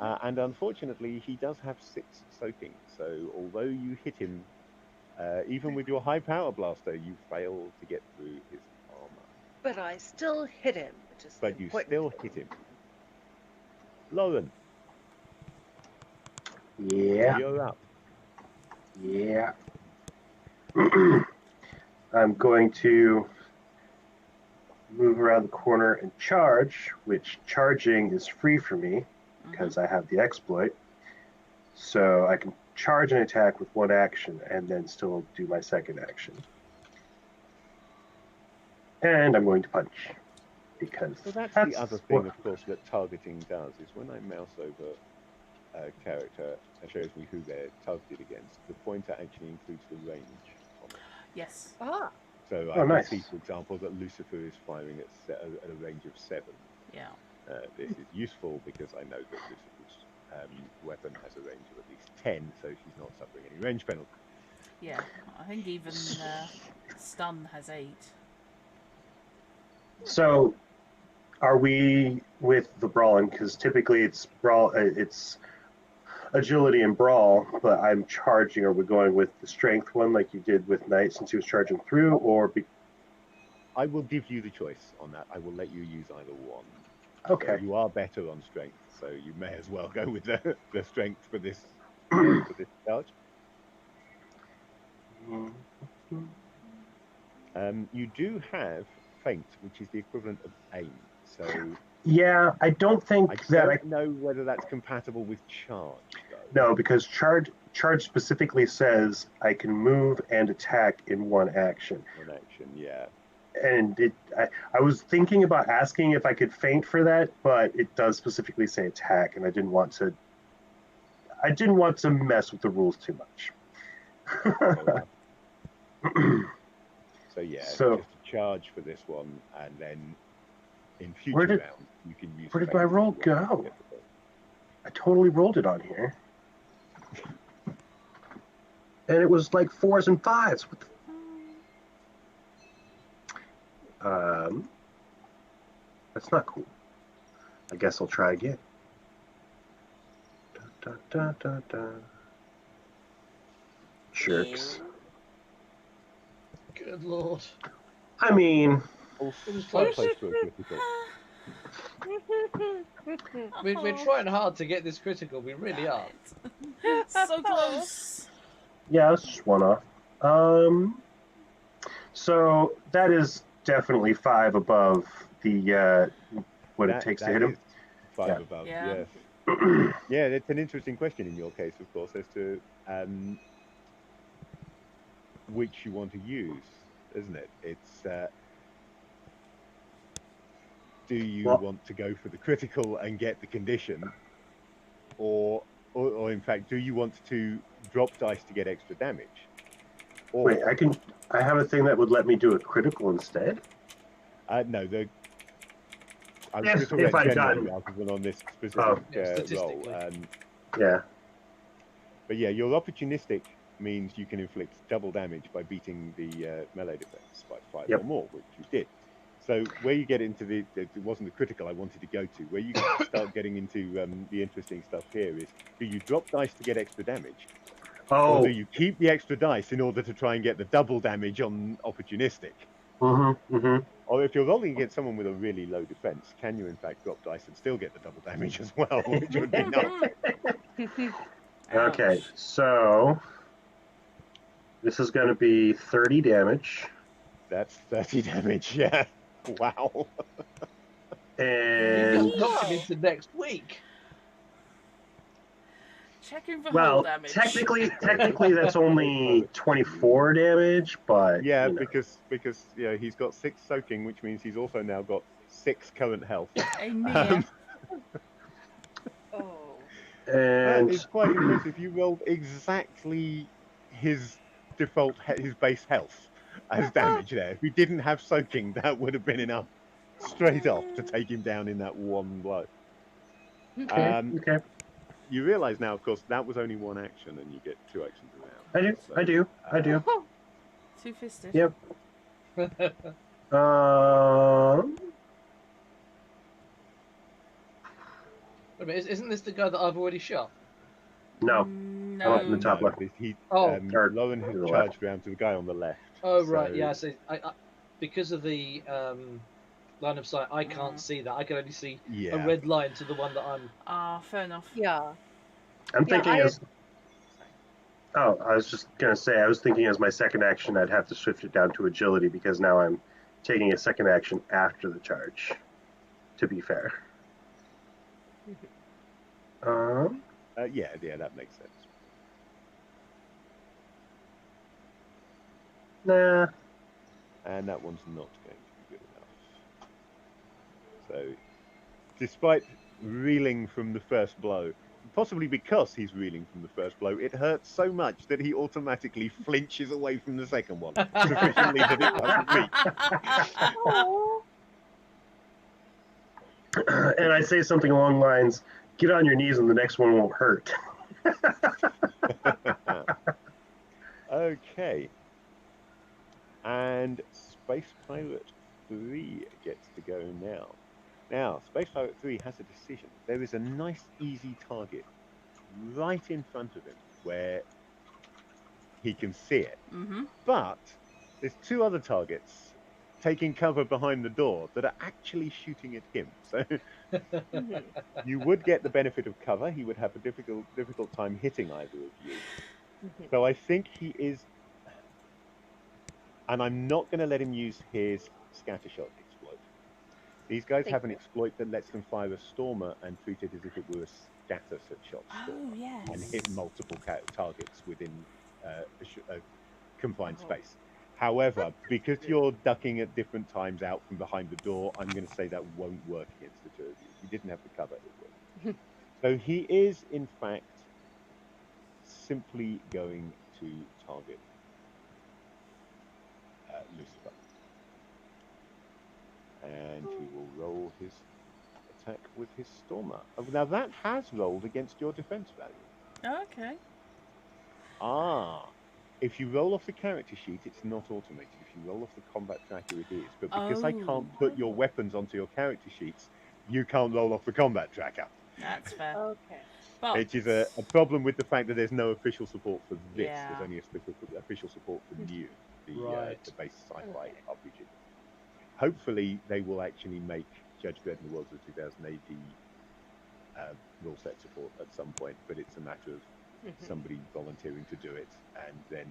And unfortunately, he does have 6 soaking. So although you hit him, even with your high power blaster, you fail to get through his armor. But I still hit him, which is But you important. still hit him. Lauren, Yeah. you're up. Yeah. I'm going to move around the corner and charge, which charging is free for me because I have the exploit. So I can charge an attack with one action and then still do my second action. And I'm going to punch because So that's the other thing, of course, that targeting does, is when I mouse over a character, it shows me who they're targeted against. The pointer actually includes the range on it. Yes. Ah. So I can see, for example, that Lucifer is firing at a range of 7. Yeah. This is useful because I know that Lucifer's weapon has a range of at least 10, so she's not suffering any range penalty. Yeah. I think even stun has 8. So, are we with the brawling? Because typically it's it's agility and brawl, but I'm charging. Are we going with the strength one like you did with Knight since he was charging through, or? I will give you the choice on that. I will let you use either one. Okay. So you are better on strength, so you may as well go with the strength for this charge. You do have feint, which is the equivalent of aim. So yeah, I don't think I that don't know whether that's compatible with charge, though. No, because charge specifically says I can move and attack in one action. One action, yeah. And I was thinking about asking if I could feint for that, but it does specifically say attack, and I didn't want to mess with the rules too much. So yeah, So- just a charge for this one, and then in future Where did- rounds you can use. where did feint my if you roll want to go? get the- I totally rolled it on here. And it was like 4s and 5s. What the... That's not cool. I guess I'll try again. Dun, dun, dun, dun, dun. Jerks. Good lord. I mean, Oh, It was so close. close to a critical. We're trying hard to get this critical. We really are. So close. yeah, it's just one off. So that is definitely 5 above the what it takes to hit him. is 5 Yeah. above, Yeah. yes. Yeah, it's an interesting question in your case, of course, as to which you want to use, isn't it? It's do you Well- want to go for the critical and get the condition, or in fact, do you want to drop dice to get extra damage? Or Wait, I have a thing that would let me do a critical instead. No, I was If- going to talk if about I'd generally gotten- rather than on this specific Yeah, role. statistically. Yeah. But yeah, your opportunistic means you can inflict double damage by beating the melee defense by 5 Yep. or more, which you did. So where you get into it wasn't the critical I wanted to go to. Where you start getting into the interesting stuff here is, do you drop dice to get extra damage? Or Oh. do you keep the extra dice in order to try and get the double damage on opportunistic? Or if you're rolling against someone with a really low defense, can you in fact drop dice and still get the double damage as well, which would be nice. Okay, Ouch. so this is going to be 30 damage. That's 30 damage, yeah. Wow. You And just knocked him into next week. Checking for hull well, damage. technically that's only 24 damage, but Yeah, you know. because he's got 6 soaking, which means he's also now got 6 current health. A mere. Oh. That And is quite impressive. You rolled exactly his his base health as damage there. If he didn't have soaking, that would have been enough straight off to take him down in that one blow. okay. You realise now, of course, that was only one action, and you get 2 actions around. I do. Two-fisted. Yep. Wait a minute, isn't this the guy that I've already shot? No. No. I'm the top left. Lauren has to the charged around to the guy on the left. Oh, right, so- yeah. So I because of the line of sight, I can't see that. I can only see Yeah. a red line to the one that I'm. Ah, fair enough. Yeah. I'm Yeah, thinking as. Oh, I was just gonna say, I was thinking as my second action, I'd have to shift it down to agility because now I'm taking a second action after the charge. To be fair. Yeah, that makes sense. Nah. And that one's not going to be good enough. So, despite reeling from the first blow, possibly because he's reeling from the first blow, it hurts so much that he automatically flinches away from the second one, sufficiently that it doesn't reach. Oh. And I say something along the lines, get on your knees and the next one won't hurt. Okay. And Space Pirate 3 gets to go now. Now, Space Pirate 3 has a decision. There is a nice, easy target right in front of him where he can see it. Mm-hmm. But there's 2 other targets taking cover behind the door that are actually shooting at him. So you would get the benefit of cover. He would have a difficult time hitting either of you. So I think he is, and I'm not going to let him use his scattershot exploit. These guys have an exploit that lets them fire a stormer and treat it as if it were a scatter shot stormer, Oh, yes. and hit multiple targets within a confined space. However, because you're ducking at different times out from behind the door, I'm going to say that won't work against the 2 of you. If you didn't have the cover, it would. So he is, in fact, simply going to target Lucifer. And he will roll his attack with his Stormer. Now that has rolled against your defense value. Okay. If you roll off the character sheet, it's not automated. If you roll off the combat tracker, it is. But because I can't put your weapons onto your character sheets, you can't roll off the combat tracker. That's fair. Okay. But Which is a problem with the fact that there's no official support for this. Yeah. There's only official support for New, Right. the base sci-fi RPG. Hopefully, they will actually make Judge Dredd and the Worlds of 2000 AD rule set support at some point, but it's a matter of somebody volunteering to do it and then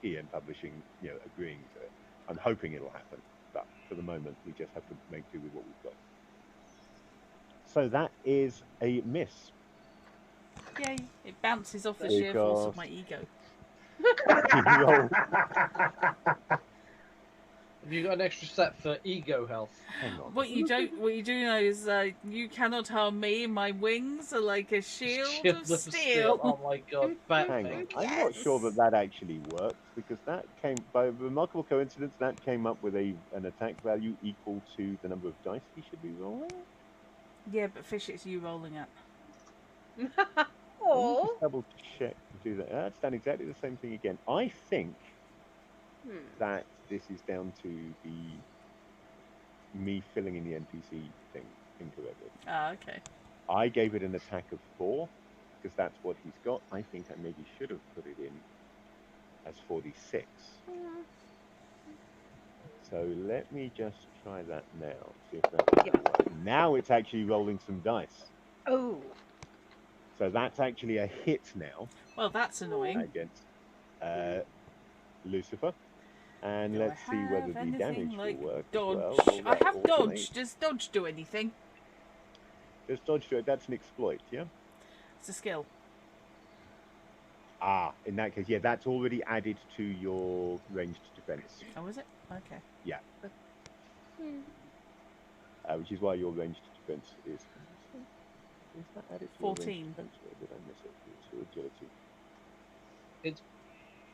Ian Publishing, agreeing to it. I'm hoping it'll happen, but for the moment, we just have to make do with what we've got. So that is a miss. yay, it bounces off the sheer force of my ego. Have you got an extra set for ego health? Hang on. What you do know is you cannot harm me. My wings are like a shield of steel. Oh my god, bad Hang thing. on. I'm not sure that that actually works because that came by a remarkable coincidence. That came up with an attack value equal to the number of dice he should be rolling. Yeah, but fish, it's you rolling it. Let me Oh. just double check to do that. That's done exactly the same thing again. I think that this is down to me filling in the NPC thing incorrectly. Ah, okay. I gave it an attack of 4 because that's what he's got. I think I maybe should have put it in as 46. So let me just try that now. See if that will work. Now it's actually rolling some dice. Oh. So that's actually a hit now Well, that's annoying. against Lucifer. And Do let's I see whether have the anything damage like will work dodge? as well. I have dodge. Does dodge do anything? Does dodge do it? That's an exploit, yeah? It's a skill. Ah, in that case, yeah, that's already added to your ranged defense. Oh, is it? Okay. Yeah. Which is why your ranged defense is that added to 14. Your ranged defense, or did I miss it? It's your agility.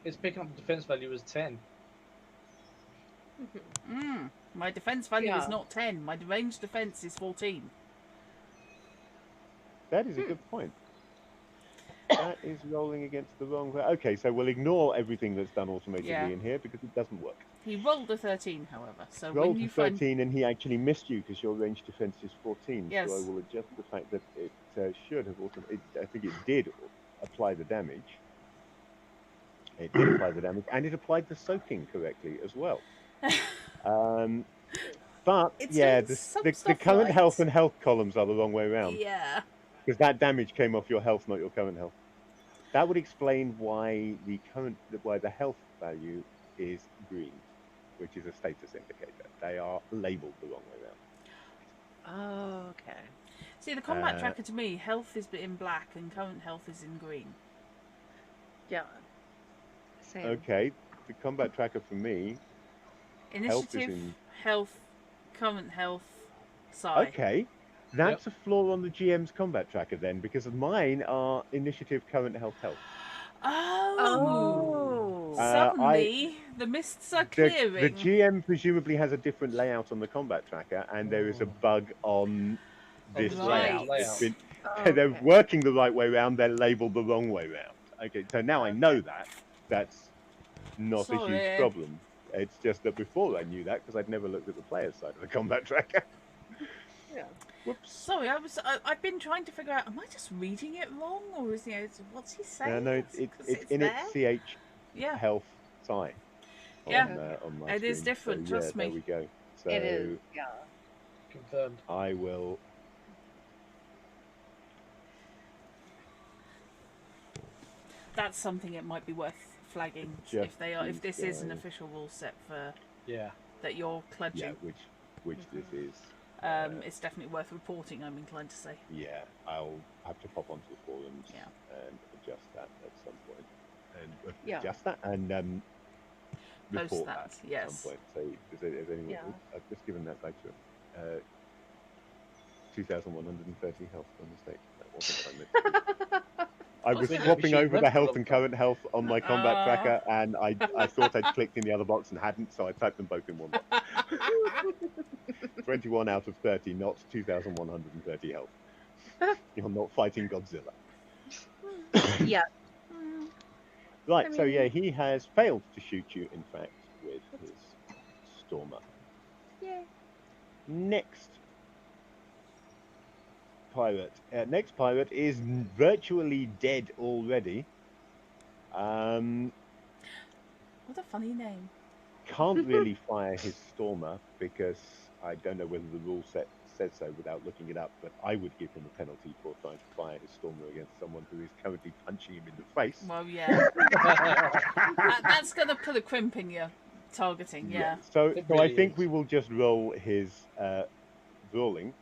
It's picking up the defense value as 10. My defense value is Yeah. not 10. My range defense is 14. That is a good point. That is rolling against the wrong. Okay, so we'll ignore everything that's done automatically in here because it doesn't work. He rolled a 13, however. So Rolled when you a 13 and he actually missed you because your range defense is 14. Yes. So I will adjust the fact that it should have also. I think it did apply the damage. It did apply the damage, and it applied the soaking correctly as well. But It's yeah, doing some the stuff current right. health and health columns are the wrong way around. Yeah. Because that damage came off your health, not your current health. That would explain why the health value is green, which is a status indicator. They are labelled the wrong way around. Oh, okay. See, the combat tracker to me, health is in black and current health is in green. Yeah. Same. Okay, the combat tracker for me. Initiative, health, current health, psi. Okay, that's a flaw on the GM's combat tracker then, because mine are initiative, current health, health. Oh. Suddenly, the mists are clearing. The GM presumably has a different layout on the combat tracker, and there is a bug on this layout. They're working the right way around, they're labelled the wrong way around. Okay, so now I know that. That's not a huge problem. It's just that before I knew that, because I'd never looked at the player's side of the combat tracker. Yeah. Whoops. Sorry, I've been trying to figure out, am I just reading it wrong? Or is what's he saying? No, it's in its CH health psi. On my it screen. is different, so, trust me. There we go. So it is, yeah. Confirmed. I will. That's something it might be worth flagging if this is an official rule set for that you're cludging. Yeah, which this is. It's definitely worth reporting, I'm inclined to say. Yeah, I'll have to pop onto the forums and adjust that at some point. And adjust that and report that at some point. So is anyone, I've just given that back to him. 2,130 health by mistake. That wasn't what I meant. I was swapping over the health and current health on my combat tracker, and I thought I'd clicked in the other box and hadn't, so I typed them both in one box. 21 out of 30, not 2,130 health. You're not fighting Godzilla. Yeah. Right, so yeah, he has failed to shoot you, in fact, with his Stormer. Yay. Next pirate is virtually dead already. What a funny name. Can't really fire his Stormer because I don't know whether the rule set said so without looking it up, but I would give him a penalty for trying to fire his Stormer against someone who is currently punching him in the face. Well, yeah. That's going to put a crimp in your targeting, yeah. So I think we will just roll his brawling.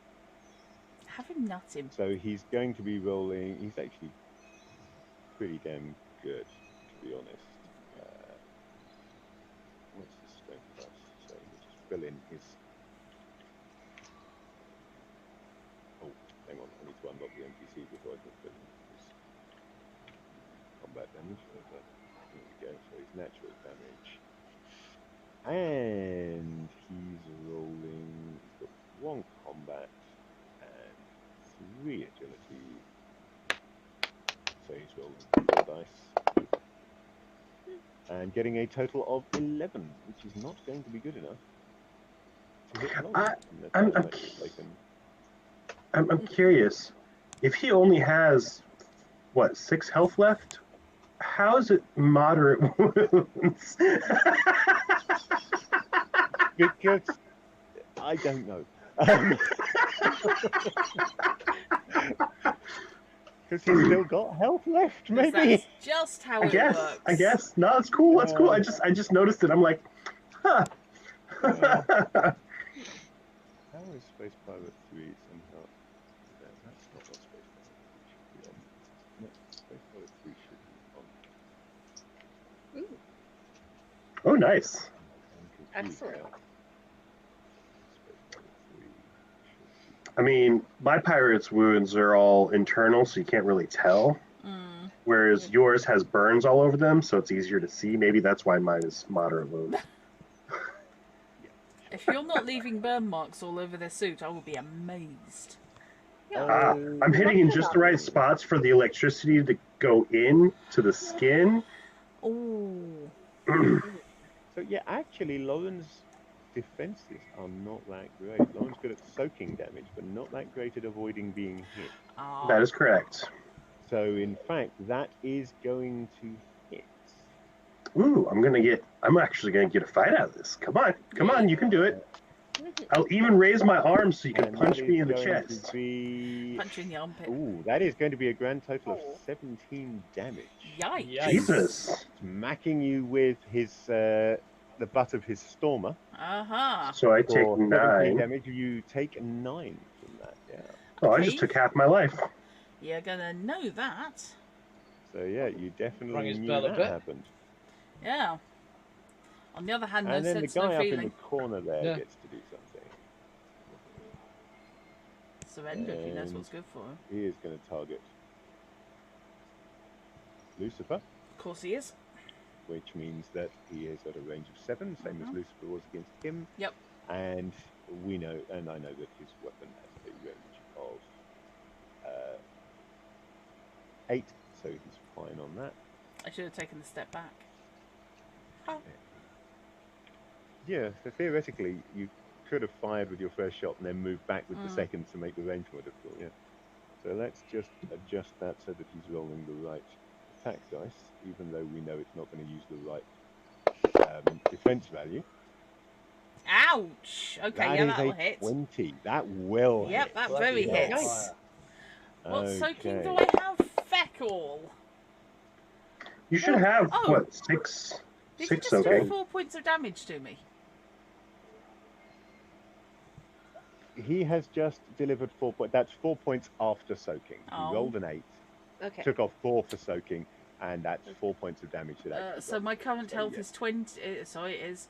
Have him nut him. So he's going to be rolling. He's actually pretty damn good, to be honest. What's his strength plus? So fill in his. Oh, hang on. I need to unlock the NPC before I can fill in his combat damage. Here we go. So his natural damage. And he's rolling. He's got 1 combat and 3 agility. So he's rolling 4 dice. And getting a total of 11, which is not going to be good enough to hit Logan. I'm curious. If he only has, what, 6 health left? How is it moderate wounds? Because I don't know. Because he's still got health left, maybe. That's just how it works. I guess. No, it's cool. That's cool. I just noticed it. I'm like, huh. How is Space Pirate 3 somehow? That's not what Space Pirate 3 should be on. No, Space Pirate 3 should be on. Ooh, Oh, nice. I'm confused excellent. now. Space Pirate 3 should be. I mean, my pirate's wounds are all internal, so you can't really tell. Whereas yours has burns all over them, so it's easier to see. Maybe that's why mine is moderate wounds. If you're not leaving burn marks all over their suit, I will be amazed. Yeah. I'm hitting in just the right spots for the electricity to go in to the skin. Oh. So yeah, actually, Lauren's defenses are not that great. Lauren's good at soaking damage, but not that great at avoiding being hit. That is correct. So in fact, that is going to hit. Ooh, I'm actually gonna get a fight out of this. Come on, you can do it. I'll even raise my arm so you can And punch that me is in the going chest. to be... Punch you in the armpit. Ooh, that is going to be a grand total of 17 damage. Yikes. Jesus. Smacking you with his the butt of his stormer. Uh-huh. So I take For 17 9. damage. You take 9 from that. Yeah. Oh, I just took half my life. You're gonna know that. So yeah, you Rung definitely his knew bell a that bit. happened. Yeah. On the other hand, no And then the sense, guy no up in feeling. the corner there Yeah. gets to do something. Surrender if he knows And what's good for him. he is going to target Lucifer, Of course he is. which means that he is at a range of 7, same as Lucifer was against him. Yep. And we know, and I know that his weapon has a range of 8, so he's fine on that. I should have taken the step back. Huh. Yeah, so theoretically, you could have fired with your first shot and then moved back with the second to make the range more difficult, yeah. So let's just adjust that so that he's rolling the right attack dice, even though we know it's not going to use the right defense value. Ouch! Okay, That yeah, is that'll a hit. 20. That will Yep, hit. that Bloody very hell. hits. What soaking do Okay. I have? Feck all. You should have, Oh. what, 6? Did you 6 just do okay. 4 points of damage to me? He has just delivered 4 points. That's 4 points after soaking. Oh. He rolled an 8, Okay. took off 4 for soaking, and that's 4 points of damage. So my current health is 20. Sorry, it is.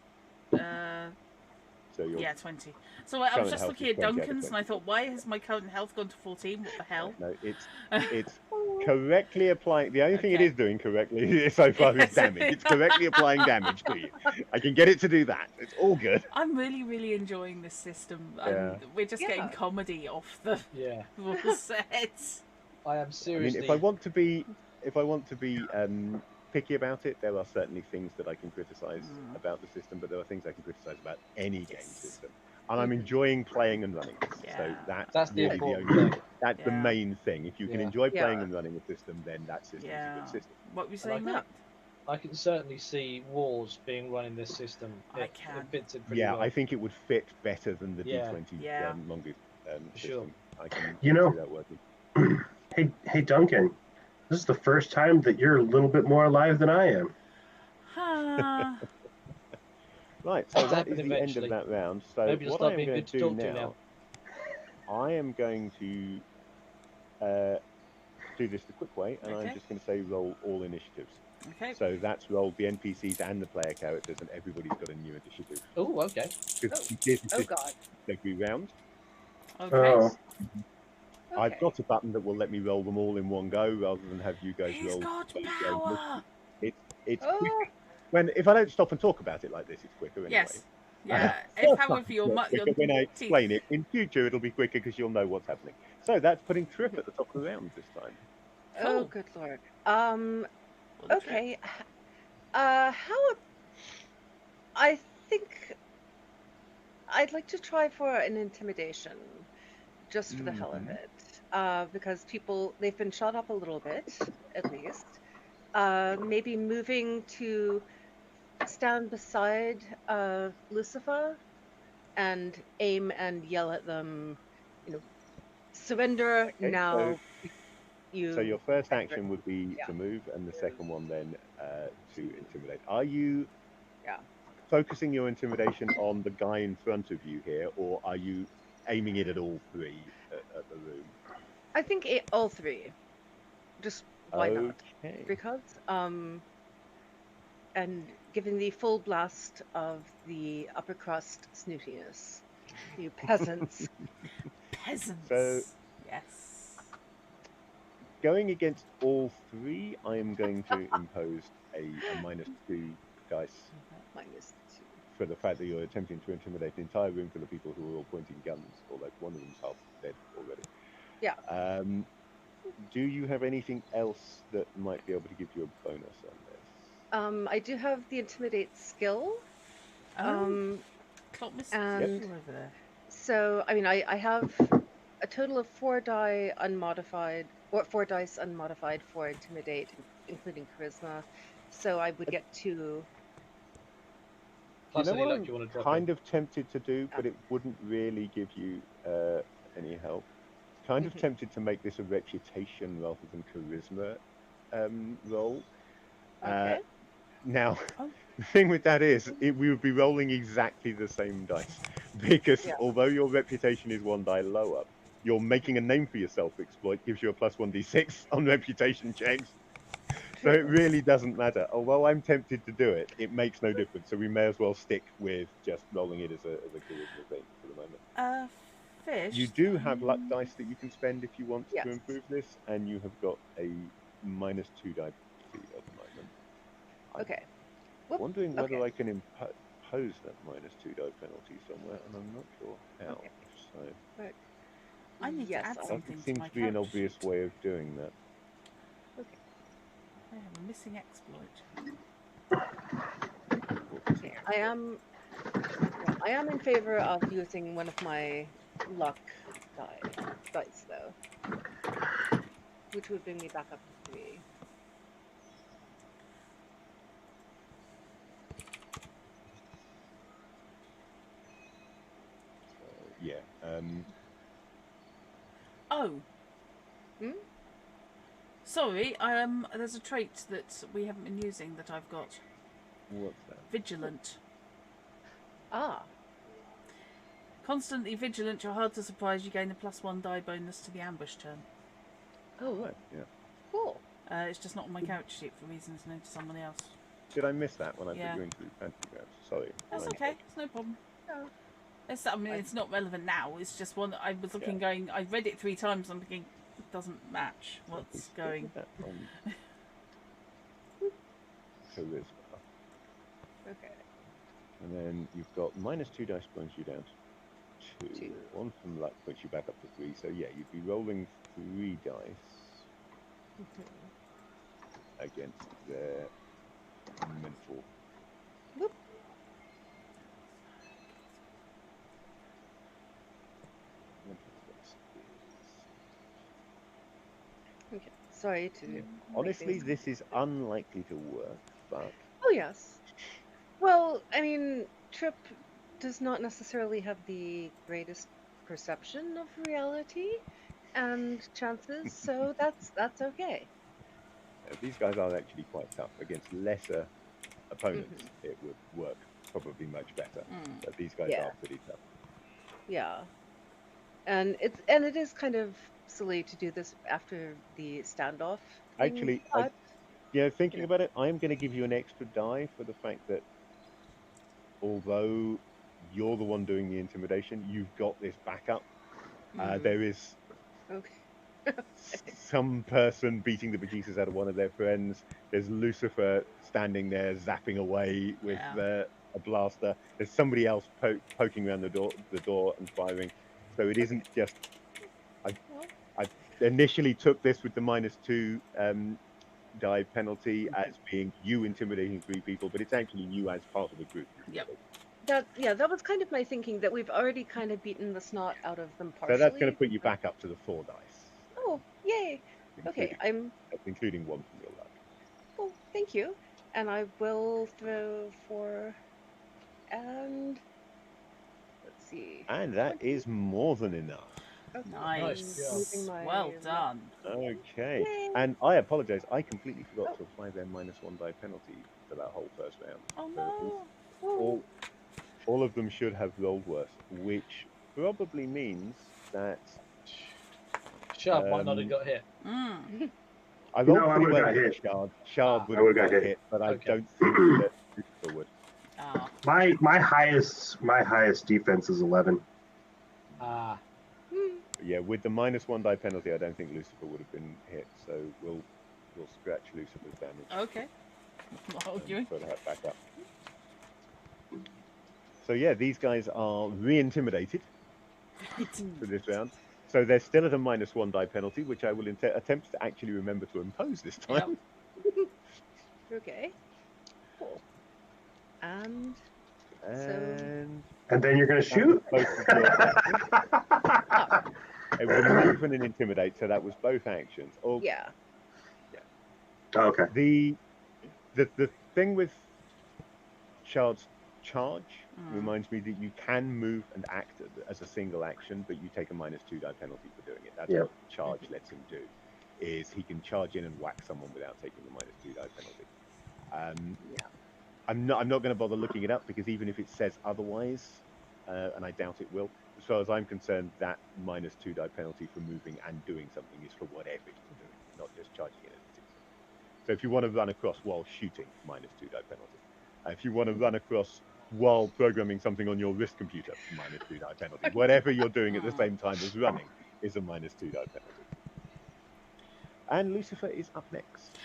So you're, Yeah, 20. So I was Current just health looking is at 20 out of Duncan's and I 20. thought, why has my current health gone to 14? What the hell? No, it's correctly applying. The only thing it Okay. is doing correctly so far is Yes. damage. It's correctly applying damage to you. I can get it to do that. It's all good. I'm really, really enjoying this system. Yeah. We're just getting Yeah. comedy off the Yeah, rule set. I am I seriously. mean, if I want to be picky about it, there are certainly things that I can criticize about the system, but there are things I can criticize about any game Yes. system. And I'm enjoying playing and running this. Yeah. So That's the really important only thing. that's the Yeah. main thing. If you can Yeah. enjoy playing Yeah. and running a system, then that system is a Yeah. good system. What were you saying, like Matt? I can certainly see wars being run in this system. I It can. fits in pretty Yeah, well. I think it would fit better than the Yeah. D20 Yeah. Mongoose For sure. system. I can You know- see that working. Hey, Duncan. This is the first time that you're a little bit more alive than I am. Ah, Right, so That'll that is happen the end eventually. of that round. So Maybe you'll what start I'm being going good to to do talk to now, now. I am going to do this the quick way, and I'm Okay. just going to say roll all initiatives. Okay. So that's rolled the NPCs and the player characters, and everybody's got a new initiative. Oh, okay. Oh God. Every round. Okay. Oh, I've Okay. got a button that will let me roll them all in one go, rather than have you guys He's roll. got those power. It's Oh, quick. If I don't stop and talk about it like this, it's quicker anyway. Yes. Yeah. First However, time your it's not quicker. When I teeth. explain it in future, it'll be quicker because you'll know what's happening. So that's putting Trip at the top of the round this time. oh, Cool. good Lord. Well, the trip. Okay. I think I'd like to try for an intimidation, just for the hell of Mhm. it. Because they've been shot up a little bit, at least. Maybe moving to stand beside Lucifer and aim and yell at them, surrender Okay, now. so your first action would be Yeah. to move, and the second one then to intimidate. Are you Yeah. focusing your intimidation on the guy in front of you here, or are you aiming it at all three at the room? I think all three. Just why not? Okay. Because and giving the full blast of the upper crust snootiness. You peasants. Peasants. So- Yes. Going against all three, I am going to impose a -2 dice -2. for the fact that you're attempting to intimidate an entire room full of people who are all pointing guns, although one of them's half dead already. Yeah. Do you have anything else that might be able to give you a bonus on this? I do have the intimidate skill. Clock Miss and- over there. So I mean I have a total of 4 dice unmodified for intimidate, including charisma. So I would get 2. Plus You know any what luck I'm you want to drop kind in. of tempted to do, but it wouldn't really give you any help. Kind of tempted to make this a reputation rather than charisma roll. Okay. Now, Oh. the thing with that is, we would be rolling exactly the same dice, because Yeah. although your reputation is 1 die lower, you're making a name for yourself. Exploit gives you a +1d6 on reputation checks. So it really doesn't matter. Although I'm tempted to do it, it makes no difference. So we may as well stick with just rolling it as a charisma thing for the moment. Fish. You do have luck dice that you can spend if you want Yes. to improve this, and you have got a -2 die penalty at the moment. I'm Okay. Whoop. wondering whether Okay. I can impose that -2 die penalty somewhere, and I'm not sure how. Okay. So I need to Yes, add I- something that to seems my to be an character obvious sheet. way of doing that. I have a missing exploit. Okay. I am in favor of using one of my luck dice though, which would bring me back up to 3. So yeah. Oh. Hmm? Sorry, there's a trait that we haven't been using that I've got. What's that? Vigilant. Ah. Constantly vigilant, you're hard to surprise, you gain a +1 die bonus to the ambush turn. Oh right, yeah. Cool. It's just not on my character sheet for reasons known to someone else. Did I miss that when I Yeah. put you into Phantom Grabs? Sorry. That's My okay, mistake. it's no problem. No. It's not relevant now, it's just one that I was looking going, I read it 3 times and I'm thinking, it doesn't match what's Stick going. with that on charisma. Okay. And then you've got -2 dice brings you down to 2. 2. 1 from luck puts you back up to 3. So yeah, you'd be rolling 3 dice against their mental. Whoop. mental dex is- Okay. Sorry to. Yeah. make Honestly, things- this is unlikely to work, but Oh yes. Well, I mean, Trip does not necessarily have the greatest perception of reality and chances, so that's okay. these guys are actually quite tough. Against lesser opponents, it would work probably much better. But these guys Yeah. are pretty tough. Yeah. And it is kind of silly to do this after the standoff. thing, Actually, but, thinking about it, I am going to give you an extra die for the fact that although you're the one doing the intimidation, you've got this backup. There is okay. some person beating the bejesus out of one of their friends. There's Lucifer standing there zapping away with Yeah. a blaster. There's somebody else poking around the door and firing. So it isn't just. I initially took this with the -2 die penalty as being you intimidating 3 people, but it's actually you as part of a group. Yep. That was kind of my thinking, that we've already kind of beaten the snot out of them So partially. that's going to put you back up to the 4 dice. Oh, yay! Okay, including 1 from your luck. Oh, thank you. And I will throw 4, and let's see. And that is more than enough. Okay, Nice. job. moving my Well luck. done. Okay. Yay. And I apologize. I completely forgot to apply their -1 die penalty for that whole first round. Oh So no. all of them should have rolled worse, which probably means that Shard might not have got hit. I rolled No, I pretty would've well got with hit. Shard. Shard would I have would've got got hit, hit. but I Okay. don't think that Lucifer would. Ah. My highest defense is 11. Ah, Yeah, with the -1 die penalty, I don't think Lucifer would have been hit. So we'll scratch Lucifer's damage. Okay. Not arguing. Put that back up. So yeah, these guys are re-intimidated for this round. So they're still at a -1 die penalty, which I will attempt to actually remember to impose this time. Yep. Okay. Cool. And And And then you're going to shoot? both of your actions. It was a move and an intimidate, so that was both actions. Oh, yeah. Oh, okay. The thing with Shard's charge reminds me that you can move and act as a single action, but you take a -2 die penalty for doing it. That's Yep. what charge lets him do. Is he can charge in and whack someone without taking the -2 die penalty. I'm not going to bother looking it up because even if it says otherwise, and I doubt it will, as far as I'm concerned, that -2 die penalty for moving and doing something is for whatever you're doing, not just charging in at particular. So if you want to run across while shooting, -2 die penalty. If you want to run across while programming something on your wrist computer, -2 die penalty. Whatever you're doing at the same time as running is a -2 die penalty. And Lucifer is up next.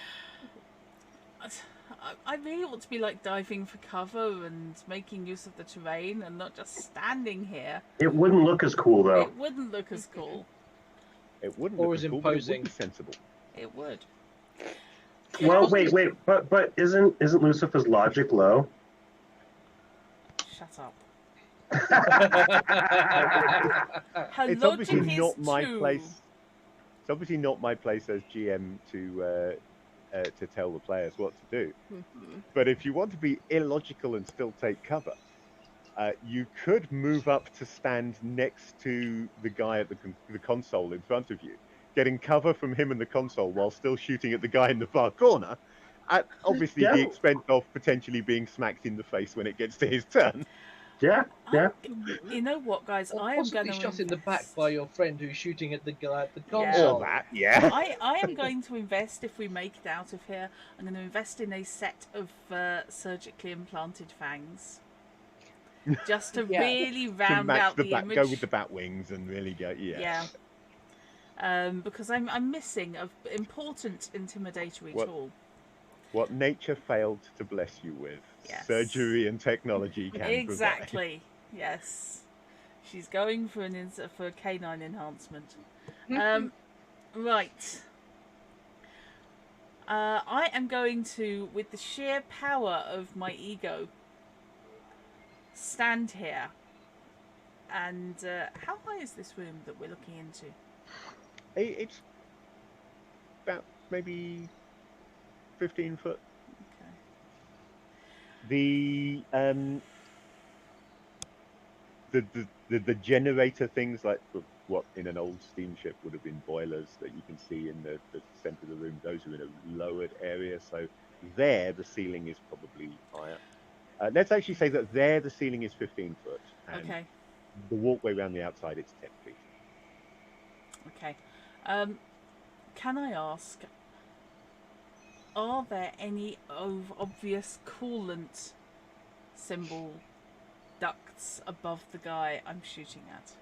I really want to be like diving for cover and making use of the terrain and not just standing here. It wouldn't look as cool, though. It wouldn't look as cool. It wouldn't Or look as as cool, but it would imposing. be sensible. It would. Well, wait, but isn't Lucifer's logic low? Shut up. It's obviously logic is not my two. place. It's obviously not my place as GM to tell the players what to do. But if you want to be illogical and still take cover, you could move up to stand next to the guy at the console in front of you, getting cover from him and the console while still shooting at the guy in the far corner, at obviously Yeah. the expense of potentially being smacked in the face when it gets to his turn. Yeah, yeah. You know what, guys? or I am possibly going to shot in the back by your friend who's shooting at the guy at the Yeah. console. Or that, yeah. I am going to invest, if we make it out of here, I'm going to invest in a set of surgically implanted fangs. Just to Yeah. really To round match out the the bat, image. go with the bat wings and really go, Yeah. Because I'm missing an important intimidatory What? tool. What nature failed to bless you with, Yes. surgery and technology can provide. Exactly. Yes. She's going for for a canine enhancement. Right. I am going to, with the sheer power of my ego, stand here. And how high is this room that we're looking into? It's about maybe 15 foot. Okay. The generator things, like what in an old steamship would have been boilers that you can see in the center of the room, those are in a lowered area. So there, the ceiling is probably higher. Let's actually say that there, the ceiling is 15 foot. And Okay. the walkway around the outside, it's 10 feet. Okay. Can I ask, are there any obvious coolant symbol ducts above the guy I'm shooting at?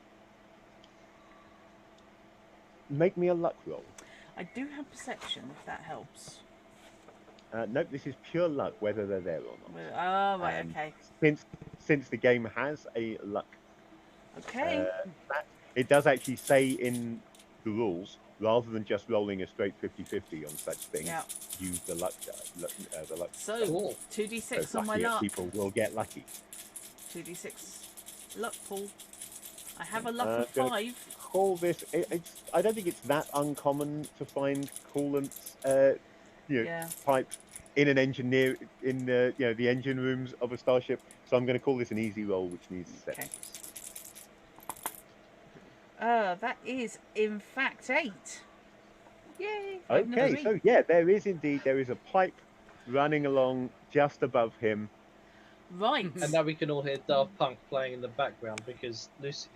Make me a luck roll. I do have perception, if that helps. Nope, this is pure luck, whether they're there or not. Oh, right, okay. Since the game has a luck, Okay. it does actually say in the rules, rather than just rolling a straight 50-50 on such things, Yeah. use the luck die. The luck. So, Cool. 2d6 So on my luckier luck. people will get lucky. 2d6 luck pool. I have a luck of gonna 5. Call this. I don't think it's that uncommon to find coolants, Yeah. pipes in an engineer in the the engine rooms of a starship. So I'm going to call this an easy roll, which needs Okay. 7. That is in fact 8. Yay! Okay, so yeah, there is a pipe running along just above him. Right. And now we can all hear Daft Punk playing in the background because Lucy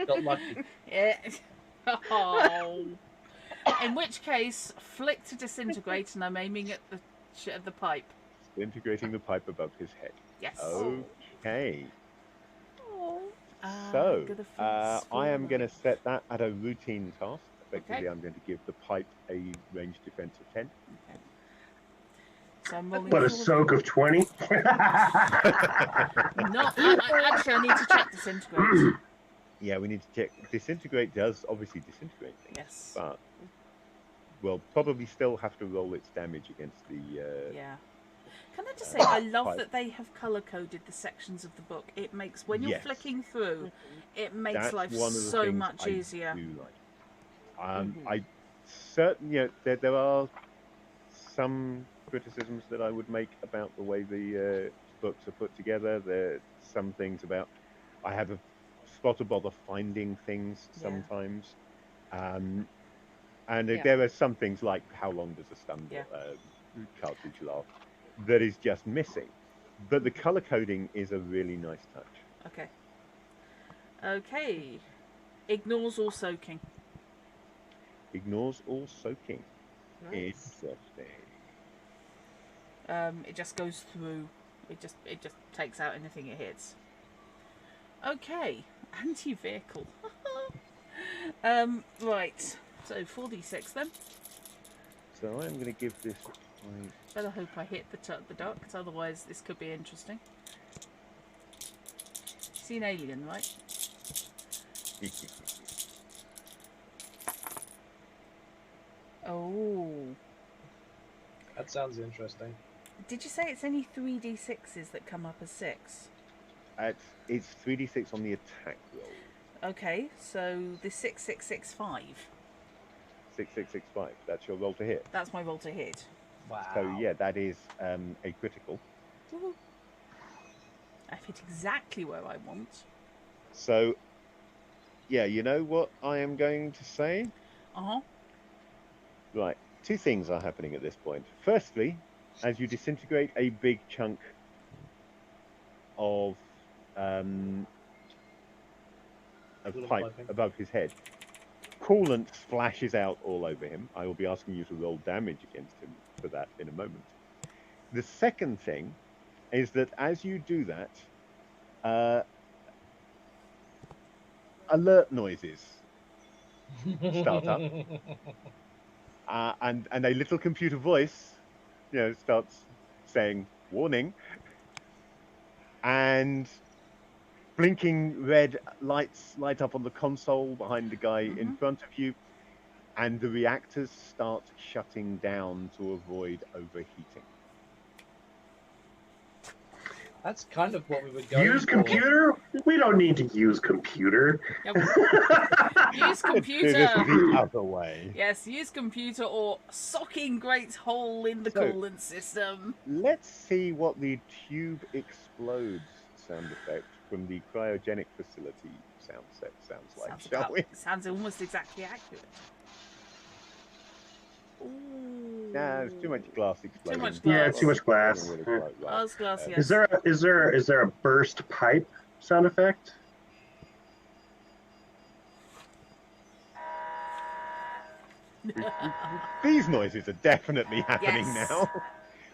got lucky. Yeah. Oh. In which case, flick to disintegrate, and I'm aiming at the pipe. Integrating the pipe above his head. Yes. Okay. Oh. So, Good I am going to set that at a routine task. Effectively, Okay. I'm going to give the pipe a ranged defense of 10. Okay. So I'm rolling. But a full- soak of 20? Not. Actually, I need to check disintegrate. Yeah, we need to check. Disintegrate does obviously disintegrate things, Yes. but we'll probably still have to roll its damage against the. Yeah. Can I just say, I love pipe. that they have color-coded the sections of the book. It makes, when you're Yes. flicking through, it makes That's life one of the so things much I easier. do like. I certainly, there are some criticisms that I would make about the way the books are put together. There's some things about I have a spot or bother finding things Yeah. sometimes, and Yeah. there are some things like how long does a stun Yeah. cartridge last that is just missing. But the color coding is a really nice touch. Okay. Okay. Ignores all soaking. Ignores all soaking. Nice. Interesting. It just goes through. It just takes out anything it hits. Okay. Anti-vehicle. Right. So 4d6 then. So I'm going to give this. Better hope I hit the duct, otherwise this could be interesting. Seen Alien, right? Oh. That sounds interesting. Did you say it's only 3d6s that come up as 6? It's 3d6 on the attack roll. Okay, so the 6665. 6665. That's your roll to hit. That's my roll to hit. Wow. So yeah, that is a critical. Woohoo. I've hit exactly where I want. So yeah, you know what I am going to say? Uh-huh. Right, two things are happening at this point. Firstly, as you disintegrate a big chunk of Coolant pipe piping. above his head, coolant splashes out all over him. I will be asking you to roll damage against him for that in a moment. The second thing is that as you do that, alert noises start up. And a little computer voice, starts saying "warning," and blinking red lights light up on the console behind the guy in front of you, and the reactors start shutting down to avoid overheating. That's kind of what we were going Use for. computer? We don't need to use computer. Yep. Use Do this computer. the other way. Yes, use computer or socking great hole in the So- coolant system. Let's see what the tube explodes sound effect from the cryogenic facility sound set sounds like, shall we? Sounds almost exactly accurate. Ooh. Nah, there's too much glass exploding. much Yeah, glass. too much glass. Doesn't really quite right. Ours glass, yes. Is there a burst pipe sound effect? These noises are definitely happening Yes. now.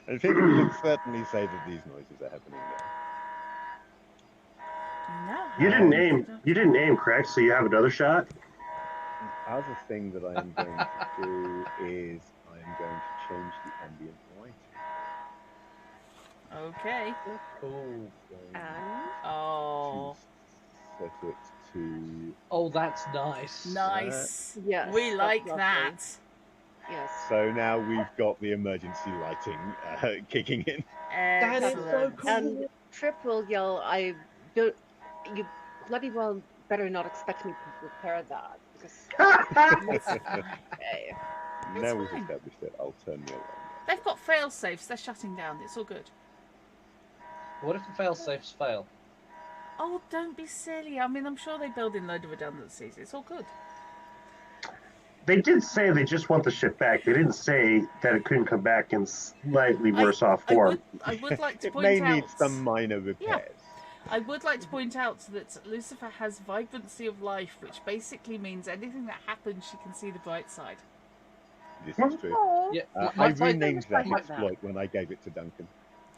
I think we can certainly say that these noises are happening now. You didn't name, correct? So you have another shot. The other thing that I am going to do is I am going to change the ambient lighting. Okay. Oh, And Oh, Set it to. oh, that's nice. nice. yes, We that's like lovely. that. Yes. So now we've got the emergency lighting kicking in. That is so Excellent. cool. And Trip will yell, "I don't. You bloody well better not expect me to repair that because okay." Now we've fine. established it. I'll turn the alarm. They've got fail safes. They're shutting down. It's all good. What if the fail-safes fail? Oh, don't be silly. I mean, I'm sure they build in load of redundancies. It's all good. They did say they just want the ship back. They didn't say that it couldn't come back in slightly worse off form. I would like to It point may out. need some minor repairs. I would like to point out that Lucifer has vibrancy of life, which basically means anything that happens, she can see the bright side. This is true. Oh, Yeah, I might I- renamed that like that. exploit when I gave it to Duncan.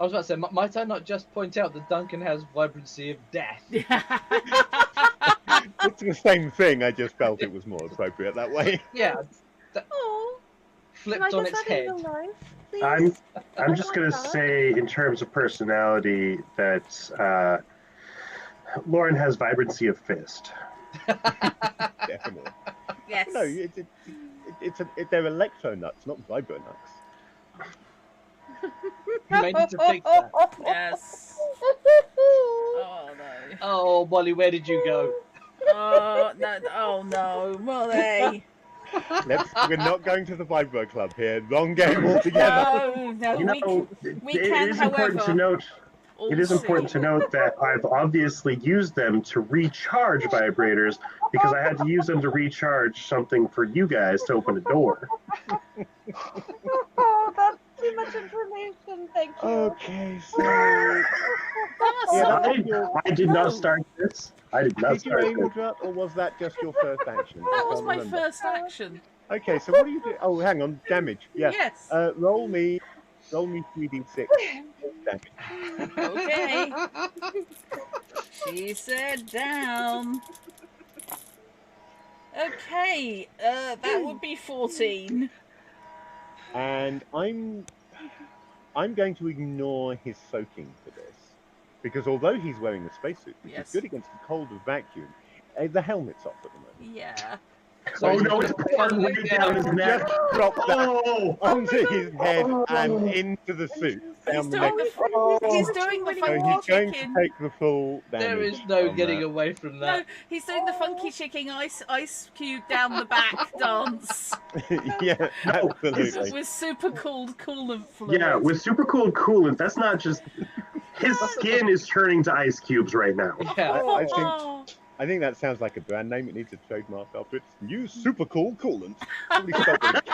I was about to say, might I not just point out that Duncan has vibrancy of death? It's the same thing. I just felt it was more appropriate that way. Yeah, oh. Can flipped I on get its that in head. real life, please? I'm just Oh my gonna God. say, in terms of personality, that Lauren has vibrancy of fist. Definitely. Yes. No, they're electro nuts, not vibro nuts. You may need to fix that. Yes. Oh no. Oh, Molly, where did you go? Oh no. Oh no, Molly. We're not going to the vibro club here. Wrong game altogether. No. You know, we it can, is important to however, note. It is important to note that I've obviously used them to recharge vibrators because I had to use them to recharge something for you guys to open a door. Oh, that's too much information. Thank you. Okay, so I did not start this. I did not did you start aim this. Udrat, or was that just your first action? I That was can't my remember. first action. Okay, so what do you do? Oh, hang on, damage. Yeah. Yes. Roll me 3d6 damage. Okay. She said down. Okay, that would be 14. And I'm going to ignore his soaking for this, because although he's wearing the spacesuit, which Yes. is good against the cold of vacuum, the helmet's off at the moment. Yeah. So Oh no, it's pouring way down his neck. Just drop that Oh! onto his head and into the suit. He's Down the doing neck. he's doing the So funky he's going to chicken. take the full damage. there is no on getting that. away from No, that. he's doing the funky chicken ice cube down the back dance Yeah, absolutely. with super cooled coolant fluid. Yeah, with super cold coolant, that's not just... His skin is turning to ice cubes right now. Yeah. I think that sounds like a brand name. It needs a trademark after it. New super cool coolant. Probably spelled with a K.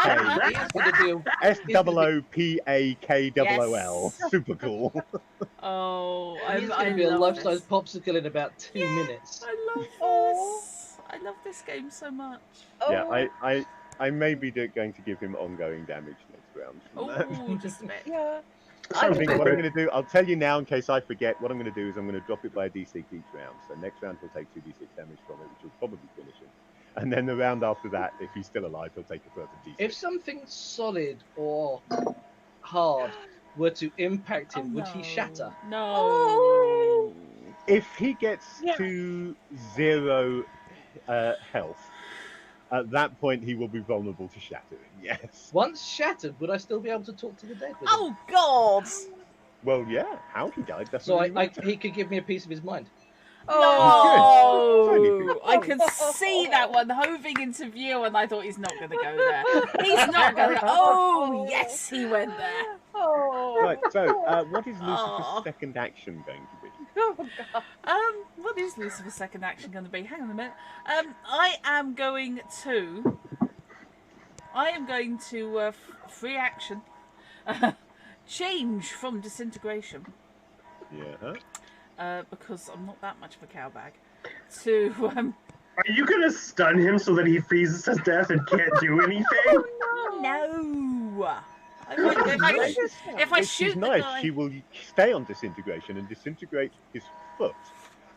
Here's the deal. SOOPAKOOL. Yes. Super cool. Oh, He's I going to be a love life-size this. popsicle in about 2 minutes. I love Oh. this. I love this game so much. Yeah, I may be going to give him ongoing damage next round. from that. Oh, just a bit. Yeah. I Sounds think what I'm appropriate. going to do, I'll tell you now in case I forget, what I'm going to do is I'm going to drop it by a d6 each round. So next round he'll take 2d6 damage from it, which will probably finish him. And then the round after that, if he's still alive, he'll take a further d6. If something solid or hard were to impact him, Oh, would he no. shatter? No. Oh. If he gets Yeah. to 0 health, at that point he will be vulnerable to shattering, yes. Once shattered, would I still be able to talk to the dead with him? Oh God! Well, yeah, how he died, that's So what really matters. he could give me a piece of his mind. No, I could see that one hoving into view, and I thought he's not going to go there. He's not going to go. Oh, yes, he went there. Oh. Right, so what is Lucifer's Aw. second action going to be? Oh, God. What is Lucifer's second action going to be? Hang on a minute. I am going to free action, change from disintegration. Yeah. Because I'm not that much of a cowbag, to Are you gonna stun him so that he freezes to death and can't do anything? Oh No. Nice. If I If shoot she's the nice, guy, she will stay on disintegration and disintegrate his foot.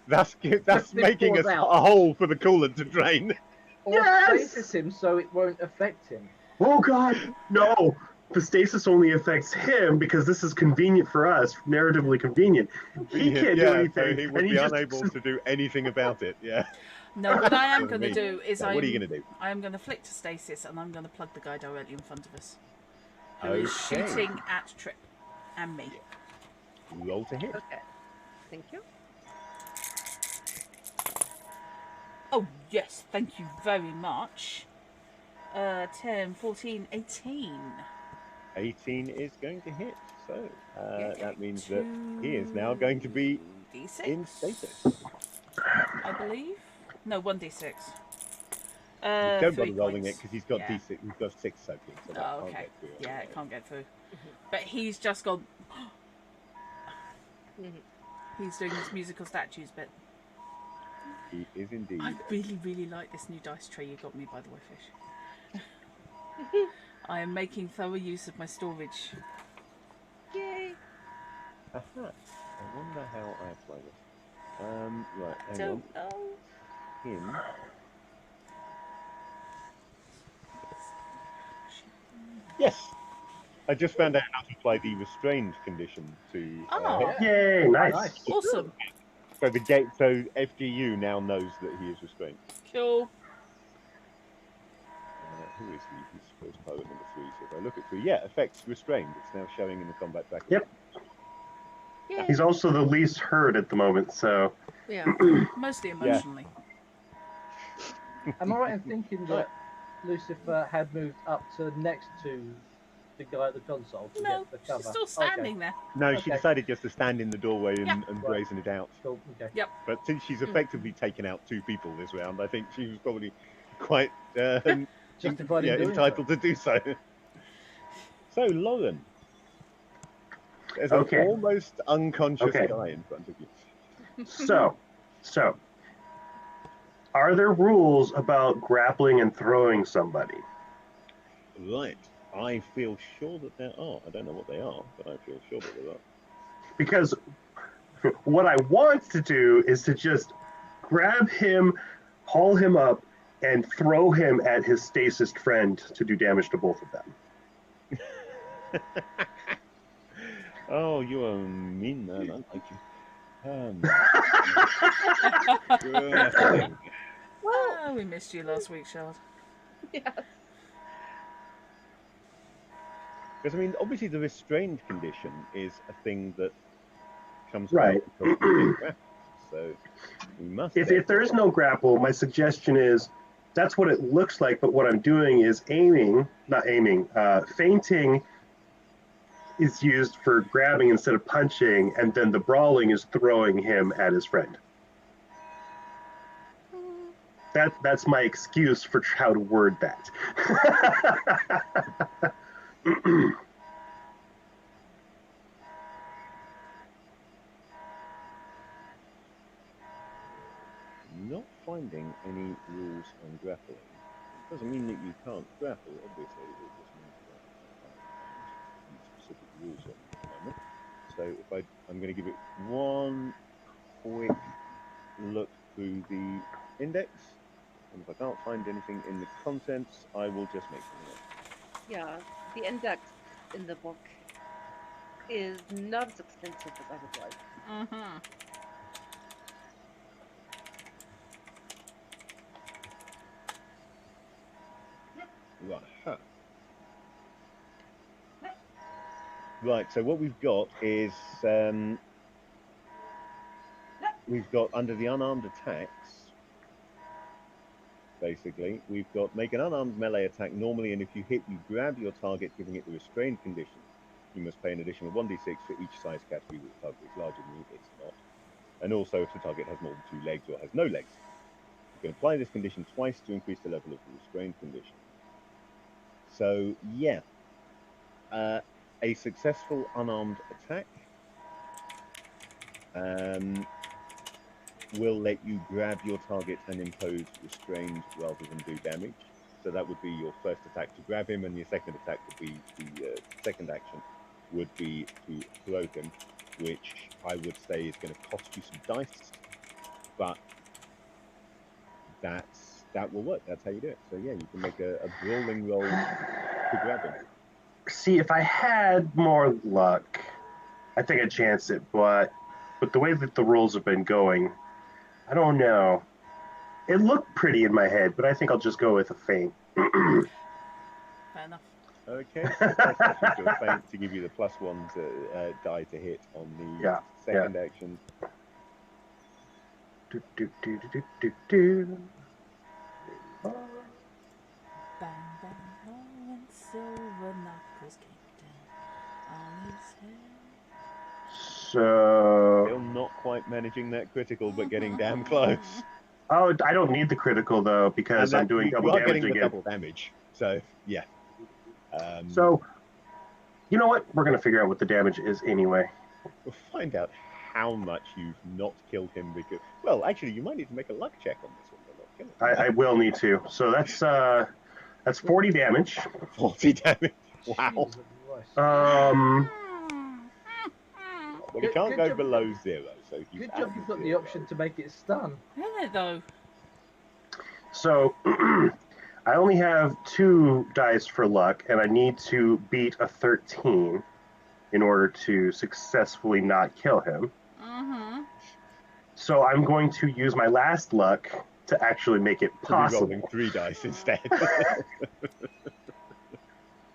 That's Just making pours out. a hole for the coolant to drain. Or Yes! stasis him so it won't affect him. Oh god, no! The stasis only affects him because this is convenient for us, narratively convenient. He can't do Yeah, anything, so he would and be he just unable to do anything about it. Yeah. no. What I am What going I to mean. do is Now, what are you going to do? I am going to flick to stasis, and I'm going to plug the guy directly in front of us, who is Okay. shooting at Trip and me. Roll to hit. Okay. Thank you. Oh yes, thank you very much. 10, 14, 18. 18 is going to hit. So Yeah, that means that he is now going to be D6, in status. I believe. No, 1d6. Don't 3 bother rolling points. it because he's got Yeah. D6. He's got 6 soaking, so that Oh, can't okay. get through. Yeah, it can't get through. But he's just gone. He's doing this musical statues bit. He is indeed. I really, really like this new dice tray you got me, by the way, Fish. I am making thorough use of my storage. Yay. Aha. I wonder how I apply this. Right, hang on. Don't know. Him. Yes! I just found out how to apply the restrained condition to. Oh, Yay, nice. awesome. So so FGU now knows that he is restrained. Cool. Who is he? He's first pilot number 3. So if I look at 3, yeah, effects restrained. It's now showing in the combat tracker. Yep. Yay. He's also the least hurt at the moment, so Yeah. Mostly emotionally. Am I right in thinking that Lucifer had moved up to next to the guy at the console to No, get the cover? she's still standing there. No, she Okay. decided just to stand in the doorway and, Yeah. and Right. brazen it out. Okay, cool. Okay. But since she's effectively taken out 2 people this round, I think she was probably quite Justified in doing entitled to do so. So, Lauren, there's an Okay. almost unconscious Okay. guy in front of you. So, are there rules about grappling and throwing somebody? Right. I feel sure that there are. I don't know what they are, but I feel sure that there are. Because what I want to do is to just grab him, haul him up, and throw him at his stasis friend to do damage to both of them. Oh, you are a mean man. I like you. Oh, we missed you last week, Shard. Yes. Because, I mean, obviously the restrained condition is a thing that comes Right. about because we get grappled. So we must... If there is no grapple, my suggestion is that's what it looks like, but what I'm doing is feinting is used for grabbing instead of punching, and then the brawling is throwing him at his friend. That's my excuse for how to word that. Not finding any rules on grappling. It doesn't mean that you can't grapple, obviously. It just means that I can't find any specific rules on it at the moment. So if I'm going to give it one quick look through the index, and if I can't find anything in the contents, I will just make something up. Yeah. The index in the book is not as extensive as I would like. Mm-hmm. Right. Huh. Right, so what we've got is we've got under the unarmed attacks, basically, we've got make an unarmed melee attack normally, and if you hit, you grab your target, giving it the restrained condition. You must pay an additional 1d6 for each size category that the target is larger than you, it's not. And also, if the target has more than 2 legs or has no legs. You can apply this condition twice to increase the level of the restrained condition. So, yeah. A successful unarmed attack will let you grab your target and impose restrained rather than do damage. So that would be your first attack to grab him, and your second attack would be the second action would be to throw him, which I would say is going to cost you some dice, but that will work. That's how you do it. So yeah, you can make a brawling roll to grab him. See, if I had more luck, I think I'd chance it, but the way that the rolls have been going, I don't know. It looked pretty in my head, but I think I'll just go with a feint. Fair enough. Okay, so first action to a feint to give you the +1 to die to hit on the second action. Do, do, do, do, do, do. Bang, bang, low and silver knuckles kicked in on his head. So... Still not quite managing that critical, but getting damn close. Oh, I don't need the critical, though, because I'm doing double damage getting again. The double damage, so, yeah. So, you know what? We're going to figure out what the damage is anyway. We'll find out how much you've not killed him because... Well, actually, you might need to make a luck check on this one. Not killing him. I will need to. So that's 40 damage. 40 damage? Wow. Jesus Christ. Well, you can't go below 0, so... Good job you've got the option to make it stun. Isn't it, though? So, I only have 2 dice for luck, and I need to beat a 13 in order to successfully not kill him. Mm-hmm. So I'm going to use my last luck to actually make it possible. Rolling 3 dice instead.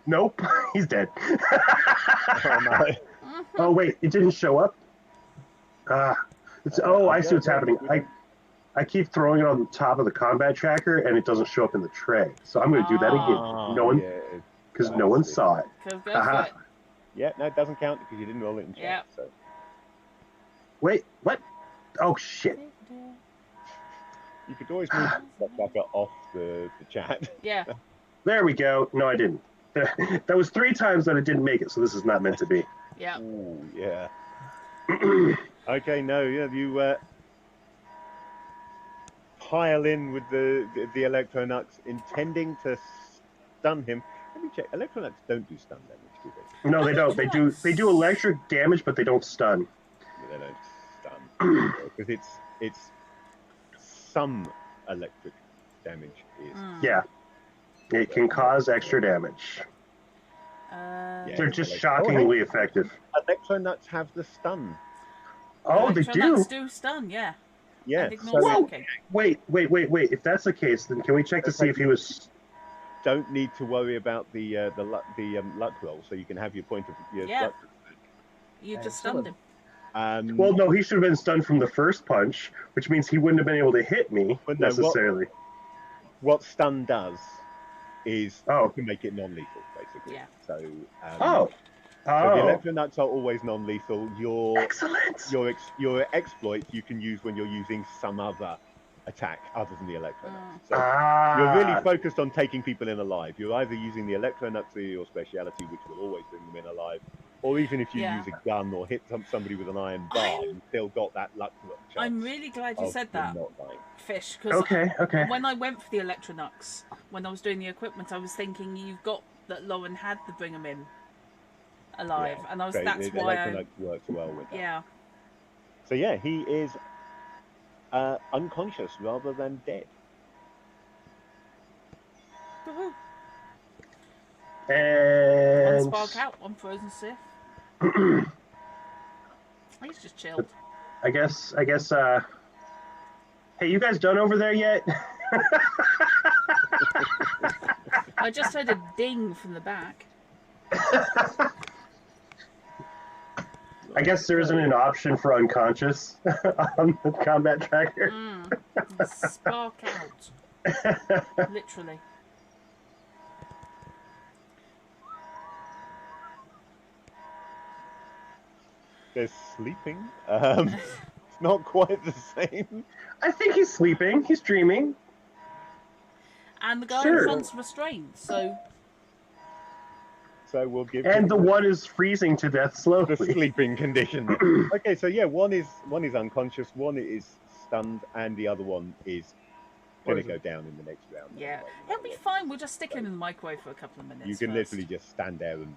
Nope, he's dead. Oh, no. Oh, wait, it didn't show up? I see what's happening. I keep throwing it on the top of the combat tracker, and it doesn't show up in the tray. So I'm going to do that again. Because no one saw it. Go for it. Yeah, no, it doesn't count because you didn't roll it in chat. Yep. So. Wait, what? Oh, shit. You could always move the tracker off the chat. Yeah. There we go. No, I didn't. That was 3 times that it didn't make it, so this is not meant to be. Yeah. Ooh, yeah. Okay, no, yeah, you pile in with the Electronux, intending to stun him. Let me check. Electronux don't do stun damage, do they? No, they don't. They do electric damage, but they don't stun. They don't stun because it's some electric damage is. Yeah, it can cause extra damage. They're just shockingly effective. Electronuts have the stun. Oh, they do? Electronuts do stun, yeah. Yeah. Whoa! Wait. If that's the case, then can we check to see if he was... Don't need to worry about the luck roll, so you can have your point of your luck. You just stunned him. Well, no, he should have been stunned from the first punch, which means he wouldn't have been able to hit me necessarily. What stun does is you can make it non-lethal, basically. Yeah. So, so the Electronuts are always non-lethal. Excellent. Your exploits you can use when you're using some other attack other than the Electronuts. So you're really focused on taking people in alive. You're either using the Electronuts or your speciality, which will always bring them in alive, or even if you use a gun or hit somebody with an iron bar, you've still got that luck chance. I'm really glad you said that, Fish, because when I went for the Electronux, when I was doing the equipment, I was thinking you've got that Lauren had to bring them in alive, and that's why Electronux works well with that. Yeah. So yeah, he is unconscious rather than dead. Woohoo. And one spark out, one frozen Sith. He's just chilled. I guess hey, you guys done over there yet? I just heard a ding from the back. I guess there isn't an option for unconscious on the combat tracker. Spark out. Literally. They're sleeping. It's not quite the same. I think he's sleeping. He's dreaming. And the guy in front's restrained, so... So we'll give And him the one is freezing to death the slowly. sleeping condition. Then. Okay, so yeah, one is unconscious, one is stunned, and the other one is going to Frozen. go down in the next round. Yeah, anyway, no it'll matter be what. fine. We'll just stick him in the microwave for a couple of minutes. You can first. literally just stand there and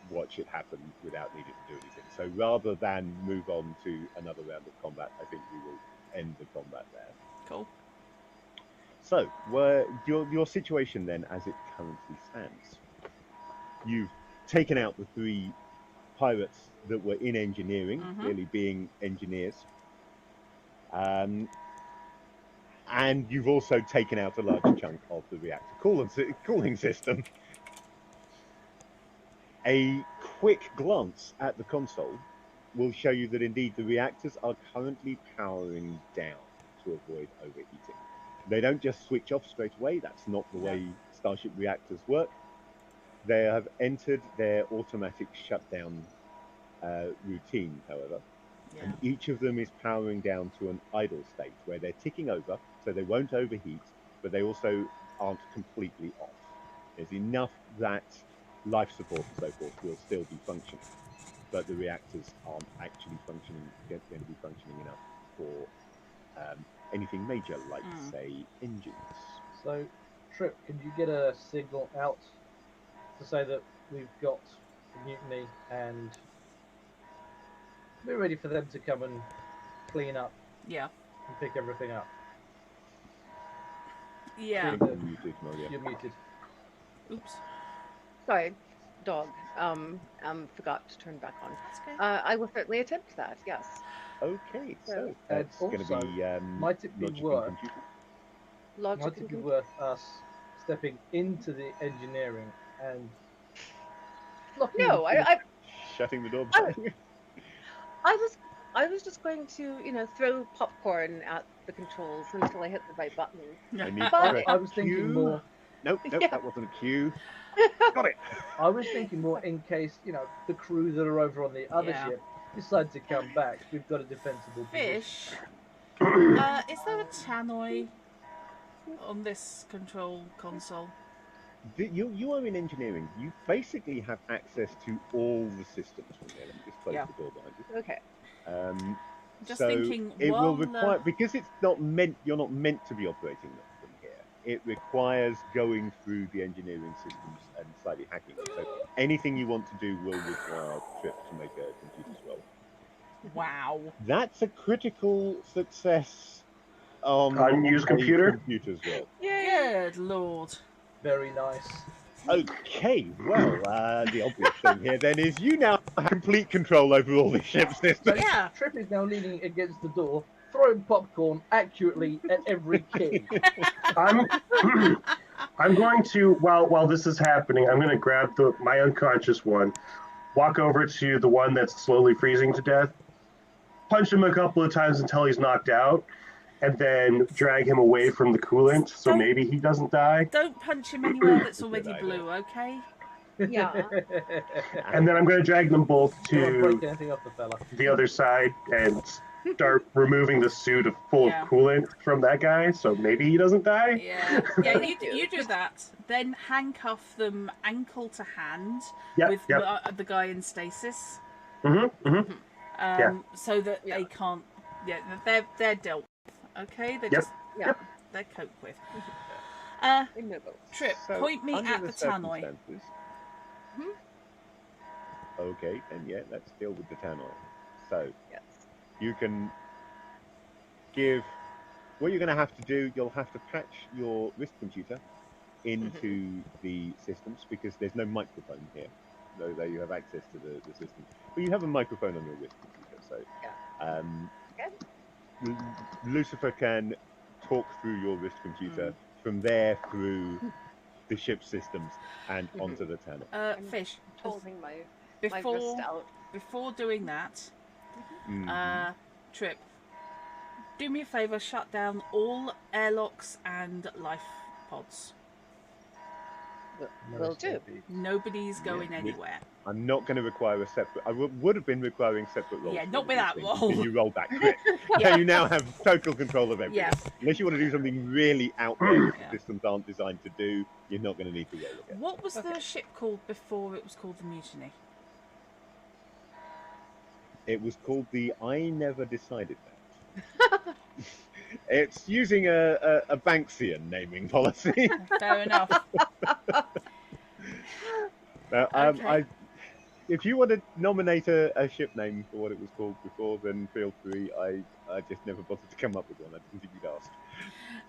watch it happen without needing to do anything. So rather than move on to another round of combat, I think we will end the combat there. Cool. So, your situation then, as it currently stands, you've taken out the 3 pirates that were in engineering, clearly being engineers, and you've also taken out a large chunk of the reactor cooling system. A quick glance at the console will show you that indeed the reactors are currently powering down to avoid overheating. They don't just switch off straight away. That's not the way Starship reactors work. They have entered their automatic shutdown routine, however, Yeah. and each of them is powering down to an idle state where they're ticking over, so they won't overheat, but they also aren't completely off. There's enough that life support and so forth will still be functioning, but the reactors aren't actually going to be functioning enough for anything major, like, say, engines. So, Trip, can you get a signal out to say that we've got the mutiny and we're ready for them to come and clean up Yeah. and pick everything up? Yeah. I think you're muted, Maria. You're muted. Oops. Sorry, dog. Forgot to turn back on. That's okay. I will certainly attempt that. Yes. Okay, so So- that's going to also, be might it be logic and worth computer. Logic might and it be com- worth us stepping into the engineering and locking No, the door? Shutting the door I- behind you. I was just going to, throw popcorn at the controls until I hit the right button. I need But- to I was thinking cue. more. Nope, Yeah. that wasn't a cue. Got it. I was thinking more in case the crew that are over on the other Yeah. ship decide to come back. We've got a defensible position. Fish. Is there a tannoy on this control console? You are in engineering. You basically have access to all the systems from there. Let me just close Yeah. the door behind you. Okay. Just So thinking it will while require, because it's not meant. You're not meant to be operating them here. It requires going through the engineering systems and slightly hacking them. So anything you want to do will require Trip to make a computer's roll. wow. That's a critical success on Unused a computer? computer's roll. Yay! Good lord. Very nice. Okay, well, the obvious thing here then is you now have complete control over all the ship systems. Yeah. Trip is now leaning against the door, throwing popcorn accurately at every key. I'm I'm going to while this is happening, I'm going to grab my unconscious one, walk over to the one that's slowly freezing to death, punch him a couple of times until he's knocked out, and then drag him away from the coolant so Don't- maybe he doesn't die. Don't punch him anywhere that's Good already idea. blue, okay? Yeah. And then I'm going to drag them both Don't break to anything off the fella. the other side and start removing the suit full Yeah. of coolant from that guy so maybe he doesn't die. Yeah. Yeah, Thank you. you do that. Then handcuff them ankle to hand Yep, with yep. the guy in stasis. Yeah. So that Yeah. they can't. Yeah, they're dealt with. Okay, they Yep. just Yeah. they're coped with. Immobile. Trip, So, point me under at the tannoy. circumstances- Mhm. Okay, then yeah, let's deal with the tannoy. So Yes. you can give. What you're going to have to do, you'll have to patch your wrist computer into the systems because there's no microphone here, though you have access to the systems. But you have a microphone on your wrist computer, so Lucifer can talk through your wrist computer from there through the ship systems and onto the tannoy. I'm Fish. holding my wrist out. Before doing that, Mhm. Trip, do me a favour, shut down all airlocks and life pods. Will do. Nobody's going Yeah. anywhere. I'm not going to require a separate. would have been requiring separate rolls. Yeah, for not all with of that these things, roll. because you roll back crit. Yeah. So you now have total control of everything. Yeah. Unless you want to do something really out there that Yeah. the systems aren't designed to do, you're not going to need to roll again. What was the Okay. ship called before it was called the Mutiny? It was called the I Never Decided That. It's using a Banksian naming policy. Fair enough. Now, Okay. if you want to nominate a ship name for what it was called before, then feel free. I just never bothered to come up with one. I didn't think you'd ask.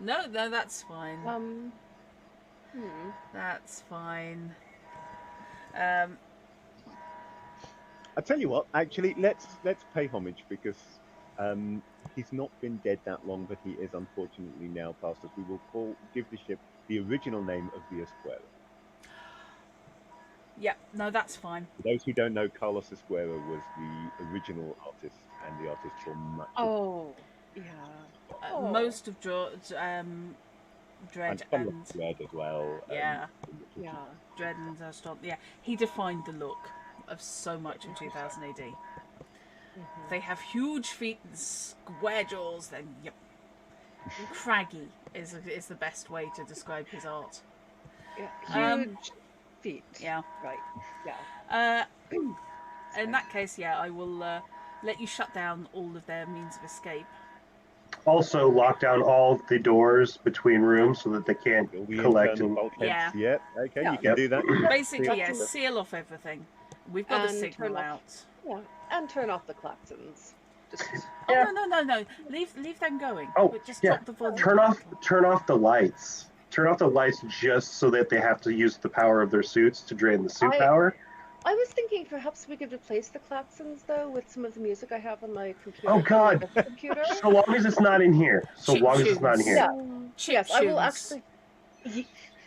No, that's fine. That's fine. I tell you what, actually, let's pay homage, because he's not been dead that long, but he is unfortunately now past us. We will give the ship the original name of the Esquerra. Yeah, no, that's fine. For those who don't know, Carlos Esquerra was the original artist and the artist for much of Oh, yeah. Oh. Most of and Dread some and of Red as well. yeah, Yeah. Dread and Strontium. Yeah, he defined the look of so much of 2000 AD. They have huge feet and square jaws. Then, yep, craggy is the best way to describe his art. Yeah. Huge feet. Yeah. Right. Yeah. In that case, yeah, I will let you shut down all of their means of escape. Also, lock down all the doors between rooms so that they can't All the collect. internal bulkheads. Yeah. Yep. Okay, Yeah. you can do that. Basically, yeah, Yep. seal off everything. We've got the And signal turn off- out. Yeah. And turn off the klaxons. Just Yeah. Oh no! Leave them going. Oh, But just yeah. drop the volume. Turn a off little. the lights. Turn off the lights just so that they have to use the power of their suits to drain the suit power. I was thinking perhaps we could replace the klaxons though with some of the music I have on my computer. Oh, God. my computer. So long as it's not in here. So Chip long as it's not in tunes. here. Yeah. Chip Yes, I will tunes. actually.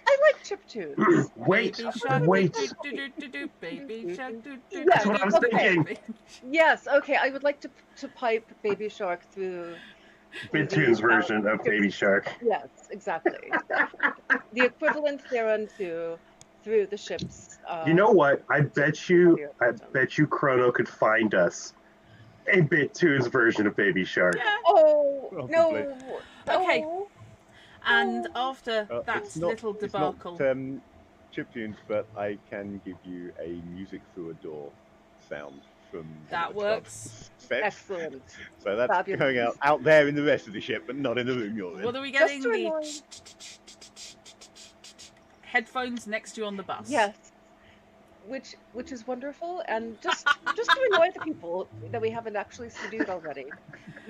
I like chip tunes. Wait, Baby shark, wait. do, baby shark, do, That's what I was okay. thinking. Yes. Okay. I would like to pipe Baby Shark through. BitTunes version of Baby Shark. Yes, exactly. The equivalent thereunto through the ship's. You know what? I bet you Chrono could find us a BitTunes version of Baby Shark. Yeah. Oh Probably. no. Okay. Oh. And after that It's not- little it's not, debacle, chiptunes, but I can give you a music through a door sound from That the club works. set. Excellent. So that's Fabulous. going out there in the rest of the ship, but not in the room you're in. what are we Just getting? to The annoy- headphones next to you on the bus. Yes. Which is wonderful, and just to annoy the people that we haven't actually subdued already.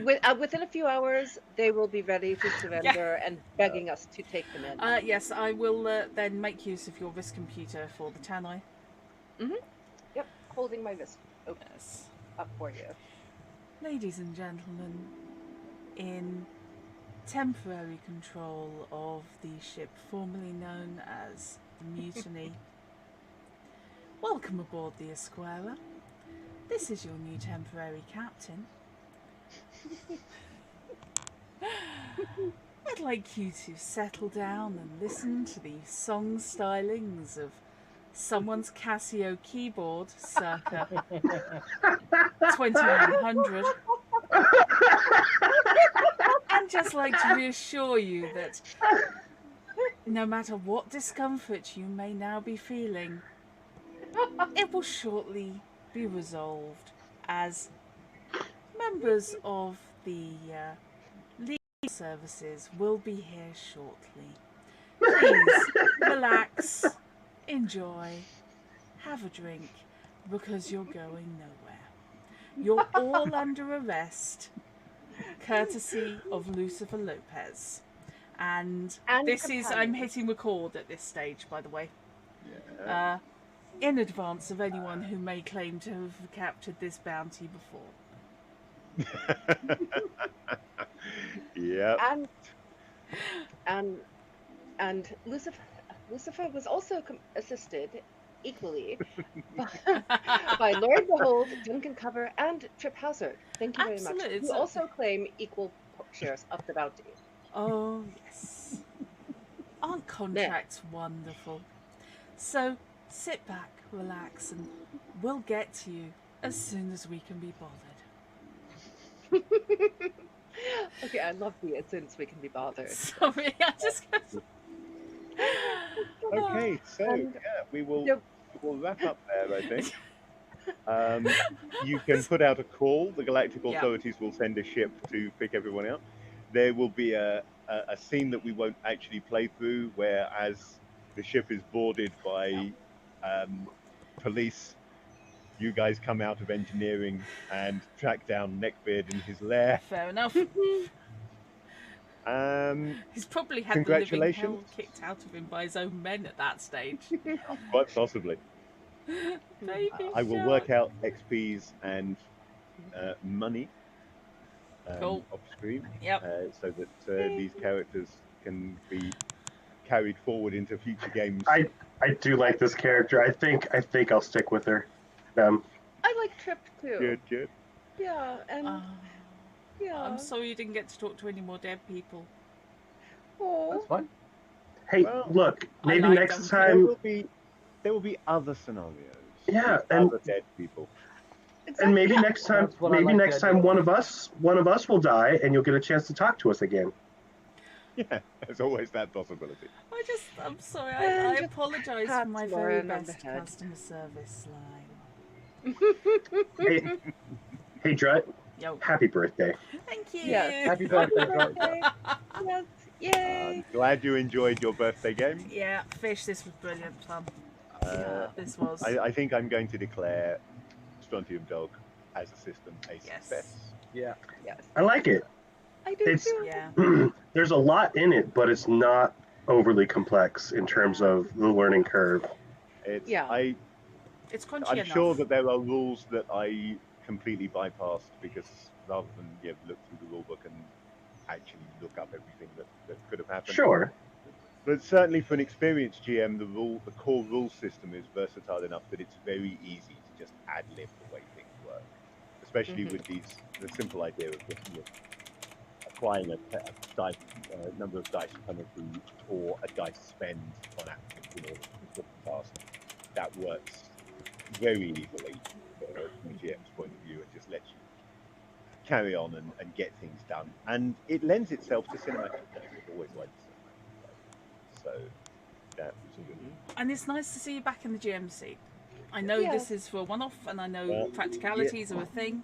Within a few hours, they will be ready to surrender and begging us to take them in. Yes, I will then make use of your wrist computer for the Tannoy. Yep, holding my wrist Yes. up for you. Ladies and gentlemen, in temporary control of the ship formerly known as the Mutiny, welcome aboard the Esquerra. This is your new temporary captain. I'd like you to settle down and listen to the song stylings of someone's Casio keyboard circa 2100. And just like to reassure you that no matter what discomfort you may now be feeling, it will shortly be resolved as members of the legal services will be here shortly. Please relax, enjoy, have a drink, because you're going nowhere. You're all under arrest, courtesy of Lucifer Lopez. And this is, I'm hitting record at this stage, by the way. Yeah. In advance of anyone who may claim to have captured this bounty before. Yep. And Lucifer was also assisted equally by Lord Behold, Duncan Cover, and Trip Hazard. Thank you very Absolutely. much. Who also claim equal shares of the bounty. Oh, yes. Aren't contracts wonderful? So sit back, relax, and we'll get to you as soon as we can be bothered. Okay, I love the as soon as we can be bothered. Sorry, I just got... Okay, so And- we will Yep. we'll wrap up there, I think. You can put out a call. The galactic Yeah. authorities will send a ship to pick everyone out. There will be a scene that we won't actually play through, where as the ship is boarded by police, you guys come out of engineering and track down Neckbeard in his lair. Fair enough. He's probably had the living hell Congratulations. kicked out of him by his own men at that stage. Quite possibly. Baby I will shark. work out XPs and money Cool. off screen, Yep. so that these characters can be carried forward into future games. I do like this character. I think I'll stick with her. I like Trip too. Good. Yeah, and yeah. I'm sorry you didn't get to talk to any more dead people. Aw. That's fine. Hey, Well, look, I maybe like next them. There will be other scenarios. Yeah, with and- other dead people. and maybe Yeah. next time, That's what I like next the time idea one of us will die, and you'll get a chance to talk to us again. Yeah, there's always that possibility. I'm sorry, And I just apologise for pat my very Lauren on the best head. customer service line. Hey, Drut, Yo, happy birthday. thank you. Yes. Happy birthday, Drut. Yes, yay. I'm glad you enjoyed your birthday game. Yeah, Fish, this was brilliant fun. Uh, This was. I think I'm going to declare Strontium Dog as a system a Yes. success. Yeah. Yes, I like it. I do It's- too. Yeah. There's a lot in it, but it's not overly complex in terms of the learning curve. It's, Yeah. It's crunchy I'm enough. sure that there are rules that I completely bypassed because rather than look through the rule book and actually look up everything that could have happened. Sure. But certainly for an experienced GM, the core rule system is versatile enough that it's very easy to just ad-lib the way things work. Especially with the simple idea of applying a dice, number of dice coming through, or a dice spend on actions in order to complete the task. That works very easily from a GM's point of view, and just lets you carry on and get things done. And it lends itself to cinematic play. I've always liked cinematic play. So that was good. And it's nice to see you back in the GM seat. I know Yeah. this is for a one-off, and I know Well, practicalities are a thing,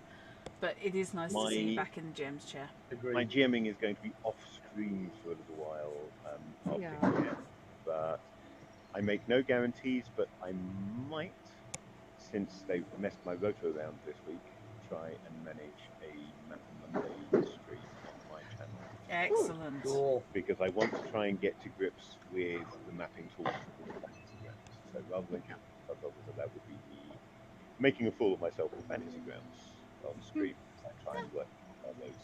but it is nice to see you My- back in the GM's chair. Agreed. My GMing is going to be off screen for a little while after Yeah. here, but I make no guarantees. But I might, since they've messed my rotor around this week, try and manage a Map Monday stream on my channel, Excellent. Cool. because I want to try and get to grips with the mapping tools for the fantasy grounds. So rather than that would be me making a fool of myself in fantasy grounds on stream. I try and work on those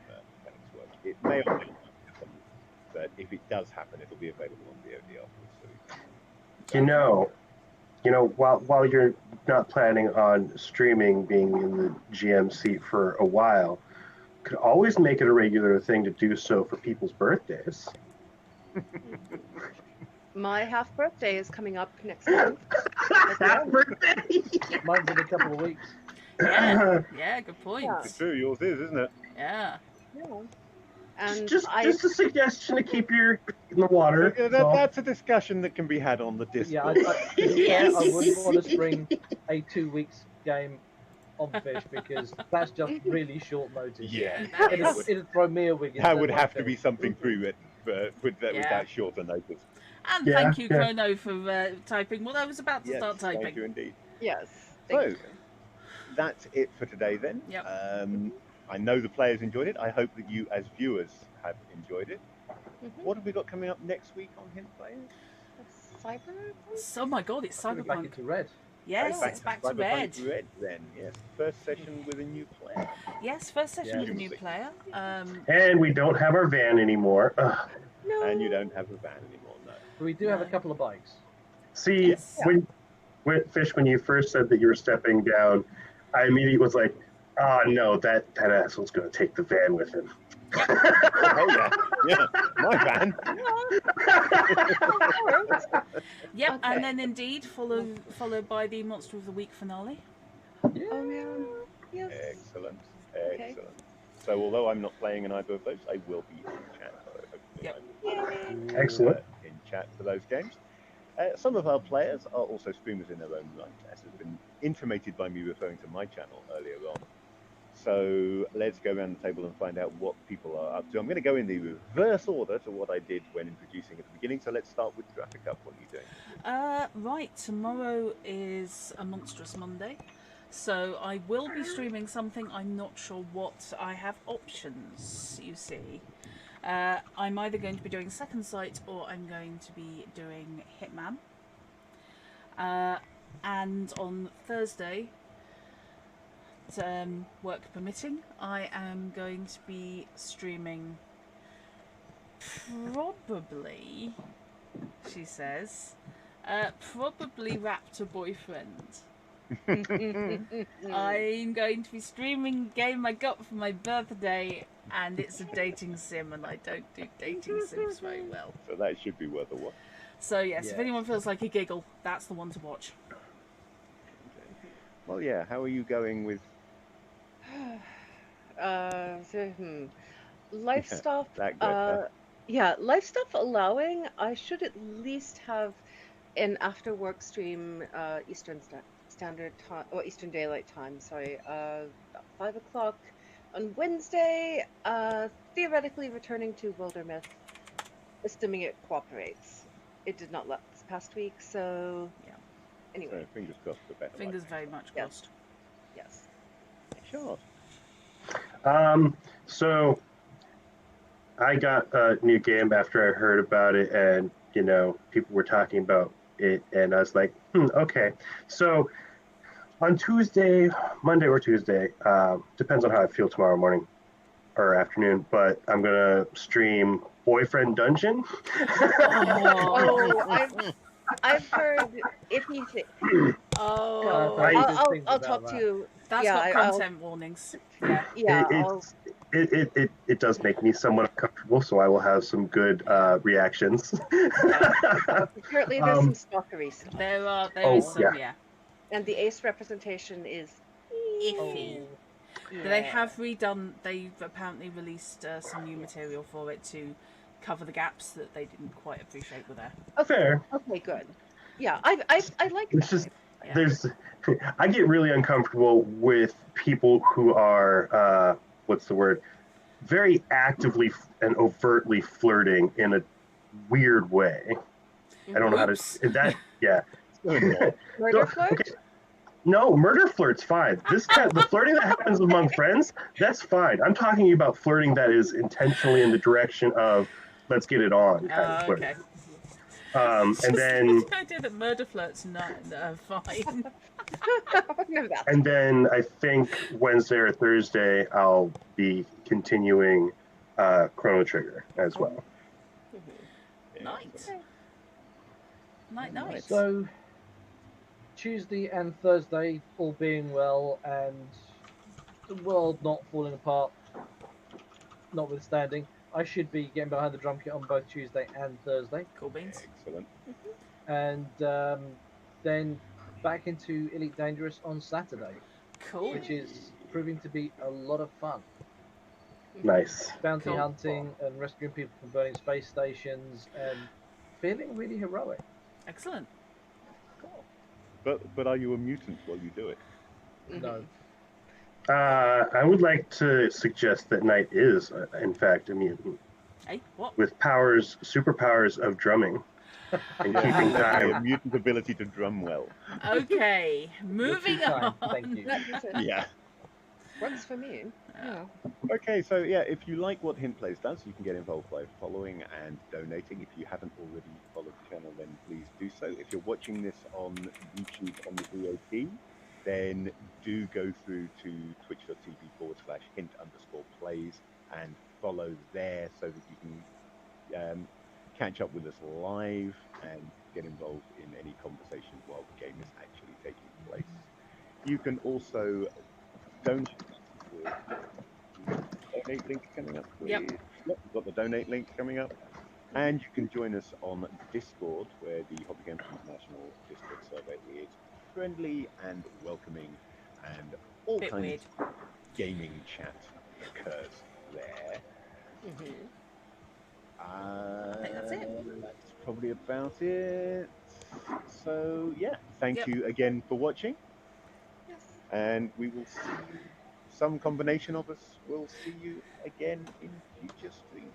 mechanics work. It may or may not happen, but if it does happen, it'll be available on VOD afterwards. So While you're not planning on streaming, being in the GM seat for a while, could always make it a regular thing to do so for people's birthdays. My half birthday is coming up next month. Happy birthday! Mine's in a couple of weeks. Yeah, good point. Yeah. it's true, yours is, isn't it? Yeah. Yeah. And just I a suggestion to keep your in the water. Yeah, that's all. that's a discussion that can be had on the Yeah, I, Discord. I, to be fair, I wouldn't want to spring a 2 weeks game on Fish because that's just really short notice. Yeah, That It'd, is. it'd throw me a wig. that would instead of have to Phil. be something pre-written with Yeah. that shorter notice. And Yeah, thank you, yeah. Chrono, for typing what I was about to Yes, start typing. thank you indeed. yes. So, Thank you. that's it for today then. Yep. I know the players enjoyed it. I hope that you, as viewers, have enjoyed it. Mhm. What have we got coming up next week on Hint Players? Cyber? Oh my god, it's Put it back Cyberpunk. into red. Yes, it's back to Cyberpunk red. Red then, yes. First session with a new player. Yes, first session Yeah. with a new player. And we don't have our van anymore. Ugh. No. And you don't have a van anymore, no. But we do have a No. couple of bikes. See, Yes. when Fish, when you first said that you were stepping down, I immediately was like, "Oh no, that asshole's going to take the van with him." Oh yeah, yeah, my van. Yep, Okay. and then indeed followed by the Monster of the Week finale. Yeah. Oh man. Yes. Excellent, Okay. excellent. So although I'm not playing in either of those, I will be in chat. So hopefully Yep. I'm Excellent. in chat for those games. Some of our players are also streamers in their own right, as has been intimated by me referring to my channel earlier on. So let's go around the table and find out what people are up to. I'm going to go in the reverse order to what I did when introducing at the beginning. So let's start with Traffic Up. What are you doing? Right, tomorrow is a Monstrous Monday, so I will be streaming something. I'm not sure what. I have options, you see. I'm either going to be doing Second Sight or I'm going to be doing Hitman. And on Thursday, work permitting, I am going to be streaming probably, she says, probably Raptor Boyfriend. I'm going to be streaming a game I got for my birthday, and it's a dating sim, and I don't do dating sims very well. So that should be worth a watch. So yes, if Yes. anyone feels like a giggle, that's the one to watch. Well, yeah. How are you going with Life stuff. that? Good. Yeah, life stuff allowing. I should at least have an after work stream, Eastern Standard Time, or Eastern Daylight Time. Sorry, about 5 o'clock on Wednesday. Theoretically returning to Wildermyth, assuming it cooperates. It did not this past week, so Yeah. anyway, So fingers crossed for better. Fingers very much Yes. crossed. yes. Sure. So I got a new game after I heard about it, and people were talking about it, and I was like, okay. So on Monday or Tuesday, depends on how I feel tomorrow morning or afternoon, but I'm gonna stream Boyfriend Dungeon. Oh, I've heard iffy things. Oh, I've heard good I'll things I'll about talk that. to you. that's Yeah, got I'll- content warnings. Yeah. Yeah, It does make me somewhat uncomfortable, so I will have some good reactions. apparently there's some stalkery stuff, There Oh, is some, yeah. yeah. and the ace representation is Iffy. Yeah. They have redone, they've apparently released some new material for it to cover the gaps that they didn't quite appreciate were there. Fair. Okay, good. Yeah, I like It's that. just Yeah. I get really uncomfortable with people who are what's the word? Very actively and overtly flirting in a weird way. I don't know how Oops. to that. Yeah. Murder flirt. Okay. No, murder flirt's fine. The flirting that happens among friends, that's fine. I'm talking about flirting that is intentionally in the direction of let's get it on kind of flirting. Okay. And Just then the idea that murder flirt's not fine. No, that's and then I think Wednesday or Thursday I'll be continuing Chrono Trigger as well. Night. Night. So Tuesday and Thursday, all being well, and the world not falling apart, notwithstanding, I should be getting behind the drum kit on both Tuesday and Thursday, Cool beans. Excellent. and then back into Elite Dangerous on Saturday, Cool. which is proving to be a lot of fun. Nice. Bounty Cool. hunting and rescuing people from burning space stations, and feeling really heroic. Excellent. But are you a mutant while you do it? No. I would like to suggest that Knight is, in fact, a mutant Hey, what? with superpowers of drumming and keeping A time. mutant ability to drum well. Okay, moving You're too kind, on. Thank you. Yeah. Works for me. Yeah. Okay, so yeah, if you like what Hint Plays does, you can get involved by following and donating. If you haven't already followed the channel, then please do so. If you're watching this on YouTube on the VOD, then do go through to twitch.tv/hint_plays and follow there so that you can catch up with us live and get involved in any conversation while the game is actually taking place. You can also donate donate link coming up, please? Yep. Yep, we've got the donate link coming up. And you can join us on Discord, where the Hobby Games International Discord server is friendly and welcoming, and all Bit kinds weird. of gaming chat occurs there. Mhm. I think that's it. That's probably about it. So, yeah, thank Yep. you again for watching, Yes. and we will see you. Some combination of us will see you again in future streams.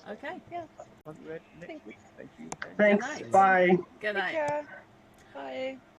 Okay. Yes. 100 next Thanks. week. Thank you. And Thanks. night. Bye. Good Take night. care. Bye.